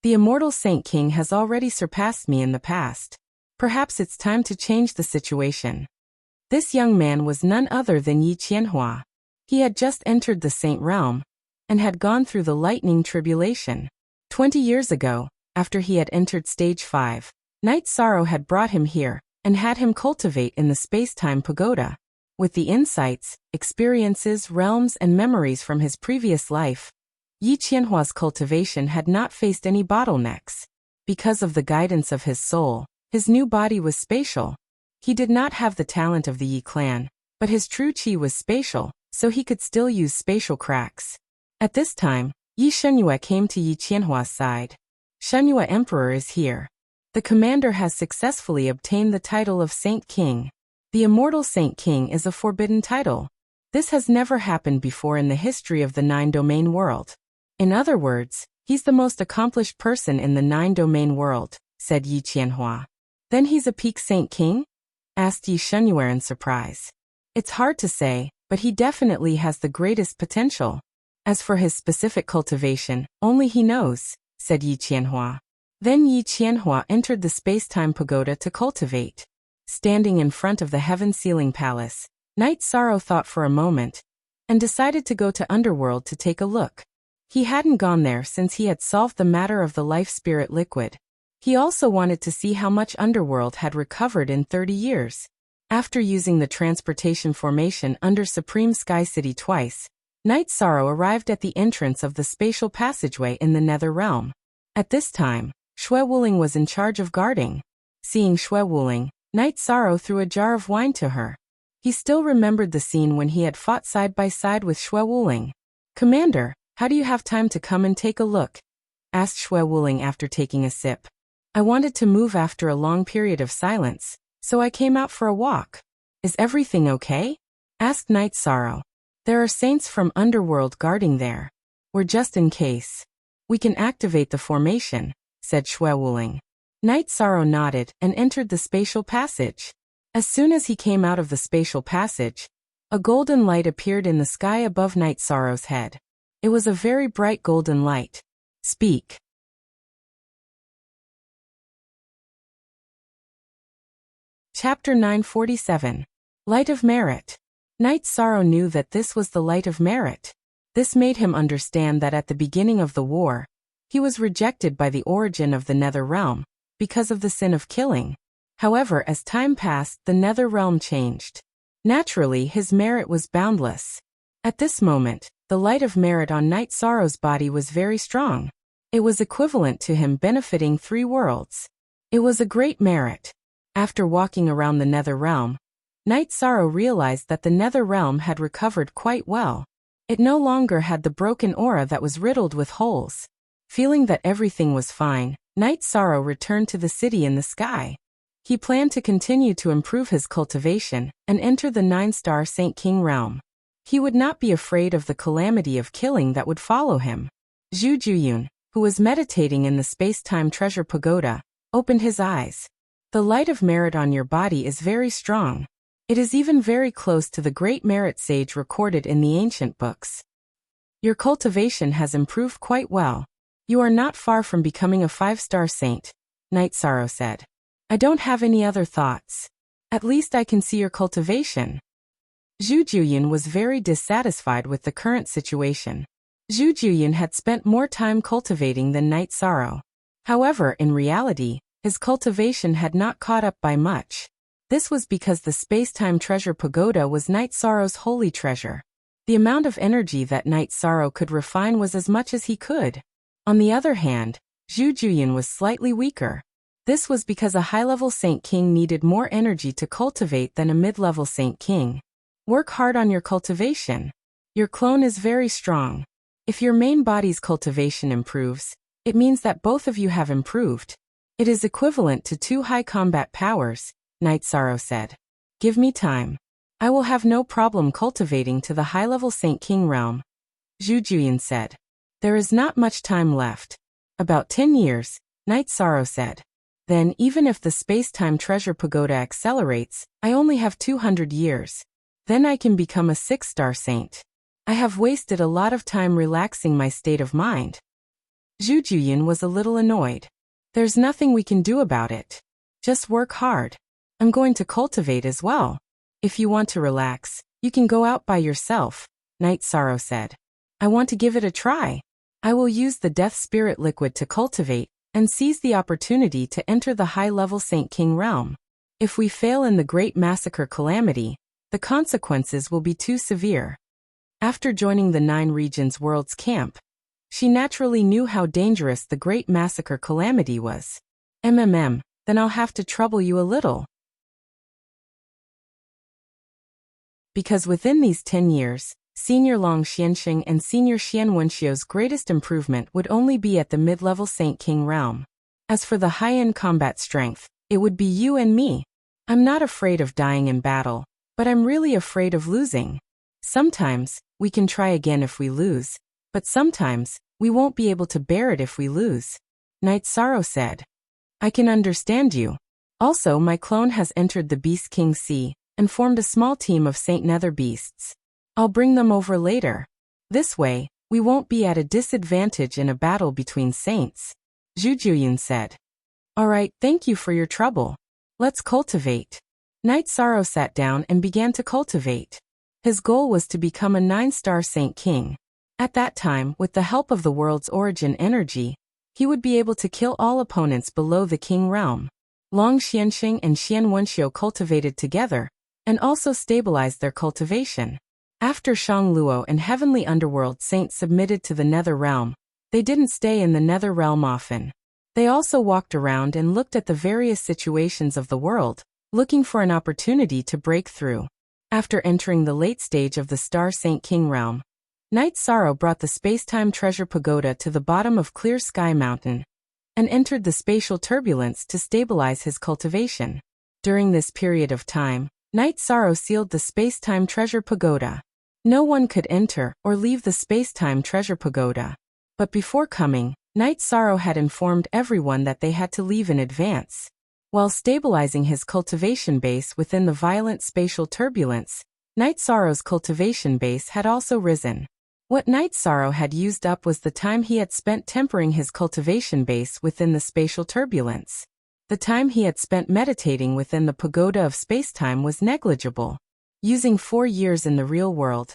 The immortal Saint King has already surpassed me in the past. Perhaps it's time to change the situation. This young man was none other than Yi Qianhua. He had just entered the Saint Realm and had gone through the lightning tribulation. 20 years ago, after he had entered Stage 5, Night Sorrow had brought him here and had him cultivate in the space-time pagoda. With the insights, experiences, realms, and memories from his previous life, Yi Qianhua's cultivation had not faced any bottlenecks. Because of the guidance of his soul, his new body was spatial. He did not have the talent of the Yi clan, but his true qi was spatial, so he could still use spatial cracks. At this time, Yi Shenyue came to Yi Qianhua's side. Shenyue Emperor is here. The commander has successfully obtained the title of Saint King. The immortal Saint King is a forbidden title. This has never happened before in the history of the nine-domain world. In other words, he's the most accomplished person in the nine-domain world, said Yi Qianhua. Then he's a peak Saint King? Asked Yi Shenyue in surprise. It's hard to say, but he definitely has the greatest potential. As for his specific cultivation, only he knows, said Yi Qianhua. Then Yi Qianhua entered the space-time pagoda to cultivate. Standing in front of the heaven-sealing palace, Knight Sorrow thought for a moment, and decided to go to Underworld to take a look. He hadn't gone there since he had solved the matter of the life-spirit liquid. He also wanted to see how much Underworld had recovered in 30 years. After using the transportation formation under Supreme Sky City twice, Knight Sorrow arrived at the entrance of the spatial passageway in the Nether Realm. At this time, Xue Wuling was in charge of guarding. Seeing Xue Wuling, Knight Sorrow threw a jar of wine to her. He still remembered the scene when he had fought side by side with Xue Wuling. "Commander, how do you have time to come and take a look?" asked Xue Wuling after taking a sip. "I wanted to move after a long period of silence, so I came out for a walk. Is everything okay?" asked Knight Sorrow. "There are saints from Underworld guarding there. We're just in case. We can activate the formation," said Xue Wuling. Knight Sorrow nodded and entered the spatial passage. As soon as he came out of the spatial passage, a golden light appeared in the sky above Knight Sorrow's head. It was a very bright golden light. Speak. Chapter 947. Light of Merit. Knight Sorrow knew that this was the light of merit. This made him understand that at the beginning of the war, he was rejected by the origin of the Nether Realm, because of the sin of killing. However, as time passed, the Nether Realm changed. Naturally, his merit was boundless. At this moment, the light of merit on Knight Sorrow's body was very strong. It was equivalent to him benefiting 3 worlds. It was a great merit. After walking around the Nether Realm, Knight Sorrow realized that the Nether Realm had recovered quite well. It no longer had the broken aura that was riddled with holes. Feeling that everything was fine, Knight Sorrow returned to the city in the sky. He planned to continue to improve his cultivation and enter the 9-star Saint King realm. He would not be afraid of the calamity of killing that would follow him. Zhu Juyun, who was meditating in the space-time treasure pagoda, opened his eyes. The light of merit on your body is very strong. It is even very close to the great merit sage recorded in the ancient books. Your cultivation has improved quite well. You are not far from becoming a 5-star saint, Knight Sorrow said. I don't have any other thoughts. At least I can see your cultivation. Zhu Juyun was very dissatisfied with the current situation. Zhu Juyun had spent more time cultivating than Knight Sorrow. However, in reality, his cultivation had not caught up by much. This was because the space-time treasure pagoda was Knight Sorrow's holy treasure. The amount of energy that Knight Sorrow could refine was as much as he could. On the other hand, Zhu Juyun was slightly weaker. This was because a high-level Saint King needed more energy to cultivate than a mid-level Saint King. Work hard on your cultivation. Your clone is very strong. If your main body's cultivation improves, it means that both of you have improved. It is equivalent to 2 high combat powers, Knight Sorrow said. Give me time. I will have no problem cultivating to the high-level Saint King realm. Zhu Juyun said. There is not much time left. About 10 years, Knight Sorrow said. Then even if the space-time treasure pagoda accelerates, I only have 200 years. Then I can become a 6-star saint. I have wasted a lot of time relaxing my state of mind. Zhu Juyun was a little annoyed. There's nothing we can do about it. Just work hard. I'm going to cultivate as well. If you want to relax, you can go out by yourself, Knight Sorrow said. I want to give it a try. I will use the death spirit liquid to cultivate and seize the opportunity to enter the high-level Saint King realm. If we fail in the Great Massacre Calamity, the consequences will be too severe. After joining the 9 Regions Worlds camp, She naturally knew how dangerous the Great Massacre Calamity was. Then I'll have to trouble you a little. Because within these 10 years, Senior Long Xianxing and Senior Xian Wenxiu's greatest improvement would only be at the mid-level Saint King realm. As for the high-end combat strength, it would be you and me. I'm not afraid of dying in battle, but I'm really afraid of losing. Sometimes, we can try again if we lose, but sometimes, we won't be able to bear it if we lose. Knight Sorrow said. I can understand you. Also, my clone has entered the Beast King Sea and formed a small team of Saint Nether beasts. I'll bring them over later. This way, we won't be at a disadvantage in a battle between saints. Zhu Juyun said. Alright, thank you for your trouble. Let's cultivate. Knight Sorrow sat down and began to cultivate. His goal was to become a 9-star Saint King. At that time, with the help of the world's origin energy, he would be able to kill all opponents below the King realm. Long Xianxing and Xian Wenxiu cultivated together, and also stabilized their cultivation. After Shang Luo and Heavenly Underworld Saints submitted to the Nether Realm, they didn't stay in the Nether Realm often. They also walked around and looked at the various situations of the world, looking for an opportunity to break through. After entering the late stage of the Star Saint King realm, Knight Sorrow brought the Spacetime Treasure Pagoda to the bottom of Clear Sky Mountain, and entered the spatial turbulence to stabilize his cultivation. During this period of time, Knight Sorrow sealed the Spacetime Treasure Pagoda. No one could enter or leave the Spacetime Treasure Pagoda. But before coming, Knight Sorrow had informed everyone that they had to leave in advance. While stabilizing his cultivation base within the violent spatial turbulence, Knight Sorrow's cultivation base had also risen. What Knight Sorrow had used up was the time he had spent tempering his cultivation base within the spatial turbulence. The time he had spent meditating within the pagoda of spacetime was negligible. Using 4 years in the real world,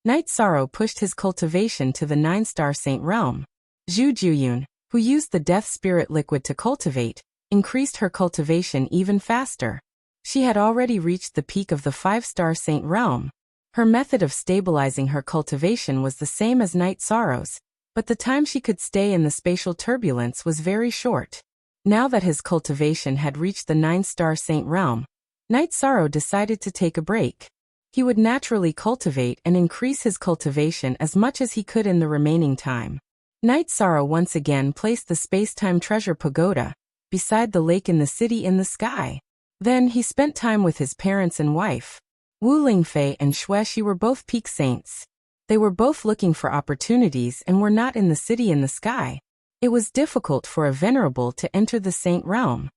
Knight Sorrow pushed his cultivation to the 9-star Saint realm. Zhu Juyun, who used the Death Spirit liquid to cultivate, increased her cultivation even faster. She had already reached the peak of the 5-star Saint realm. Her method of stabilizing her cultivation was the same as Knight Sorrow's, but the time she could stay in the spatial turbulence was very short. Now that his cultivation had reached the 9-star Saint realm, Knight Sorrow decided to take a break. He would naturally cultivate and increase his cultivation as much as he could in the remaining time. Knight Sorrow once again placed the Spacetime Treasure Pagoda beside the lake in the city in the sky. Then he spent time with his parents and wife. Wu Lingfei and Xueshi were both peak saints. They were both looking for opportunities and were not in the city in the sky. It was difficult for a venerable to enter the saint realm.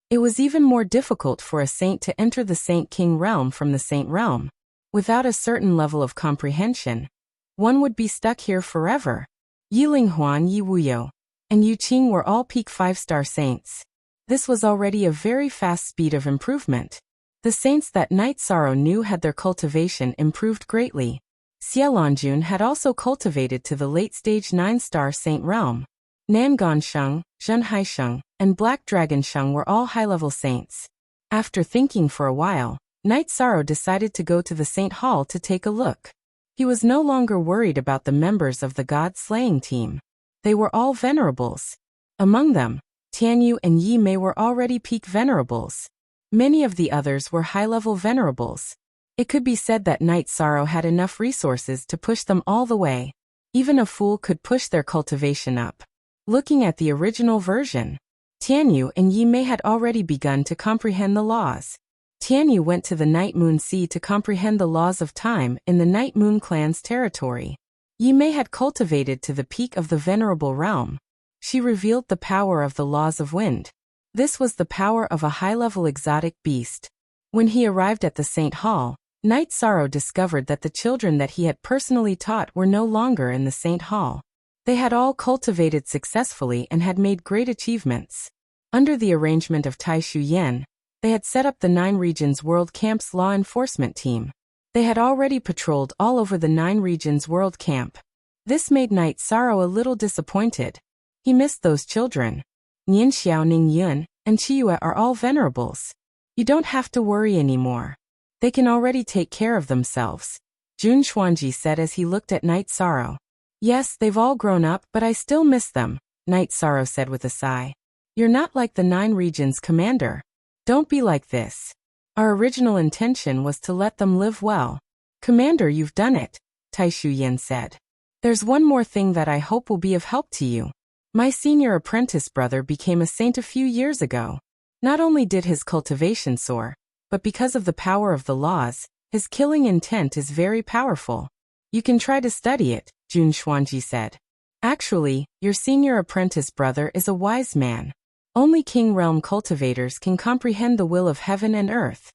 It was even more difficult for a saint to enter the Saint King realm from the saint realm. Without a certain level of comprehension, one would be stuck here forever. Yiling Huan, Yi Wuyo, and Yu Qing were all peak 5-star saints. This was already a very fast speed of improvement. The saints that Knight Sorrow knew had their cultivation improved greatly. Xiaolongjun had also cultivated to the late-stage 9-star saint realm. Nangonsheng, Zhenhaisheng, and Black Dragonsheng were all high-level saints. After thinking for a while, Knight Sorrow decided to go to the Saint Hall to take a look. He was no longer worried about the members of the God-slaying team. They were all venerables. Among them, Tianyu and Yi Mei were already peak venerables. Many of the others were high-level venerables. It could be said that Knight Sorrow had enough resources to push them all the way. Even a fool could push their cultivation up. Looking at the original version, Tianyu and Yi Mei had already begun to comprehend the laws. Tianyu went to the Night Moon Sea to comprehend the laws of time in the Night Moon clan's territory. Yi Mei had cultivated to the peak of the Venerable Realm. She revealed the power of the laws of wind. This was the power of a high-level exotic beast. When he arrived at the Saint Hall, Knight Sorrow discovered that the children that he had personally taught were no longer in the Saint Hall. They had all cultivated successfully and had made great achievements. Under the arrangement of Tai Shu Yan, they had set up the 9 Regions World Camp's law enforcement team. They had already patrolled all over the 9 Regions World Camp. This made Knight Sorrow a little disappointed. He missed those children. Nian Xiao Ning Yun and Chiyue are all venerables. You don't have to worry anymore. They can already take care of themselves. Jun Xuanji said as he looked at Night Sorrow. Yes, they've all grown up, but I still miss them, Night Sorrow said with a sigh. You're not like the 9 regions commander. Don't be like this. Our original intention was to let them live well. Commander, you've done it, Tai Shuyan said. There's one more thing that I hope will be of help to you. My senior apprentice brother became a saint a few years ago. Not only did his cultivation soar, but because of the power of the laws, his killing intent is very powerful. You can try to study it, Jun Xuanji said. Actually, your senior apprentice brother is a wise man. Only King Realm cultivators can comprehend the will of heaven and earth.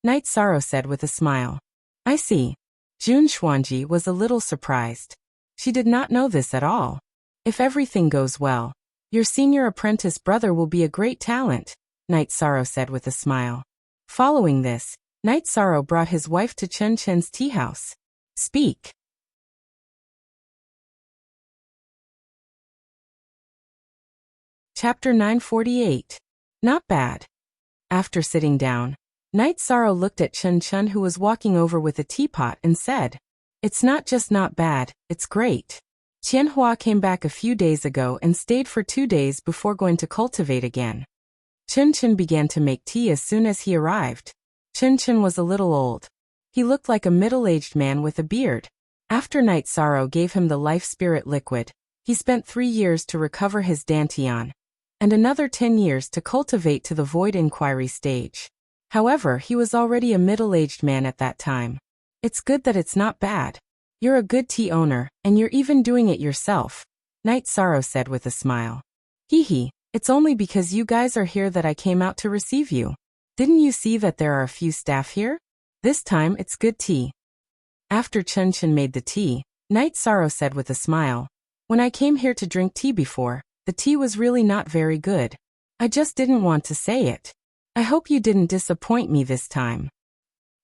Night Sorrow said with a smile. I see. Jun Xuanji was a little surprised. She did not know this at all. If everything goes well, your senior apprentice brother will be a great talent, Night Sorrow said with a smile. Following this, Night Sorrow brought his wife to Chen Chen's tea house. Speak. Chapter 948. Not bad. After sitting down, Night Sorrow looked at Chen Chen, who was walking over with a teapot, and said, It's not just not bad, it's great. Qianhua came back a few days ago and stayed for 2 days before going to cultivate again. Chen Chen began to make tea as soon as he arrived. Chen Chen was a little old. He looked like a middle-aged man with a beard. After Night Sorrow gave him the life spirit liquid, he spent 3 years to recover his dantian, and another 10 years to cultivate to the void inquiry stage. However, he was already a middle-aged man at that time. It's good that it's not bad. You're a good tea owner, and you're even doing it yourself, Night Sorrow said with a smile. Hee hee, it's only because you guys are here that I came out to receive you. Didn't you see that there are a few staff here? This time it's good tea. After Chen Chen made the tea, Night Sorrow said with a smile, When I came here to drink tea before, the tea was really not very good. I just didn't want to say it. I hope you didn't disappoint me this time.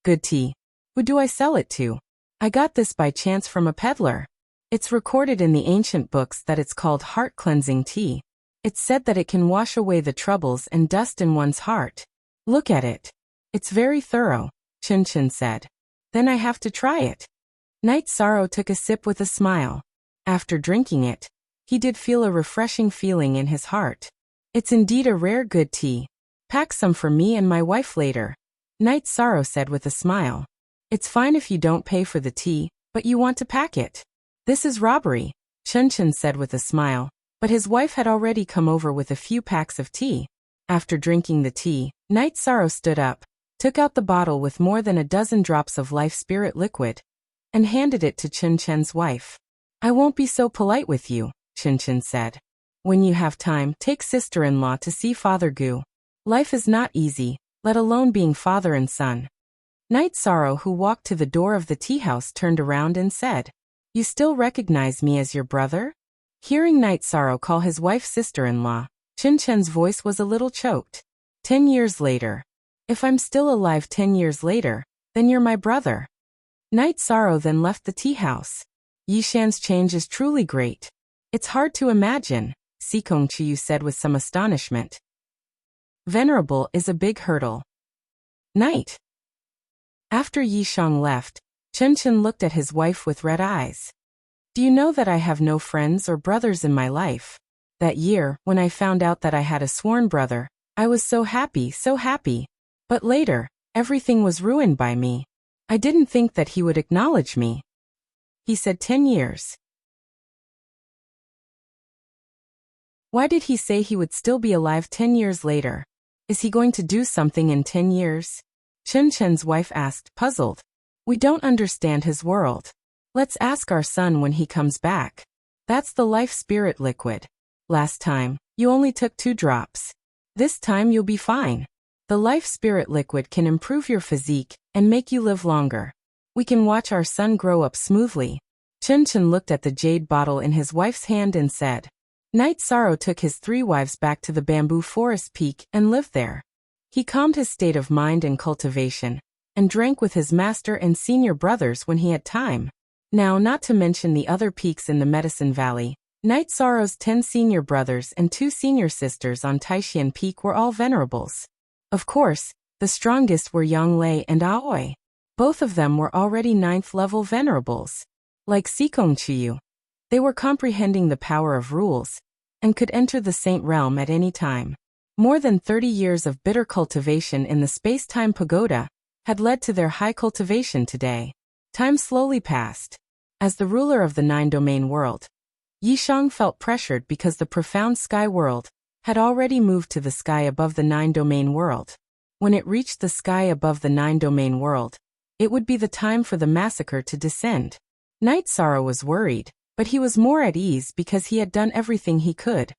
Good tea. Who do I sell it to? I got this by chance from a peddler. It's recorded in the ancient books that it's called heart-cleansing tea. It's said that it can wash away the troubles and dust in one's heart. Look at it. It's very thorough, Chen Chen said. Then I have to try it. Night Sorrow took a sip with a smile. After drinking it, he did feel a refreshing feeling in his heart. It's indeed a rare good tea. Pack some for me and my wife later, Night Sorrow said with a smile. It's fine if you don't pay for the tea, but you want to pack it. This is robbery, Chen Chen said with a smile, but his wife had already come over with a few packs of tea. After drinking the tea, Night Sorrow stood up, took out the bottle with more than a dozen drops of life spirit liquid, and handed it to Chen Chen's wife. I won't be so polite with you, Chen Chen said. When you have time, take sister-in-law to see Father Gu. Life is not easy, let alone being father and son. Night Sorrow, who walked to the door of the tea house, turned around and said, You still recognize me as your brother? Hearing Night Sorrow call his wife sister-in-law, Chen Chen's voice was a little choked. 10 years later. If I'm still alive 10 years later, then you're my brother. Night Sorrow then left the tea house. Yishan's change is truly great. It's hard to imagine, Sikong Chiyu said with some astonishment. Venerable is a big hurdle. Night. After Yishang left, Chen Chen looked at his wife with red eyes. Do you know that I have no friends or brothers in my life? That year, when I found out that I had a sworn brother, I was so happy, so happy. But later, everything was ruined by me. I didn't think that he would acknowledge me. He said 10 years. Why did he say he would still be alive 10 years later? Is he going to do something in 10 years? Chen Chen's wife asked, puzzled. We don't understand his world. Let's ask our son when he comes back. That's the life spirit liquid. Last time, you only took 2 drops. This time you'll be fine. The life spirit liquid can improve your physique and make you live longer. We can watch our son grow up smoothly. Chen Chen looked at the jade bottle in his wife's hand and said. Night Sorrow took his 3 wives back to the bamboo forest peak and lived there. He calmed his state of mind and cultivation, and drank with his master and senior brothers when he had time. Now, not to mention the other peaks in the Medicine Valley, Night Sorrow's 10 senior brothers and 2 senior sisters on Taixian Peak were all venerables. Of course, the strongest were Yang Lei and Aoi. Both of them were already 9th-level venerables. Like Sikong Chiyu, they were comprehending the power of rules and could enter the Saint Realm at any time. More than 30 years of bitter cultivation in the space-time pagoda had led to their high cultivation today. Time slowly passed. As the ruler of the 9-domain world, Yishang felt pressured because the profound sky world had already moved to the sky above the 9-domain world. When it reached the sky above the 9-domain world, it would be the time for the massacre to descend. Night Sorrow was worried, but he was more at ease because he had done everything he could.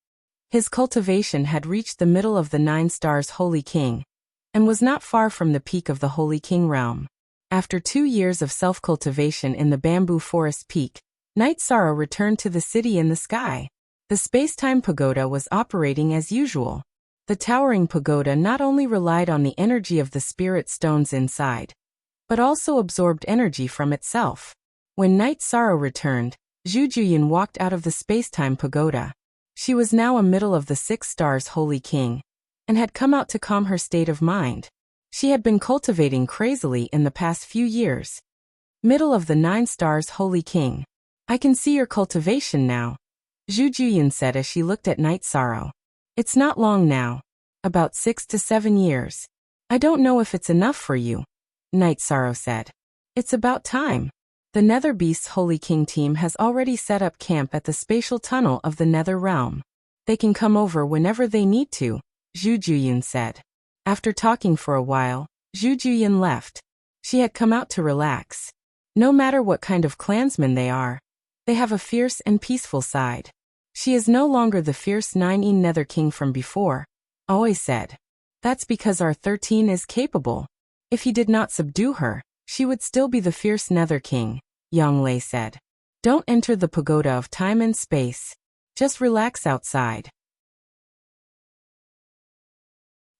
His cultivation had reached the middle of the 9 stars Holy King, and was not far from the peak of the Holy King realm. After 2 years of self-cultivation in the bamboo forest peak, Night Sorrow returned to the city in the sky. The space-time pagoda was operating as usual. The towering pagoda not only relied on the energy of the spirit stones inside, but also absorbed energy from itself. When Night Sorrow returned, Zhu Juyin walked out of the space-time pagoda. She was now a middle of the 6 stars Holy King, and had come out to calm her state of mind. She had been cultivating crazily in the past few years. Middle of the 9 stars Holy King. I can see your cultivation now, Zhu Juyin said as she looked at Night Sorrow. It's not long now. About 6 to 7 years. I don't know if it's enough for you, Night Sorrow said. It's about time. The Nether Beast's Holy King team has already set up camp at the spatial tunnel of the Nether Realm. They can come over whenever they need to, Zhu Juyin said. After talking for a while, Zhu Juyin left. She had come out to relax. No matter what kind of clansmen they are, they have a fierce and peaceful side. She is no longer the fierce 9E Nether King from before, always said. That's because R13 is capable. If he did not subdue her, she would still be the fierce Nether King, Yang Lei said. Don't enter the pagoda of time and space. Just relax outside.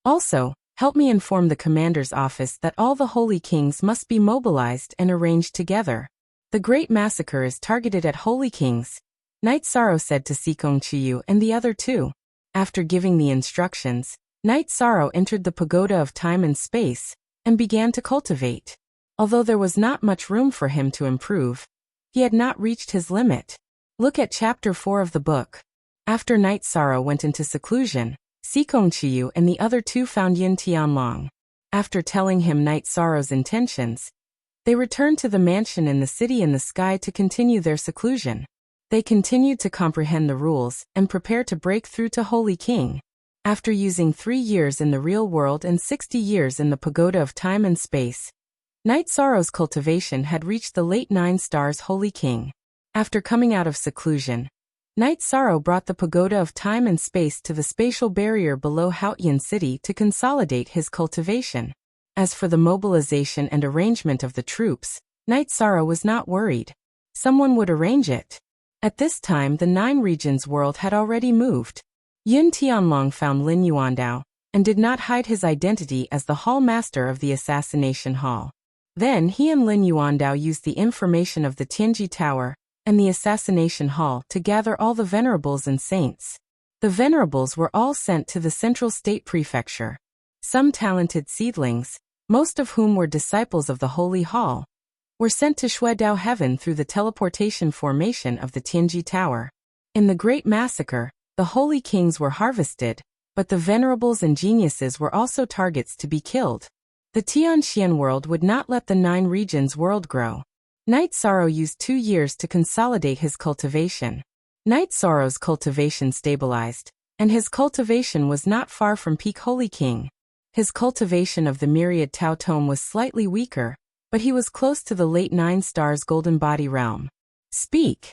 Also, help me inform the commander's office that all the Holy Kings must be mobilized and arranged together. The Great Massacre is targeted at Holy Kings, Night Sorrow said to Sikong Chiyu and the other two. After giving the instructions, Night Sorrow entered the pagoda of time and space and began to cultivate. Although there was not much room for him to improve, he had not reached his limit. Look at chapter 4 of the book. After Night Sorrow went into seclusion, Sikong Chiyu and the other two found Yin Tianlong. After telling him Night Sorrow's intentions, they returned to the mansion in the city in the sky to continue their seclusion. They continued to comprehend the rules and prepare to break through to Holy King. After using 3 years in the real world and 60 years in the pagoda of time and space, Night Sorrow's cultivation had reached the late 9 stars Holy King. After coming out of seclusion, Night Sorrow brought the pagoda of time and space to the spatial barrier below Haotian City to consolidate his cultivation. As for the mobilization and arrangement of the troops, Night Sorrow was not worried. Someone would arrange it. At this time the 9 regions world had already moved. Yun Tianlong found Lin Yuandao, and did not hide his identity as the hall master of the assassination hall. Then he and Lin Yuandao used the information of the Tianji Tower and the assassination hall to gather all the venerables and saints. The venerables were all sent to the Central State Prefecture. Some talented seedlings, most of whom were disciples of the Holy Hall, were sent to Shuedao Heaven through the teleportation formation of the Tianji Tower. In the Great Massacre, the Holy Kings were harvested, but the venerables and geniuses were also targets to be killed. The Tianxian world would not let the 9 regions world grow. Night Sorrow used 2 years to consolidate his cultivation. Night Sorrow's cultivation stabilized, and his cultivation was not far from peak Holy King. His cultivation of the myriad Tao Tome was slightly weaker, but he was close to the late 9 stars Golden Body realm. Speak.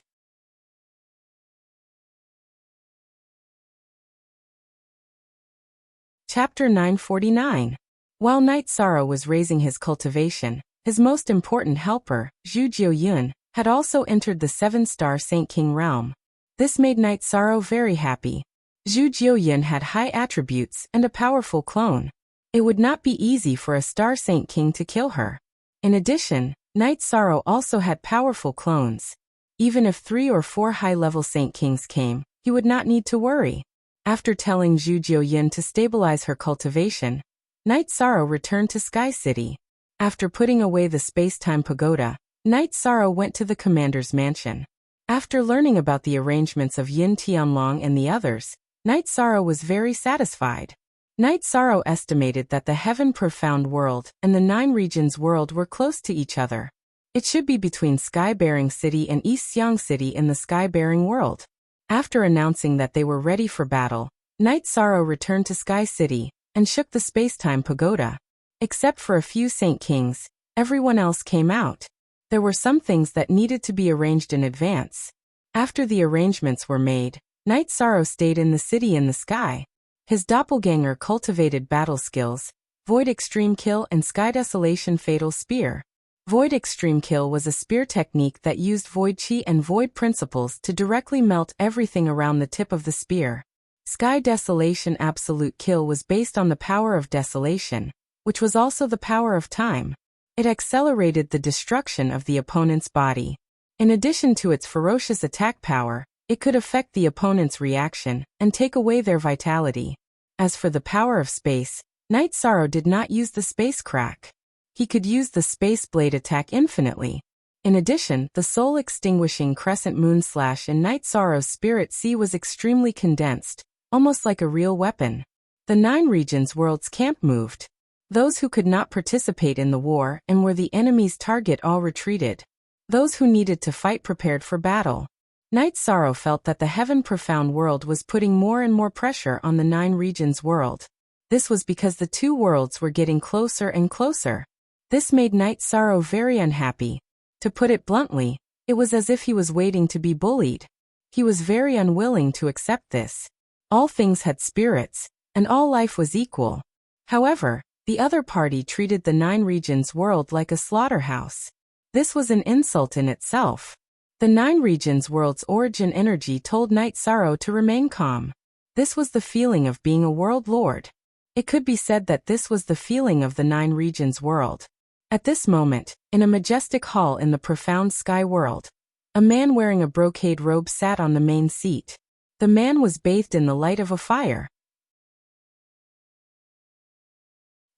Chapter 949. While Night Sorrow was raising his cultivation, his most important helper, Zhu Jiuyun, had also entered the 7-star Saint King realm. This made Night Sorrow very happy. Zhu Jiuyun had high attributes and a powerful clone. It would not be easy for a Star Saint King to kill her. In addition, Night Sorrow also had powerful clones. Even if 3 or 4 high-level Saint Kings came, he would not need to worry. After telling Zhu Jiuyun to stabilize her cultivation, Night Sorrow returned to Sky City. After putting away the space-time pagoda, Knight Sorrow went to the commander's mansion. After learning about the arrangements of Yin Tianlong and the others, Knight Sorrow was very satisfied. Knight Sorrow estimated that the Heaven Profound World and the Nine Regions World were close to each other. It should be between Sky-Bearing City and East Xiang City in the Sky-Bearing World. After announcing that they were ready for battle, Knight Sorrow returned to Sky City and shook the space-time pagoda. Except for a few Saint Kings, everyone else came out. There were some things that needed to be arranged in advance. After the arrangements were made, Knight Sorrow stayed in the city in the sky. His doppelganger cultivated battle skills, Void Extreme Kill and Sky Desolation Fatal Spear. Void Extreme Kill was a spear technique that used Void Chi and Void principles to directly melt everything around the tip of the spear. Sky Desolation Absolute Kill was based on the power of desolation, which was also the power of time. It accelerated the destruction of the opponent's body. In addition to its ferocious attack power, it could affect the opponent's reaction and take away their vitality. As for the power of space, Knight Sorrow did not use the space crack. He could use the space blade attack infinitely. In addition, the soul-extinguishing crescent moon slash in Knight Sorrow's Spirit Sea was extremely condensed, almost like a real weapon. The Nine Regions World's camp moved. Those who could not participate in the war and were the enemy's target all retreated. Those who needed to fight prepared for battle. Knight Sorrow felt that the Heaven Profound World was putting more and more pressure on the Nine Regions World. This was because the two worlds were getting closer and closer. This made Knight Sorrow very unhappy. To put it bluntly, it was as if he was waiting to be bullied. He was very unwilling to accept this. All things had spirits, and all life was equal. However, the other party treated the Nine Regions World like a slaughterhouse. This was an insult in itself. The Nine Regions World's origin energy told Knight Sorrow to remain calm. This was the feeling of being a world lord. It could be said that this was the feeling of the Nine Regions World. At this moment, in a majestic hall in the profound sky world, a man wearing a brocade robe sat on the main seat. The man was bathed in the light of a fire.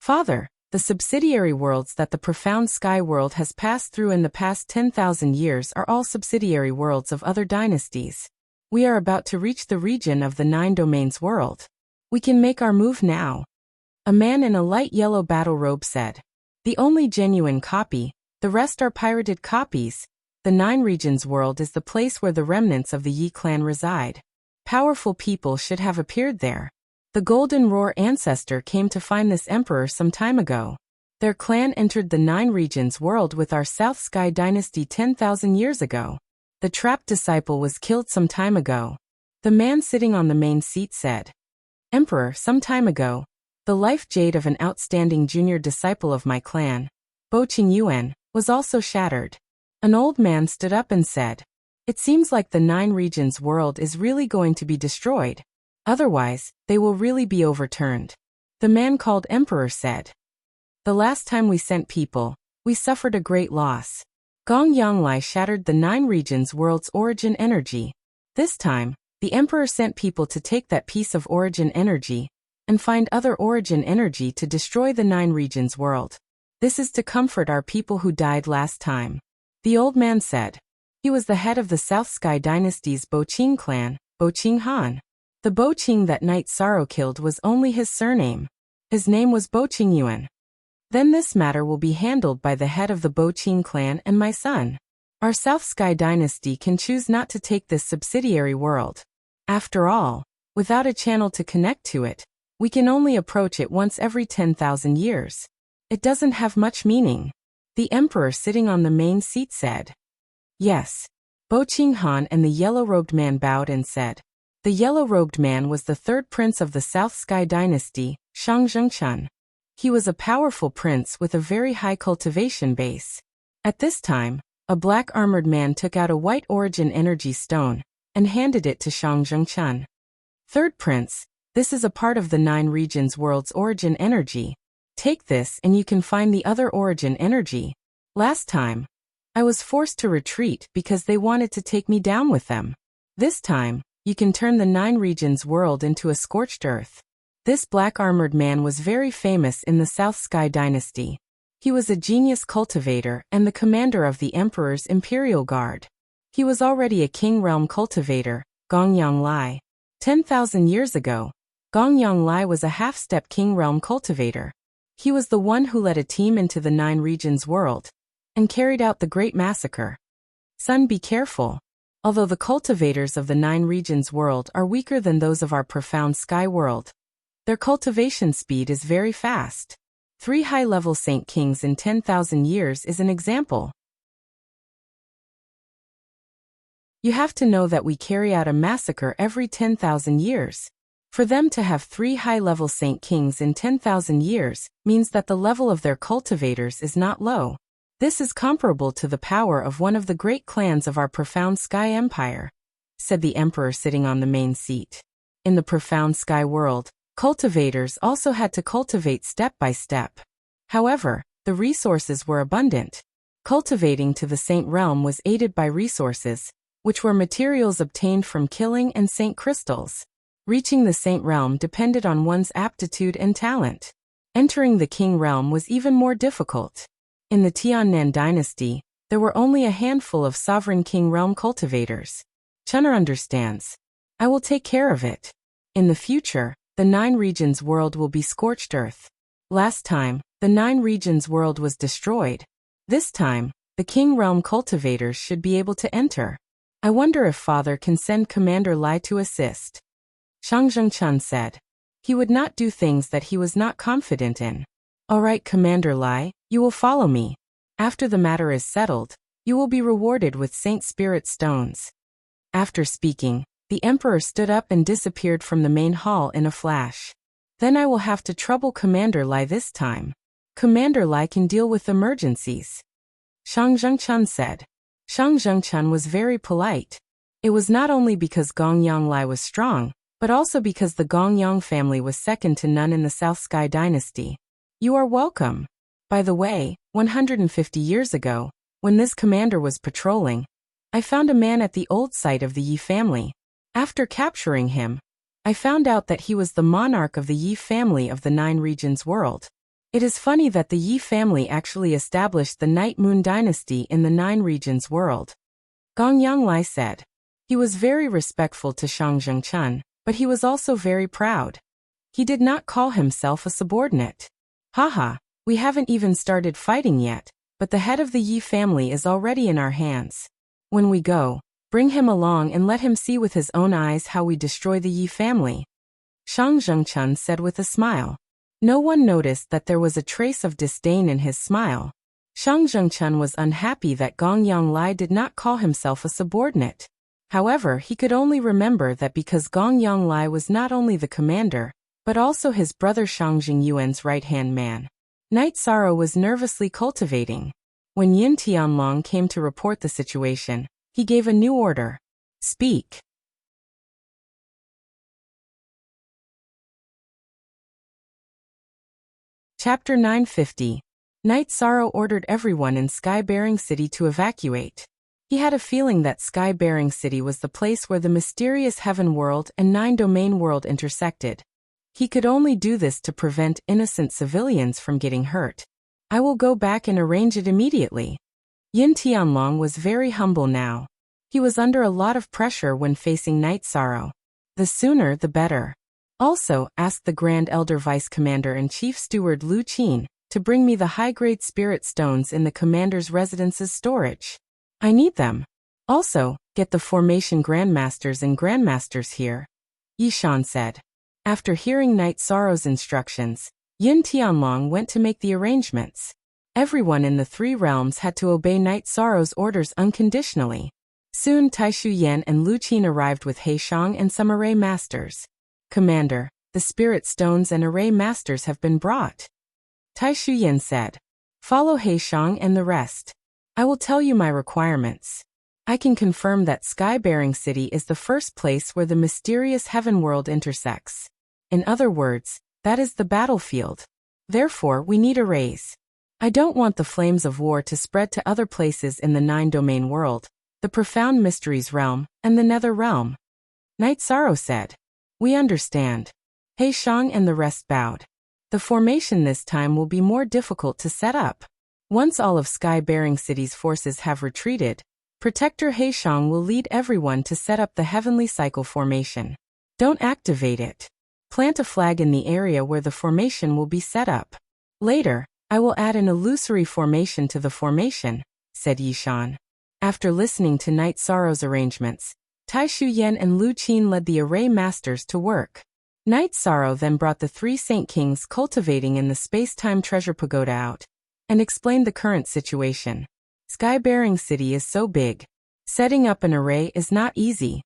Father, the subsidiary worlds that the profound sky world has passed through in the past 10,000 years are all subsidiary worlds of other dynasties. We are about to reach the region of the Nine Domains world. We can make our move now. A man in a light yellow battle robe said. The only genuine copy, the rest are pirated copies. The Nine Regions world is the place where the remnants of the Yi clan reside. Powerful people should have appeared there. The Golden Roar ancestor came to find this emperor some time ago. Their clan entered the Nine Regions world with our South Sky dynasty 10,000 years ago. The trapped disciple was killed some time ago. The man sitting on the main seat said. Emperor, some time ago, the life jade of an outstanding junior disciple of my clan, Bo Qingyuan, was also shattered. An old man stood up and said, it seems like the Nine Regions world is really going to be destroyed. Otherwise, they will really be overturned. The man called Emperor said, the last time we sent people, we suffered a great loss. Gong Yanglai shattered the Nine Regions world's origin energy. This time, the Emperor sent people to take that piece of origin energy and find other origin energy to destroy the Nine Regions world. This is to comfort our people who died last time. The old man said. He was the head of the South Sky dynasty's Boqing clan, Boqing Han. The Boqing that Knight Sorrow killed was only his surname. His name was Boqingyuan. Then this matter will be handled by the head of the Boqing clan and my son. Our South Sky dynasty can choose not to take this subsidiary world. After all, without a channel to connect to it, we can only approach it once every 10,000 years. It doesn't have much meaning. The emperor sitting on the main seat said. Yes. Boqing Han and the yellow-robed man bowed and said. The yellow-robed man was the third prince of the South Sky dynasty, Shang Zhengchen. He was a powerful prince with a very high cultivation base. At this time, a black-armored man took out a white origin energy stone and handed it to Shang Zhengchen. Third prince, this is a part of the Nine Regions world's origin energy. Take this and you can find the other origin energy. Last time, I was forced to retreat because they wanted to take me down with them. This time, you can turn the Nine Regions world into a scorched earth. This black-armored man was very famous in the South Sky dynasty. He was a genius cultivator and the commander of the emperor's imperial guard. He was already a king realm cultivator, Gongyang Lai. 10,000 years ago, Gongyang Lai was a half-step king realm cultivator. He was the one who led a team into the Nine Regions world and carried out the Great Massacre. Son, be careful. Although the cultivators of the Nine Regions world are weaker than those of our profound sky world, their cultivation speed is very fast. 3 high-level Saint Kings in 10,000 years is an example. You have to know that we carry out a massacre every 10,000 years. For them to have 3 high-level Saint Kings in 10,000 years means that the level of their cultivators is not low. This is comparable to the power of one of the great clans of our profound sky empire, said the emperor sitting on the main seat. In the profound sky world, cultivators also had to cultivate step by step. However, the resources were abundant. Cultivating to the Saint realm was aided by resources, which were materials obtained from killing and saint crystals. Reaching the Saint realm depended on one's aptitude and talent. Entering the King realm was even more difficult. In the Tiannan dynasty, there were only a handful of sovereign King realm cultivators. Chun'er understands. I will take care of it. In the future, the Nine Regions world will be scorched earth. Last time, the Nine Regions world was destroyed. This time, the King realm cultivators should be able to enter. I wonder if Father can send Commander Lai to assist. Shang Zhengchun said. He would not do things that he was not confident in. All right, Commander Lai, you will follow me. After the matter is settled, you will be rewarded with Saint Spirit stones. After speaking, the Emperor stood up and disappeared from the main hall in a flash. Then I will have to trouble Commander Lai this time. Commander Lai can deal with emergencies. Shang Zhengchun said. Shang Zhengchun was very polite. It was not only because Gongyang Lai was strong, but also because the Gongyang family was second to none in the South Sky dynasty. You are welcome. By the way, 150 years ago, when this commander was patrolling, I found a man at the old site of the Yi family. After capturing him, I found out that he was the monarch of the Yi family of the Nine Regions world. It is funny that the Yi family actually established the Night Moon dynasty in the Nine Regions world. Gongyang Lai said. He was very respectful to Shang Zhengchun, but he was also very proud. He did not call himself a subordinate. Haha, we haven't even started fighting yet, but the head of the Yi family is already in our hands. When we go, bring him along and let him see with his own eyes how we destroy the Yi family. Shang Zhengchun said with a smile. No one noticed that there was a trace of disdain in his smile. Shang Zhengchun was unhappy that Gongyang Lai did not call himself a subordinate. However, he could only remember that because Gongyang Lai was not only the commander, but also his brother Shang Jingyuan's right-hand man. Night Sorrow was nervously cultivating. When Yin Tianlong came to report the situation, he gave a new order. Speak. Chapter 950. Night Sorrow ordered everyone in Sky-bearing City to evacuate. He had a feeling that Sky-bearing City was the place where the mysterious Heaven World and Nine Domain World intersected. He could only do this to prevent innocent civilians from getting hurt. I will go back and arrange it immediately. Yin Tianlong was very humble now. He was under a lot of pressure when facing Night Sorrow. The sooner the better. Also, ask the Grand Elder Vice Commander and Chief Steward Lu Qin to bring me the high-grade spirit stones in the Commander's residence's storage. I need them. Also, get the Formation Grandmasters and Grandmasters here, Yishan said. After hearing Night Sorrow's instructions, Yin Tianlong went to make the arrangements. Everyone in the 3 realms had to obey Night Sorrow's orders unconditionally. Soon Taishu Yan and Lu Qin arrived with Heishang and some array masters. Commander, the spirit stones and array masters have been brought. Taishu Yan said. Follow Heishang and the rest. I will tell you my requirements. I can confirm that Sky-bearing City is the first place where the mysterious Heaven World intersects. In other words, that is the battlefield. Therefore, we need arrays. I don't want the flames of war to spread to other places in the Nine Domain World, the Profound Mysteries Realm, and the Nether Realm. Night Sorrow said. We understand. Heishang and the rest bowed. The formation this time will be more difficult to set up. Once all of Sky-bearing City's forces have retreated, Protector Heishang will lead everyone to set up the Heavenly Cycle formation. Don't activate it. Plant a flag in the area where the formation will be set up. Later, I will add an illusory formation to the formation, said Yishan. After listening to Night Sorrow's arrangements, Tai Shuyan and Lu Qin led the array masters to work. Night Sorrow then brought the 3 Saint Kings cultivating in the space-time treasure pagoda out, and explained the current situation. Sky-bearing City is so big. Setting up an array is not easy.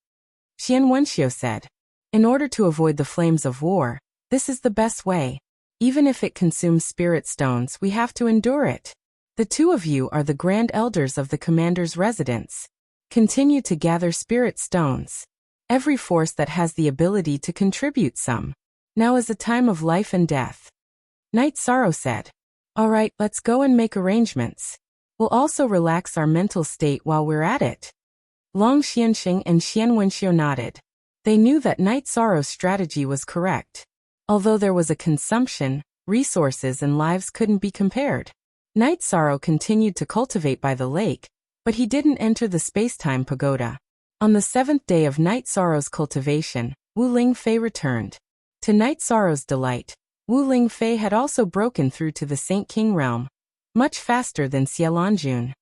Xian Wenxiu said. In order to avoid the flames of war, this is the best way. Even if it consumes spirit stones, we have to endure it. The 2 of you are the grand elders of the commander's residence. Continue to gather spirit stones. Every force that has the ability to contribute some. Now is a time of life and death. Night Sorrow said. All right, let's go and make arrangements. We'll also relax our mental state while we're at it. Long Xianxing and Xian Wenxiu nodded. They knew that Night Sorrow's strategy was correct. Although there was a consumption, resources and lives couldn't be compared. Night Sorrow continued to cultivate by the lake, but he didn't enter the space-time pagoda. On the 7th day of Night Sorrow's cultivation, Wu Lingfei returned. To Night Sorrow's delight, Wu Lingfei had also broken through to the Saint King realm, much faster than Xielanjun.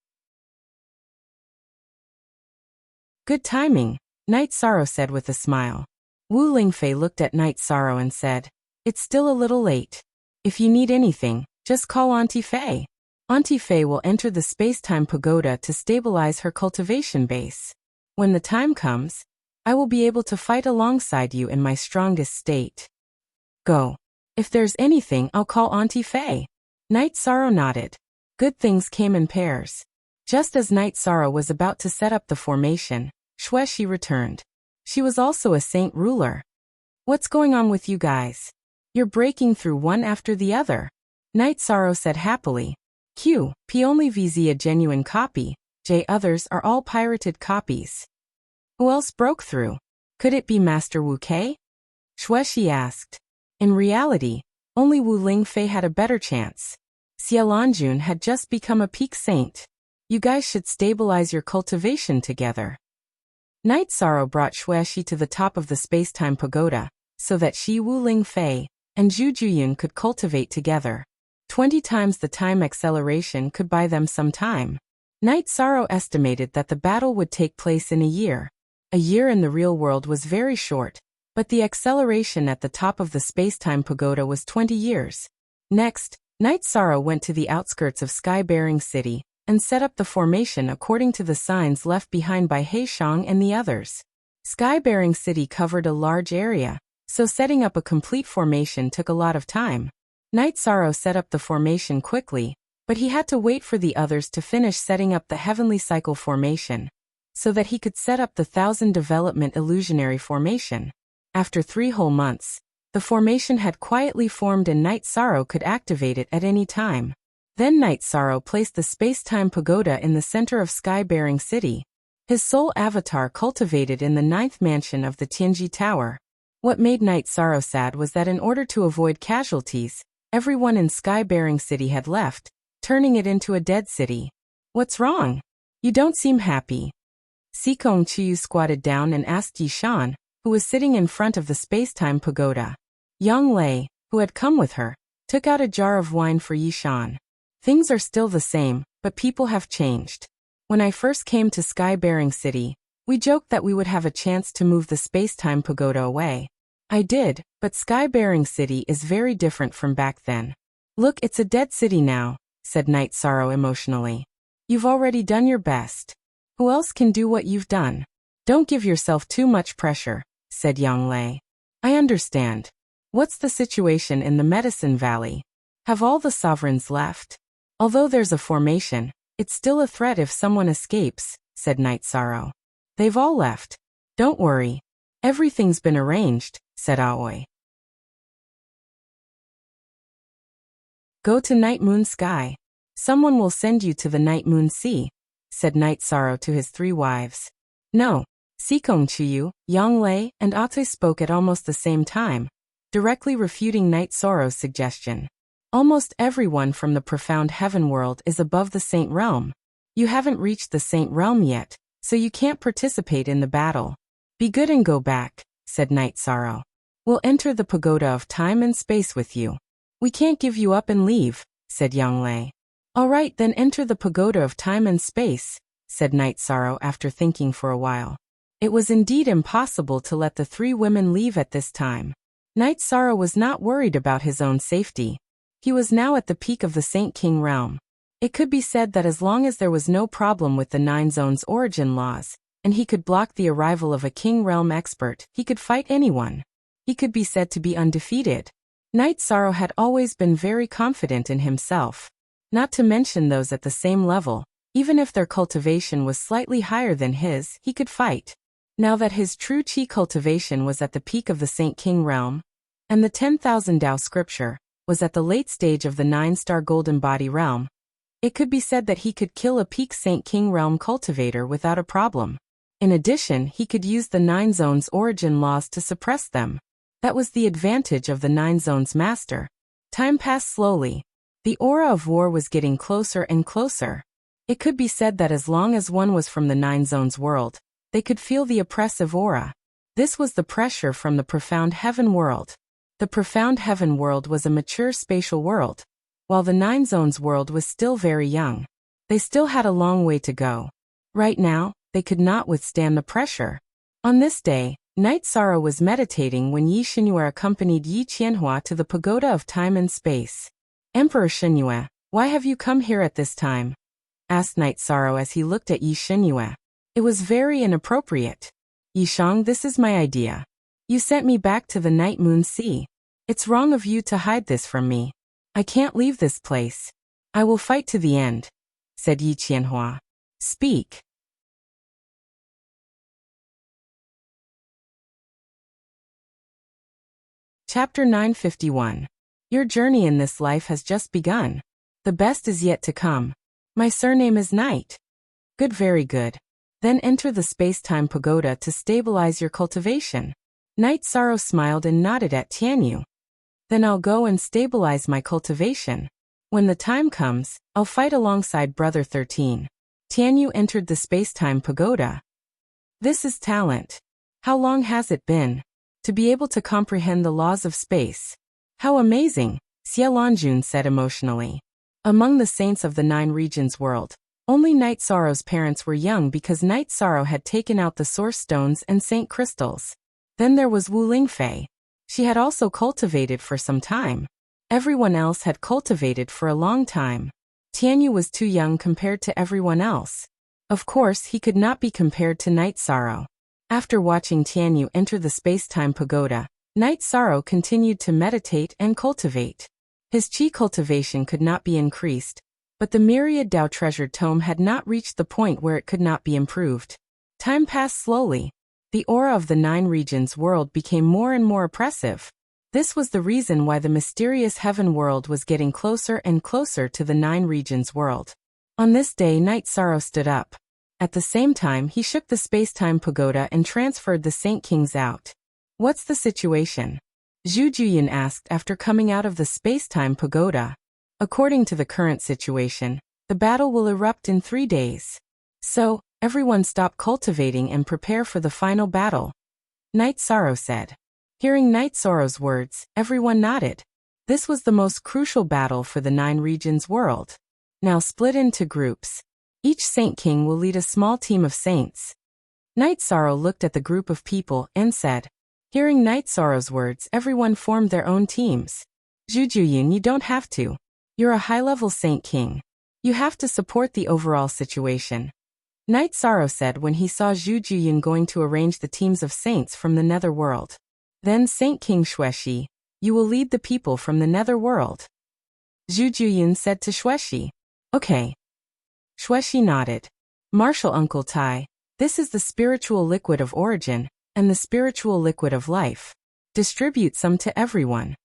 Good timing, Night Sorrow said with a smile. Wu Lingfei looked at Night Sorrow and said, It's still a little late. If you need anything, just call Auntie Fei. Auntie Fei will enter the space-time pagoda to stabilize her cultivation base. When the time comes, I will be able to fight alongside you in my strongest state. Go. If there's anything, I'll call Auntie Fei. Night Sorrow nodded. Good things came in pairs. Just as Night Sorrow was about to set up the formation, Xueshi returned. She was also a saint ruler. What's going on with you guys? You're breaking through one after the other. Night Sorrow said happily. P only VZ a genuine copy, J others are all pirated copies. Who else broke through? Could it be Master Wu Kei? Xueshi asked. In reality, only Wu Lingfei had a better chance. Xielanjun had just become a peak saint. You guys should stabilize your cultivation together. Night Sorrow brought Xueshi to the top of the space-time pagoda, so that she Wu Lingfei and Zhu Juyun could cultivate together. 20 times the time acceleration could buy them some time. Night Sorrow estimated that the battle would take place in a year. A year in the real world was very short, but the acceleration at the top of the space-time pagoda was 20 years. Next, Night Sorrow went to the outskirts of Sky-bearing City and set up the formation according to the signs left behind by Heishang and the others. Sky-bearing City covered a large area, so setting up a complete formation took a lot of time. Night Sorrow set up the formation quickly, but he had to wait for the others to finish setting up the Heavenly Cycle formation, so that he could set up the 1000 Development Illusionary formation. After 3 whole months, the formation had quietly formed and Night Sorrow could activate it at any time. Then Night Sorrow placed the space-time pagoda in the center of Sky-bearing City. His soul avatar cultivated in the 9th mansion of the Tianji Tower. What made Night Sorrow sad was that in order to avoid casualties, everyone in Sky-bearing City had left, turning it into a dead city. What's wrong? You don't seem happy. Sikong Chiyu squatted down and asked Yishan, who was sitting in front of the space-time pagoda. Yang Lei, who had come with her, took out a jar of wine for Yishan. Things are still the same, but people have changed. When I first came to Sky-bearing City, we joked that we would have a chance to move the space-time pagoda away. I did, but Sky-bearing City is very different from back then. Look, it's a dead city now, said Night Sorrow emotionally. You've already done your best. Who else can do what you've done? Don't give yourself too much pressure, said Yang Lei. I understand. What's the situation in the Medicine Valley? Have all the sovereigns left? Although there's a formation, it's still a threat if someone escapes, said Night Sorrow. They've all left. Don't worry. Everything's been arranged, said Aoi. Go to Night Moon Sky. Someone will send you to the Night Moon Sea, said Night Sorrow to his 3 wives. No. Sikong Chiyu, Yang Lei, and Ate spoke at almost the same time, directly refuting Night Sorrow's suggestion. Almost everyone from the profound heaven world is above the saint realm. You haven't reached the saint realm yet, so you can't participate in the battle. Be good and go back, said Night Sorrow. We'll enter the pagoda of time and space with you. We can't give you up and leave, said Yanglei. All right, then enter the pagoda of time and space, said Night Sorrow after thinking for a while. It was indeed impossible to let the three women leave at this time. Night Sorrow was not worried about his own safety. He was now at the peak of the Saint King realm. It could be said that as long as there was no problem with the Nine Zones origin laws, and he could block the arrival of a King realm expert, he could fight anyone. He could be said to be undefeated. Night Sorrow had always been very confident in himself. Not to mention those at the same level, even if their cultivation was slightly higher than his, he could fight. Now that his true chi cultivation was at the peak of the Saint King realm, and the 10,000 Tao scripture was at the late stage of the 9-star golden body realm, it could be said that he could kill a peak Saint King realm cultivator without a problem. In addition, he could use the 9 zones origin laws to suppress them. That was the advantage of the 9 zones master. Time passed slowly. The aura of war was getting closer and closer. It could be said that as long as one was from the 9 zones world, they could feel the oppressive aura. This was the pressure from the profound heaven world. The profound heaven world was a mature spatial world, while the 9 zones world was still very young. They still had a long way to go. Right now, they could not withstand the pressure. On this day, Night Sorrow was meditating when Yi Xinyue accompanied Yi Qianhua to the pagoda of time and space. Emperor Xinyue, why have you come here at this time? Asked Night Sorrow as he looked at Yi Xinyue. It was very inappropriate. Yi Shang, this is my idea. You sent me back to the Night Moon Sea. It's wrong of you to hide this from me. I can't leave this place. I will fight to the end, said Yi Qianhua. Speak. Chapter 951. Your journey in this life has just begun. The best is yet to come. My surname is Night. Good, very good. Then enter the space-time pagoda to stabilize your cultivation. Night Sorrow smiled and nodded at Tianyu. Then I'll go and stabilize my cultivation. When the time comes, I'll fight alongside Brother 13. Tianyu entered the space-time pagoda. This is talent. How long has it been? To be able to comprehend the laws of space. How amazing, Xie Lanjun said emotionally. Among the saints of the 9 regions world, only Night Sorrow's parents were young because Night Sorrow had taken out the source stones and saint crystals. Then there was Wu Lingfei. She had also cultivated for some time. Everyone else had cultivated for a long time. Tianyu was too young compared to everyone else. Of course, he could not be compared to Night Sorrow. After watching Tianyu enter the space-time pagoda, Night Sorrow continued to meditate and cultivate. His chi cultivation could not be increased, but the myriad Tao treasured tome had not reached the point where it could not be improved. Time passed slowly. The aura of the 9 regions world became more and more oppressive. This was the reason why the mysterious heaven world was getting closer and closer to the 9 regions world. On this day, Night Sorrow stood up. At the same time, he shook the space-time pagoda and transferred the Saint Kings out. What's the situation? Zhu Juyin asked after coming out of the space-time pagoda. According to the current situation, the battle will erupt in 3 days. So, everyone stop cultivating and prepare for the final battle. Night Sorrow said. Hearing Night Sorrow's words, everyone nodded. This was the most crucial battle for the 9 regions world. Now split into groups. Each Saint King will lead a small team of saints. Night Sorrow looked at the group of people and said. Hearing Night Sorrow's words, everyone formed their own teams. Zhu Juyin, you don't have to. You're a high-level Saint King. You have to support the overall situation. Night Sorrow said when he saw Zhu Juyin going to arrange the teams of saints from the nether world. Then Saint King Xueshi, you will lead the people from the nether world. Zhu Juyin said to Xueshi. Okay. Xueshi nodded. Martial Uncle Tai, this is the spiritual liquid of origin, and the spiritual liquid of life. Distribute some to everyone.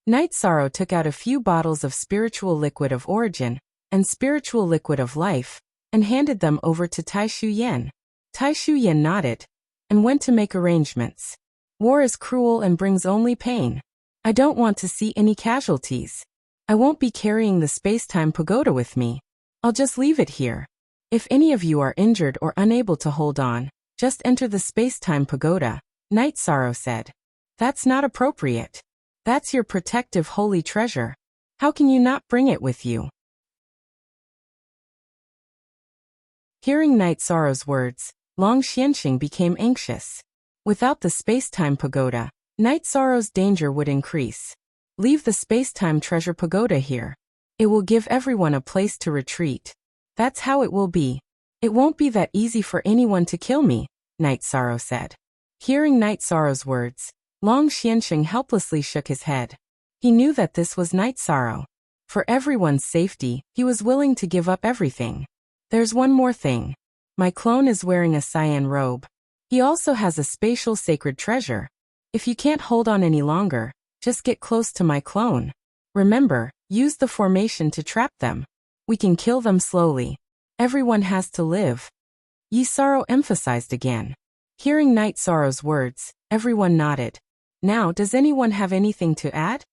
Night Sorrow took out a few bottles of spiritual liquid of origin, and spiritual liquid of life, and handed them over to Tai Shuyan. Tai Shuyan nodded, and went to make arrangements. War is cruel and brings only pain. I don't want to see any casualties. I won't be carrying the space-time pagoda with me. I'll just leave it here. If any of you are injured or unable to hold on, just enter the space-time pagoda, Night Sorrow said. That's not appropriate. That's your protective holy treasure. How can you not bring it with you? Hearing Night Sorrow's words, Long Xianxing became anxious. Without the space-time pagoda, Night Sorrow's danger would increase. Leave the space-time treasure pagoda here. It will give everyone a place to retreat. That's how it will be. It won't be that easy for anyone to kill me, Night Sorrow said. Hearing Night Sorrow's words, Long Xianxing helplessly shook his head. He knew that this was Night Sorrow. For everyone's safety, he was willing to give up everything. There's one more thing. My clone is wearing a cyan robe. He also has a spatial sacred treasure. If you can't hold on any longer, just get close to my clone. Remember, use the formation to trap them. We can kill them slowly. Everyone has to live. Yi Sorrow emphasized again. Hearing Night Sorrow's words, everyone nodded. Now, does anyone have anything to add?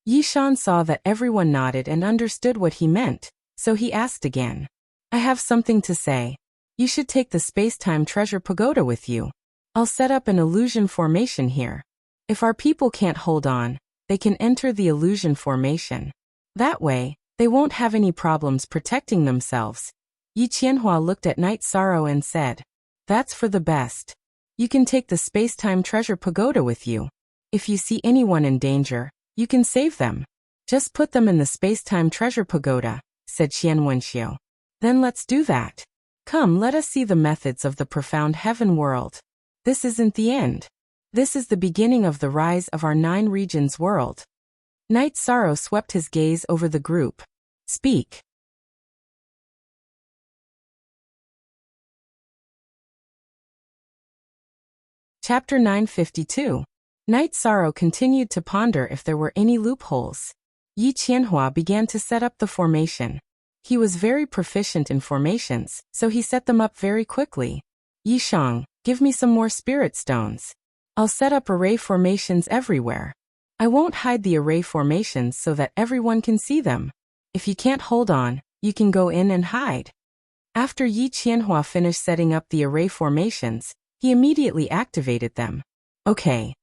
Yi Shan saw that everyone nodded and understood what he meant, so he asked again. I have something to say. You should take the space-time treasure pagoda with you. I'll set up an illusion formation here. If our people can't hold on, they can enter the illusion formation. That way, they won't have any problems protecting themselves. Yi Qianhua looked at Night Sorrow and said, That's for the best. You can take the space-time treasure pagoda with you. If you see anyone in danger, you can save them. Just put them in the space-time treasure pagoda, said Qian Wenxiu. Then let's do that. Come, let us see the methods of the profound heaven world. This isn't the end. This is the beginning of the rise of our 9 regions world. Night Sorrow swept his gaze over the group. Speak. Chapter 952. Night Sorrow continued to ponder if there were any loopholes. Yi Qianhua began to set up the formation. He was very proficient in formations, so he set them up very quickly. Yi Shang, give me some more spirit stones. I'll set up array formations everywhere. I won't hide the array formations so that everyone can see them. If you can't hold on, you can go in and hide. After Yi Qianhua finished setting up the array formations, he immediately activated them. Okay.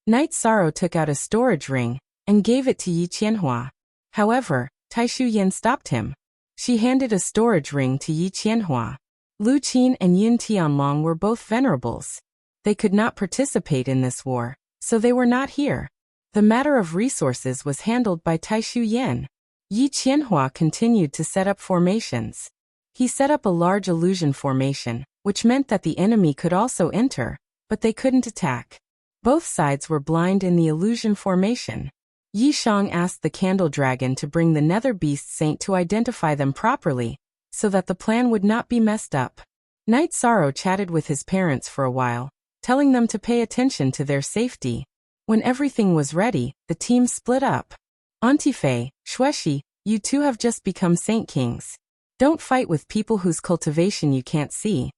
Night Sorrow took out a storage ring and gave it to Yi Qianhua. However, Tai Shuyan stopped him. She handed a storage ring to Yi Qianhua. Lu Qin and Yun Tianlong were both venerables. They could not participate in this war, so they were not here. The matter of resources was handled by Tai Shuyan. Yi Qianhua continued to set up formations. He set up a large illusion formation, which meant that the enemy could also enter, but they couldn't attack. Both sides were blind in the illusion formation. Yi Shang asked the Candle Dragon to bring the Nether Beast Saint to identify them properly, so that the plan would not be messed up. Night Sorrow chatted with his parents for a while, telling them to pay attention to their safety. When everything was ready, the team split up. Auntie Fei, Shueshi, you two have just become Saint Kings. Don't fight with people whose cultivation you can't see.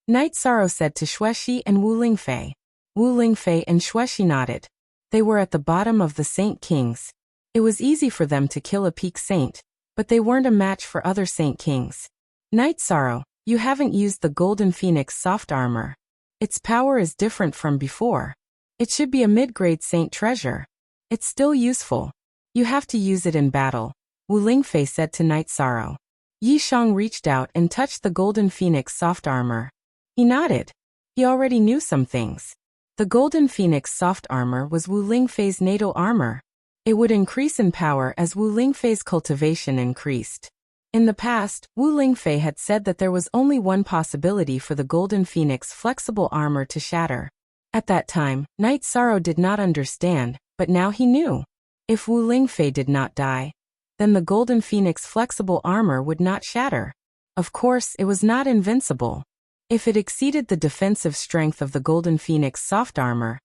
Night Sorrow said to Shueshi and Wu Lingfei. Wu Lingfei and Shueshi nodded. They were at the bottom of the Saint Kings. It was easy for them to kill a peak saint, but they weren't a match for other Saint Kings. Night Sorrow, you haven't used the Golden Phoenix soft armor. Its power is different from before. It should be a mid-grade saint treasure. It's still useful. You have to use it in battle, Wu Lingfei said to Night Sorrow. Yi Shang reached out and touched the Golden Phoenix soft armor. He nodded. He already knew some things. The Golden Phoenix soft armor was Wu Lingfei's natal armor. It would increase in power as Wu Lingfei's cultivation increased. In the past, Wu Lingfei had said that there was only one possibility for the Golden Phoenix flexible armor to shatter. At that time, Night Sorrow did not understand, but now he knew. If Wu Lingfei did not die, then the Golden Phoenix flexible armor would not shatter. Of course, it was not invincible. If it exceeded the defensive strength of the Golden Phoenix soft armor,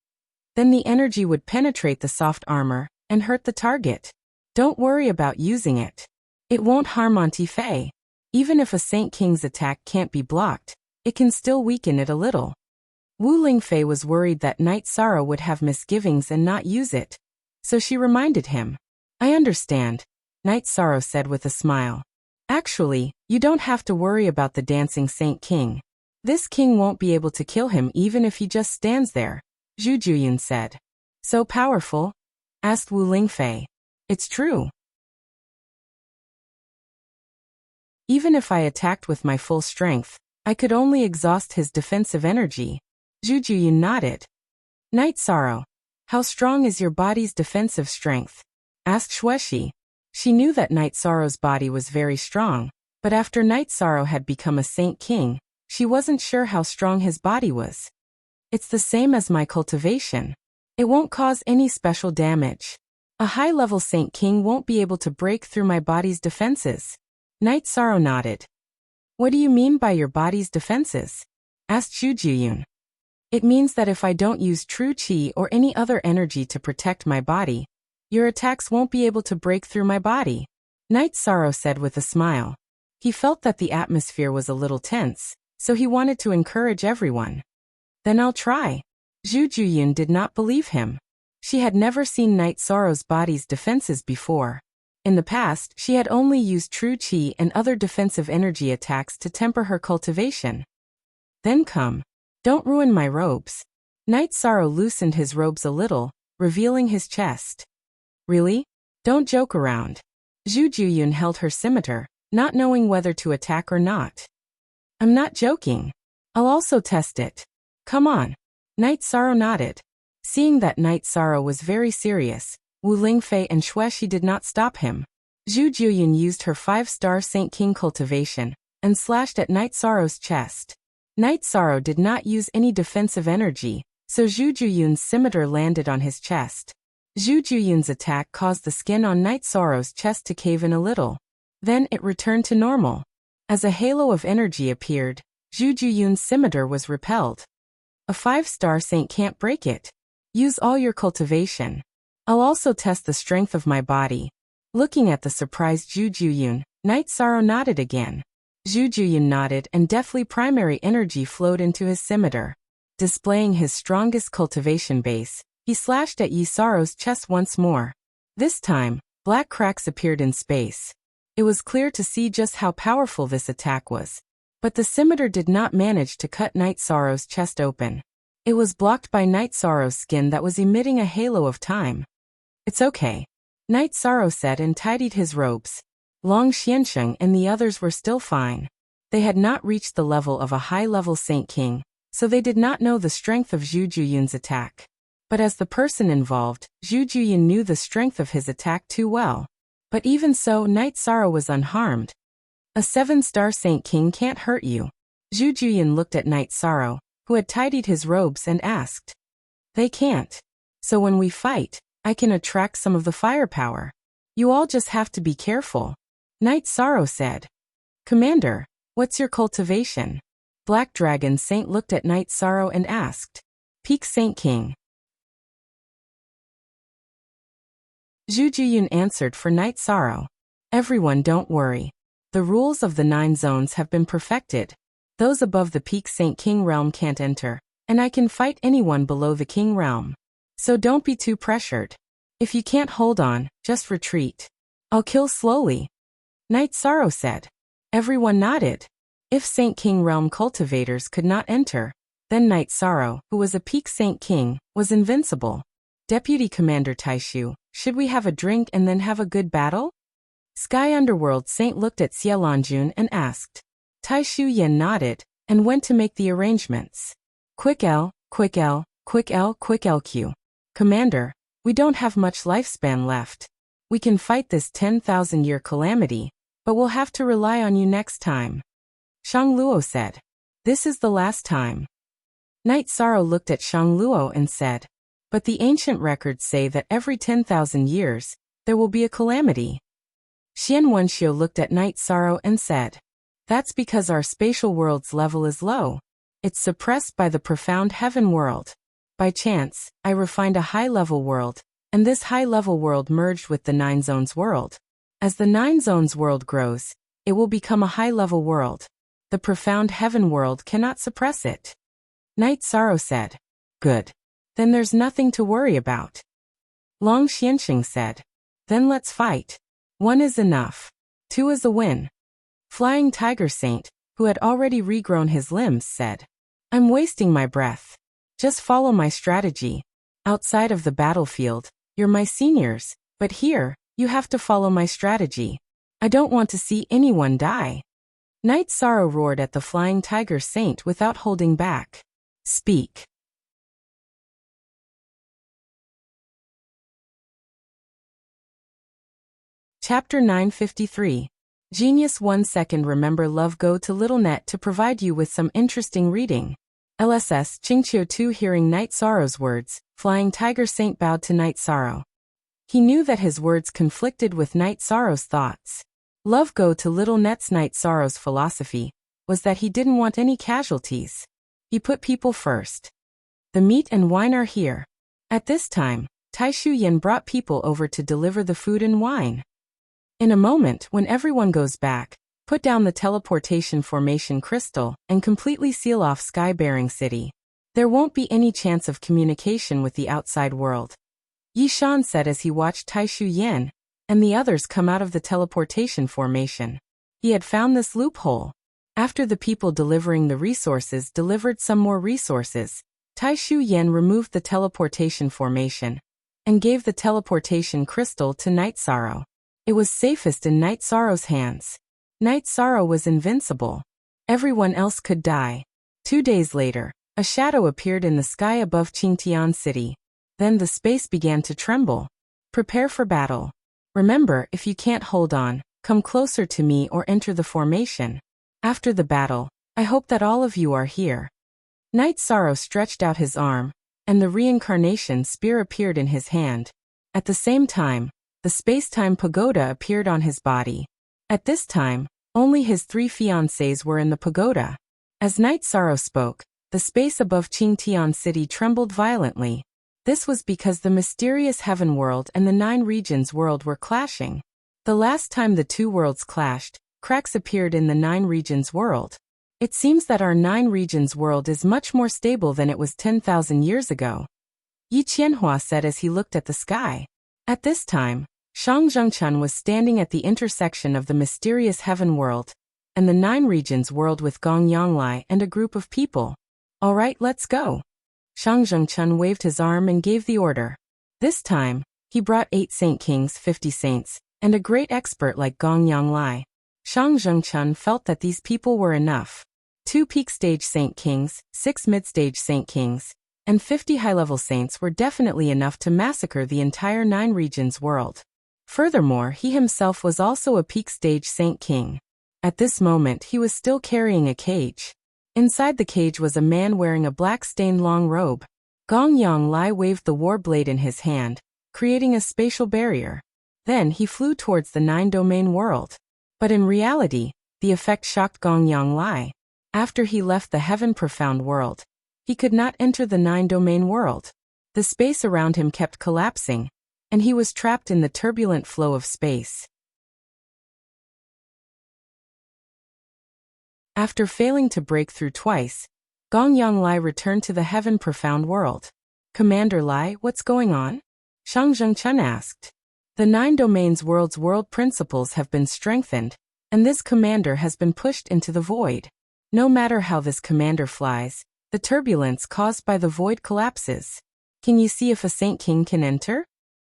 then the energy would penetrate the soft armor and hurt the target. Don't worry about using it. It won't harm Auntie Fei. Even if a Saint King's attack can't be blocked, it can still weaken it a little. Wu Lingfei was worried that Night Sorrow would have misgivings and not use it, so she reminded him. I understand. Night Sorrow said with a smile. Actually, you don't have to worry about the dancing Saint King. This king won't be able to kill him even if he just stands there, Zhu Juyun said. So powerful? Asked Wu Lingfei. It's true. Even if I attacked with my full strength, I could only exhaust his defensive energy. Zhu Juyun nodded. Night Sorrow, how strong is your body's defensive strength? Asked Xueshi. She knew that Night Sorrow's body was very strong, but after Night Sorrow had become a Saint King, she wasn't sure how strong his body was. It's the same as my cultivation. It won't cause any special damage. A high-level Saint King won't be able to break through my body's defenses. Night Sorrow nodded. What do you mean by your body's defenses? Asked Zhu Juyun. It means that if I don't use true qi or any other energy to protect my body, your attacks won't be able to break through my body. Night Sorrow said with a smile. He felt that the atmosphere was a little tense, so he wanted to encourage everyone. Then I'll try. Zhu Juyun did not believe him. She had never seen Night Sorrow's body's defenses before. In the past, she had only used true qi and other defensive energy attacks to temper her cultivation. Then come. Don't ruin my robes. Night Sorrow loosened his robes a little, revealing his chest. Really? Don't joke around. Zhu Juyun held her scimitar, not knowing whether to attack or not. I'm not joking. I'll also test it. Come on. Night Sorrow nodded. Seeing that Night Sorrow was very serious, Wu Lingfei and Xueshi did not stop him. Zhu Juyun used her 5-star Saint King cultivation and slashed at Night Sorrow's chest. Night Sorrow did not use any defensive energy, so Zhu Juyun's scimitar landed on his chest. Zhu Juyun's attack caused the skin on Night Sorrow's chest to cave in a little. Then it returned to normal. As a halo of energy appeared, Zhu Juyun's scimitar was repelled. A 5-star saint can't break it. Use all your cultivation. I'll also test the strength of my body. Looking at the surprised Zhu Juyun, Night Sorrow nodded again. Zhu Juyun nodded and deftly primary energy flowed into his scimitar. Displaying his strongest cultivation base, he slashed at Yi Sorrow's chest once more. This time, black cracks appeared in space. It was clear to see just how powerful this attack was. But the scimitar did not manage to cut Night Sorrow's chest open. It was blocked by Night Sorrow's skin that was emitting a halo of time. It's okay. Night Sorrow said and tidied his robes. Long Xiansheng and the others were still fine. They had not reached the level of a high-level Saint King, so they did not know the strength of Zhu Juyun's attack. But as the person involved, Zhu Juyun knew the strength of his attack too well. But even so, Night Sorrow was unharmed. A 7-star Saint King can't hurt you. Zhu Juyun looked at Night Sorrow, who had tidied his robes and asked. They can't. So when we fight, I can attract some of the firepower. You all just have to be careful. Night Sorrow said. Commander, what's your cultivation? Black Dragon Saint looked at Night Sorrow and asked. Peak Saint King. Zhu Juyun answered for Night Sorrow. Everyone don't worry. The rules of the 9 zones have been perfected. Those above the peak Saint King realm can't enter, and I can fight anyone below the King realm. So don't be too pressured. If you can't hold on, just retreat. I'll kill slowly. Night Sorrow said. Everyone nodded. If Saint King realm cultivators could not enter, then Night Sorrow, who was a peak Saint King, was invincible. Deputy Commander Taishu, should we have a drink and then have a good battle? Sky Underworld Saint looked at Xie Lanjun and asked. Taishu Yen nodded, and went to make the arrangements. Quick L, quick L, quick L, quick LQ. Commander, we don't have much lifespan left. We can fight this 10,000-year calamity, but we'll have to rely on you next time. Shang Luo said. This is the last time. Night Sorrow looked at Shang Luo and said. But the ancient records say that every 10,000 years, there will be a calamity. Xian Wenxiu looked at Night Sorrow and said. That's because our spatial world's level is low. It's suppressed by the profound heaven world. By chance, I refined a high-level world, and this high-level world merged with the 9 zones world. As the 9 zones world grows, it will become a high-level world. The profound heaven world cannot suppress it. Night Sorrow said. Good. Then there's nothing to worry about. Long Xianxing said. Then let's fight. 1 is enough. 2 is a win. Flying Tiger Saint, who had already regrown his limbs, said, I'm wasting my breath. Just follow my strategy. Outside of the battlefield, you're my seniors, but here, you have to follow my strategy. I don't want to see anyone die. Night Sorrow roared at the Flying Tiger Saint without holding back. Speak. Chapter 953. Genius 1 second. Remember, love. Go to Little Net to provide you with some interesting reading. LSS Qingqiu 2. Hearing Night Sorrow's words, Flying Tiger Saint bowed to Night Sorrow. He knew that his words conflicted with Night Sorrow's thoughts. Love. Go to Little Net's Night Sorrow's philosophy was that he didn't want any casualties. He put people first. The meat and wine are here. At this time, Tai Shu Yan brought people over to deliver the food and wine. In a moment, when everyone goes back, put down the teleportation formation crystal and completely seal off Sky-bearing City. There won't be any chance of communication with the outside world. Yi Shan said as he watched Tai Shu Yan and the others come out of the teleportation formation. He had found this loophole. After the people delivering the resources delivered some more resources, Tai Shu Yan removed the teleportation formation and gave the teleportation crystal to Night Sorrow. It was safest in Night Sorrow's hands. Night Sorrow was invincible. Everyone else could die. 2 days later, a shadow appeared in the sky above Qingtian City. Then the space began to tremble. Prepare for battle. Remember, if you can't hold on, come closer to me or enter the formation. After the battle, I hope that all of you are here. Night Sorrow stretched out his arm, and the reincarnation spear appeared in his hand. At the same time, the space-time pagoda appeared on his body. At this time, only his 3 fiancés were in the pagoda. As Night Sorrow spoke, the space above Qingtian City trembled violently. This was because the mysterious Heaven World and the 9 Regions World were clashing. The last time the 2 worlds clashed, cracks appeared in the 9 Regions World. It seems that our 9 Regions World is much more stable than it was 10,000 years ago. Yi Qianhua said as he looked at the sky. At this time, Shang Zhengchun was standing at the intersection of the mysterious Heaven World and the 9 Regions World with Gong Yanglai and a group of people. All right, let's go. Shang Zhengchun waved his arm and gave the order. This time, he brought 8 Saint Kings, 50 saints, and a great expert like Gong Yanglai. Shang Zhengchun felt that these people were enough. 2 peak stage Saint Kings, 6 mid-stage Saint Kings, and 50 high-level saints were definitely enough to massacre the entire 9 Regions World. Furthermore, he himself was also a peak stage Saint King. At this moment he was still carrying a cage. Inside the cage was a man wearing a black stained long robe. Gong Yanglai waved the war blade in his hand, creating a spatial barrier. Then he flew towards the 9-domain world. But in reality, the effect shocked Gong Yanglai. After he left the Heaven Profound World, he could not enter the 9-domain world. The space around him kept collapsing, and he was trapped in the turbulent flow of space. After failing to break through twice, Gong Yanglai returned to the Heaven Profound World. Commander Lai, what's going on? Shang Zhengchun asked. The 9 domains world's world principles have been strengthened, and this commander has been pushed into the void. No matter how this commander flies, the turbulence caused by the void collapses. Can you see if a Saint King can enter?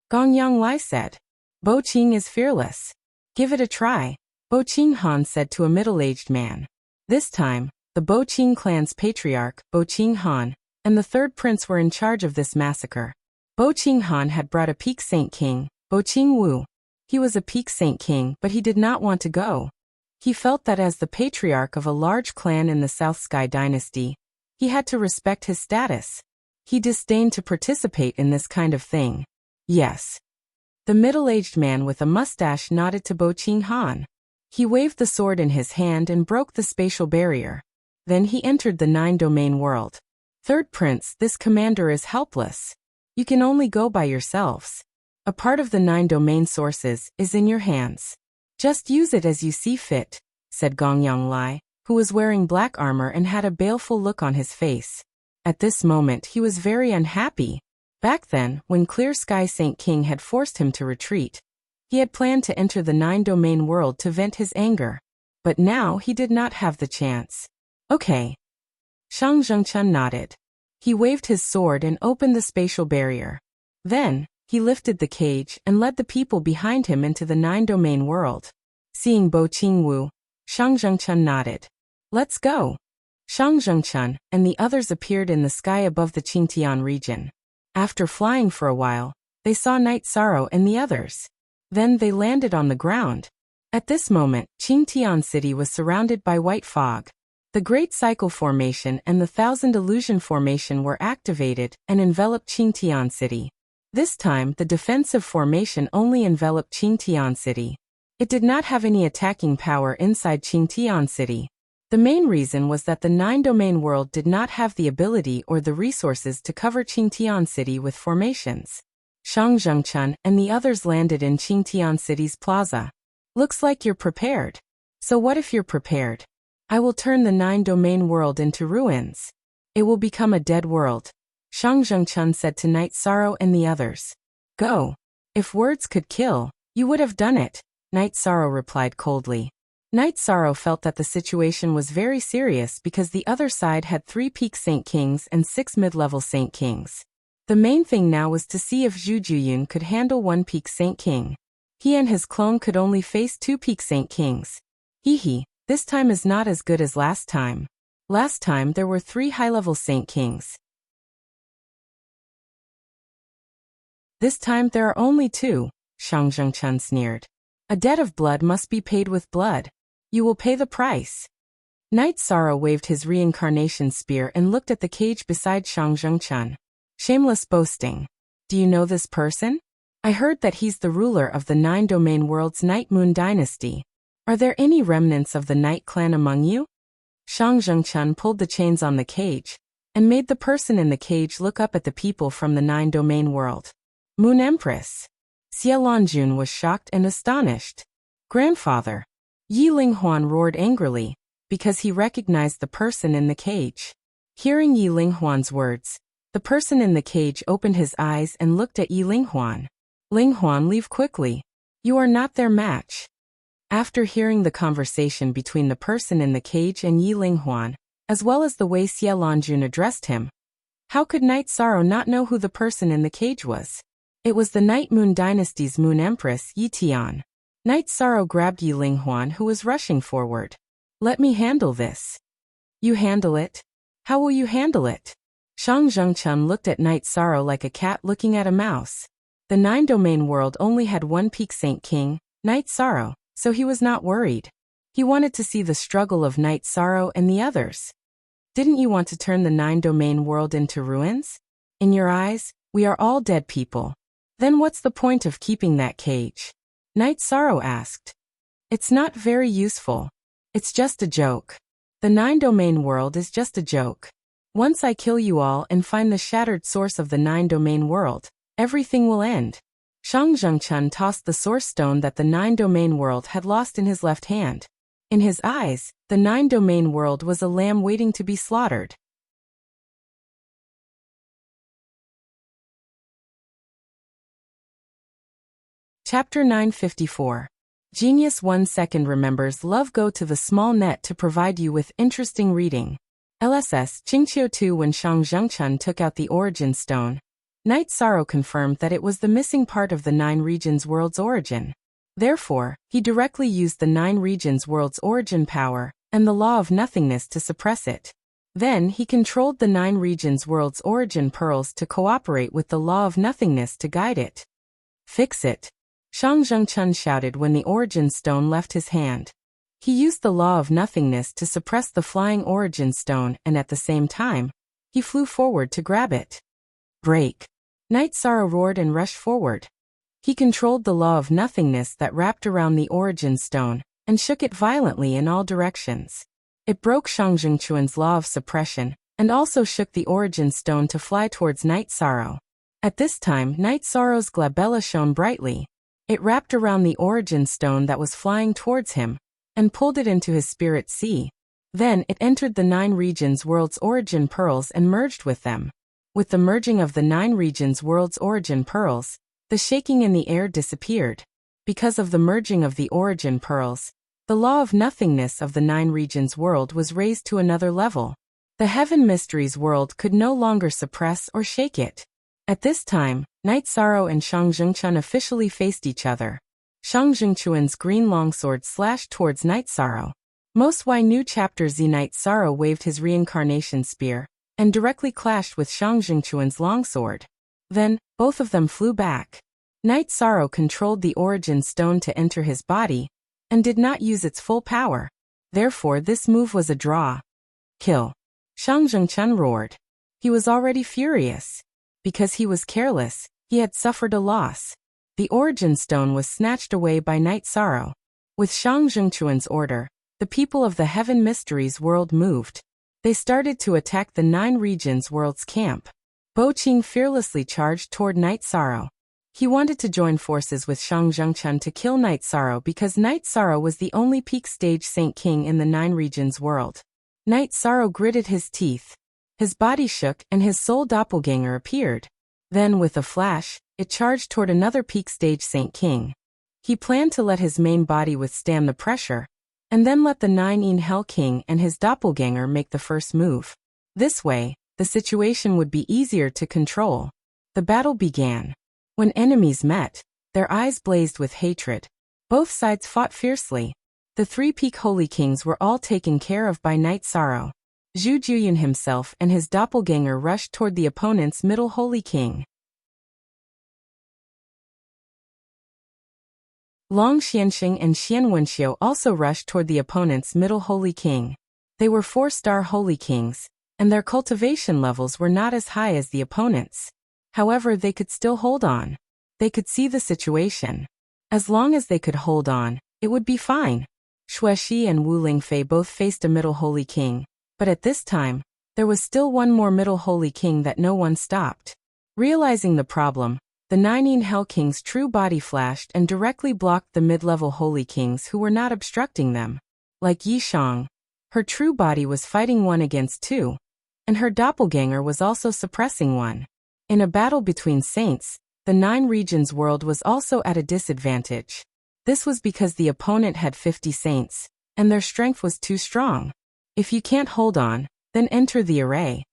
Gong Yanglai said. Bo Qing is fearless. Give it a try, Bo Qing Han said to a middle-aged man. This time, the Bo Qing clan's patriarch, Bo Qing Han, and the 3rd prince were in charge of this massacre. Bo Qing Han had brought a peak Saint King, Bo Qing Wu. He was a peak Saint King, but he did not want to go. He felt that as the patriarch of a large clan in the South Sky dynasty, he had to respect his status. He disdained to participate in this kind of thing. Yes. The middle-aged man with a mustache nodded to Bo Qing Han. He waved the sword in his hand and broke the spatial barrier. Then he entered the 9-domain world. 3rd prince, this commander is helpless. You can only go by yourselves. A part of the 9-domain sources is in your hands. Just use it as you see fit, said Gong Yanglai, who was wearing black armor and had a baleful look on his face. At this moment he was very unhappy. Back then, when Clear Sky Saint King had forced him to retreat, He had planned to enter the nine-domain world to vent his anger. But now he did not have the chance. Okay. Shang Zhengchun nodded. He waved his sword and opened the spatial barrier. Then, he lifted the cage and led the people behind him into the nine-domain world. Seeing Bo Qingwu, Shang Zhengchun nodded. Let's go. Shang Zhengchun and the others appeared in the sky above the Qingtian region. After flying for a while, they saw Night Sorrow and the others. Then they landed on the ground. At this moment, Qingtian City was surrounded by white fog. The Great Cycle Formation and the Thousand Illusion Formation were activated and enveloped Qingtian City. This time, the defensive formation only enveloped Qingtian City. It did not have any attacking power inside Qingtian City. The main reason was that the nine-domain world did not have the ability or the resources to cover Qingtian City with formations. Shang Zhengchun and the others landed in Qingtian City's plaza. Looks like you're prepared. So what if you're prepared? I will turn the nine-domain world into ruins. It will become a dead world. Shang Zhengchun said to Night Sorrow and the others. Go. If words could kill, you would have done it, Night Sorrow replied coldly. Night Sorrow felt that the situation was very serious because the other side had 3 peak Saint Kings and 6 mid-level Saint Kings. The main thing now was to see if Zhu Juyun could handle 1 peak Saint King. He and his clone could only face 2 peak Saint Kings. Hee, this time is not as good as last time. Last time there were 3 high-level Saint Kings. This time there are only 2, Shang Zhengchun sneered. A debt of blood must be paid with blood. You will pay the price. Night Sorrow waved his reincarnation spear and looked at the cage beside Shang Zhengchun. Shameless boasting. Do you know this person? I heard that he's the ruler of the nine-domain world's Night Moon dynasty. Are there any remnants of the Night clan among you? Shang Zhengchun pulled the chains on the cage and made the person in the cage look up at the people from the nine-domain world. Moon Empress. Xie Lanjun was shocked and astonished. Grandfather. Yi Linghuan roared angrily, because he recognized the person in the cage. Hearing Yi Linghuan's words, the person in the cage opened his eyes and looked at Yi Linghuan. Linghuan, leave quickly. You are not their match. After hearing the conversation between the person in the cage and Yi Linghuan, as well as the way Xie Lanjun addressed him, how could Night Sorrow not know who the person in the cage was? It was the Night Moon dynasty's Moon Empress, Yi Tian. Night Sorrow grabbed Yi Linghuan, who was rushing forward. Let me handle this. You handle it? How will you handle it? Shang Zhengchun looked at Night Sorrow like a cat looking at a mouse. The nine-domain world only had 1 peak Saint King, Night Sorrow, so he was not worried. He wanted to see the struggle of Night Sorrow and the others. Didn't you want to turn the nine-domain world into ruins? In your eyes, we are all dead people. Then what's the point of keeping that cage? Night Sorrow asked. It's not very useful. It's just a joke. The nine-domain world is just a joke. Once I kill you all and find the shattered source of the nine-domain world, everything will end. Shang Zhengchun tossed the source stone that the nine-domain world had lost in his left hand. In his eyes, the nine-domain world was a lamb waiting to be slaughtered. Chapter 954. Genius 1 second remembers love. Go to the small net to provide you with interesting reading. LSS Qingqiu 2. When Shang Zhengchun took out the origin stone, Night Sorrow confirmed that it was the missing part of the Nine Regions world's origin. Therefore, he directly used the Nine Regions world's origin power and the law of nothingness to suppress it. Then he controlled the Nine Regions world's origin pearls to cooperate with the law of nothingness to guide it. Fix it. Shang Zhengchun shouted when the origin stone left his hand. He used the law of nothingness to suppress the flying origin stone and at the same time, he flew forward to grab it. Break. Night Sorrow roared and rushed forward. He controlled the law of nothingness that wrapped around the origin stone and shook it violently in all directions. It broke Shang Zhengchun's law of suppression and also shook the origin stone to fly towards Night Sorrow. At this time, Night Sorrow's glabella shone brightly. It wrapped around the origin stone that was flying towards him and pulled it into his spirit sea. Then it entered the Nine Regions world's origin pearls and merged with them. With the merging of the Nine Regions world's origin pearls, the shaking in the air disappeared. Because of the merging of the origin pearls, the law of nothingness of the 9 regions world was raised to another level. The Heaven Mysteries world could no longer suppress or shake it. At this time, Night Sorrow and Shang Zhengchun officially faced each other. Shang Zhengchuan's green longsword slashed towards Night Sorrow. Most Y New Chapter Z. Night Sorrow waved his reincarnation spear and directly clashed with Shang Zhengchuan's longsword. Then, both of them flew back. Night Sorrow controlled the origin stone to enter his body and did not use its full power. Therefore, this move was a draw. Kill. Shang Zhengchun roared. He was already furious. Because he was careless, he had suffered a loss. The origin stone was snatched away by Night Sorrow. With Shang Zhengchuan's order, the people of the Heaven Mysteries world moved. They started to attack the 9 regions world's camp. Bo Qing fearlessly charged toward Night Sorrow. He wanted to join forces with Shang Zhengchun to kill Night Sorrow because Night Sorrow was the only peak stage Saint King in the 9 regions world. Night Sorrow gritted his teeth. His body shook and his soul doppelganger appeared. Then, with a flash, it charged toward another peak stage Saint King. He planned to let his main body withstand the pressure, and then let the 9 Hell King and his doppelganger make the first move. This way, the situation would be easier to control. The battle began. When enemies met, their eyes blazed with hatred. Both sides fought fiercely. The 3 peak Holy Kings were all taken care of by Night Sorrow. Zhu Juyun himself and his doppelganger rushed toward the opponent's middle Holy King. Long Xianxing and Xian Wenxiu also rushed toward the opponent's middle Holy King. They were 4-star Holy Kings, and their cultivation levels were not as high as the opponent's. However, they could still hold on. They could see the situation. As long as they could hold on, it would be fine. Xuexi and Wu Lingfei both faced a middle Holy King, but at this time, there was still one more middle Holy King that no one stopped. Realizing the problem, the 9 Hell King's true body flashed and directly blocked the mid-level Holy Kings who were not obstructing them. Like Yi Shang, her true body was fighting 1 against 2, and her doppelganger was also suppressing 1. In a battle between saints, the 9 regions world was also at a disadvantage. This was because the opponent had 50 saints, and their strength was too strong. If you can't hold on, then enter the array.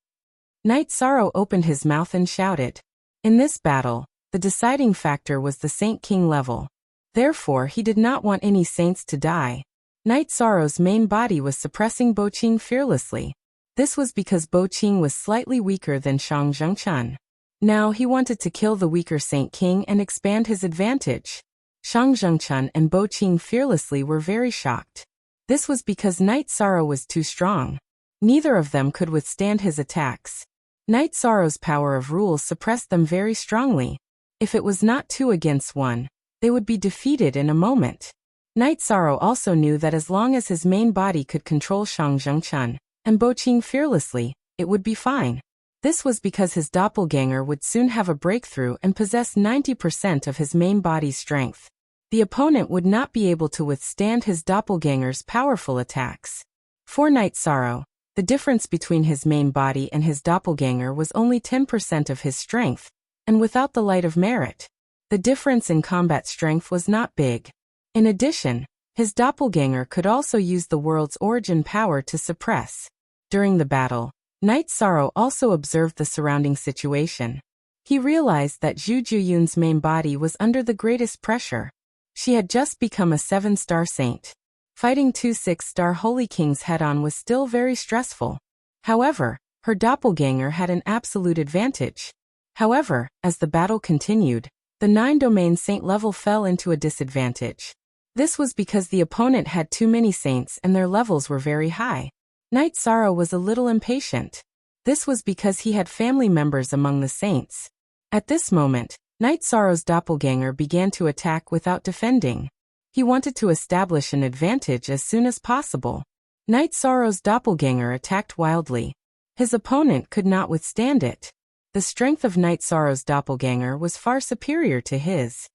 Night Sorrow opened his mouth and shouted. In this battle, the deciding factor was the Saint King level. Therefore, he did not want any saints to die. Night Sorrow's main body was suppressing Bo Qing fearlessly. This was because Bo Qing was slightly weaker than Shang Zhengchun. Now he wanted to kill the weaker Saint King and expand his advantage. Shang Zhengchun and Bo Qing fearlessly were very shocked. This was because Night Sorrow was too strong. Neither of them could withstand his attacks. Night Sorrow's power of rule suppressed them very strongly. If it was not 2 against 1, they would be defeated in a moment. Night Sorrow also knew that as long as his main body could control Shang Zhengchun and Bo Qing fearlessly, it would be fine. This was because his doppelganger would soon have a breakthrough and possess 90% of his main body's strength. The opponent would not be able to withstand his doppelganger's powerful attacks. For Night Sorrow, the difference between his main body and his doppelganger was only 10% of his strength, and without the light of merit, the difference in combat strength was not big. In addition, his doppelganger could also use the world's origin power to suppress. During the battle, Night Sorrow also observed the surrounding situation. He realized that Zhu Juyun's main body was under the greatest pressure. She had just become a 7-star saint. Fighting 2 6-star Holy Kings head-on was still very stressful. However, her doppelganger had an absolute advantage. However, as the battle continued, the 9-domain saint level fell into a disadvantage. This was because the opponent had too many saints and their levels were very high. Night Sorrow was a little impatient. This was because he had family members among the saints. At this moment, Night Sorrow's doppelganger began to attack without defending. He wanted to establish an advantage as soon as possible. Night Sorrow's doppelganger attacked wildly. His opponent could not withstand it. The strength of Night Sorrow's doppelganger was far superior to his.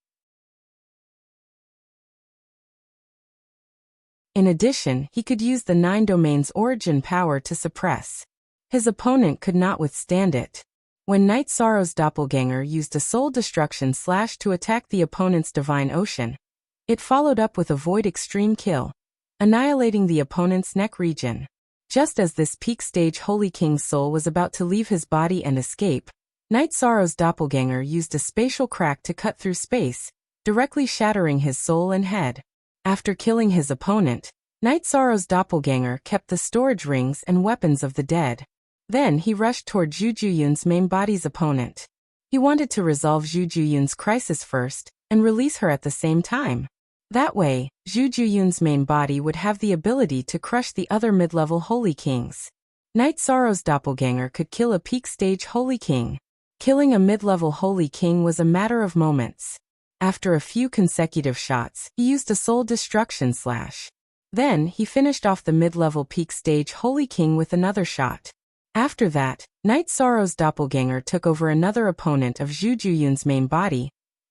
In addition, he could use the 9-domain's origin power to suppress. His opponent could not withstand it. When Night Sorrow's doppelganger used a soul destruction slash to attack the opponent's divine ocean, It followed up with a void extreme kill, annihilating the opponent's neck region. Just as this peak stage Holy King's soul was about to leave his body and escape, Night Sorrow's doppelganger used a spatial crack to cut through space, directly shattering his soul and head. After killing his opponent, Night Sorrow's doppelganger kept the storage rings and weapons of the dead. Then he rushed toward Zhu Juyun's main body's opponent. He wanted to resolve Zhu Juyun's crisis first, and release her at the same time. That way, Zhu Juyun's main body would have the ability to crush the other mid-level Holy Kings. Night Sorrow's doppelganger could kill a peak stage Holy King. Killing a mid-level Holy King was a matter of moments. After a few consecutive shots, he used a soul destruction slash. Then, he finished off the mid-level peak stage Holy King with another shot. After that, Night Sorrow's doppelganger took over another opponent of Zhu Juyun's main body,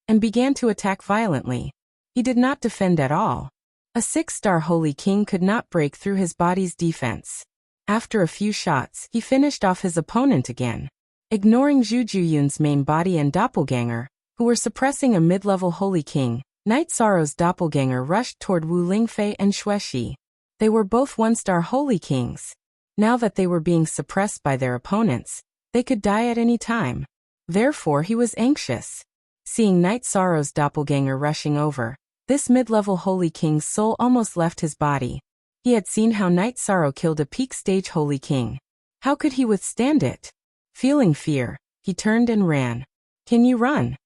and began to attack violently. He did not defend at all. A 6-star Holy King could not break through his body's defense. After a few shots, he finished off his opponent again. Ignoring Zhu Juyun's main body and doppelganger, who were suppressing a mid-level Holy King, Night Sorrow's doppelganger rushed toward Wu Lingfei and Xuexi. They were both 1-star Holy Kings. Now that they were being suppressed by their opponents, they could die at any time. Therefore he was anxious. Seeing Night Sorrow's doppelganger rushing over, this mid-level Holy King's soul almost left his body. He had seen how Night Sorrow killed a peak stage Holy King. How could he withstand it? Feeling fear, he turned and ran. Can you run?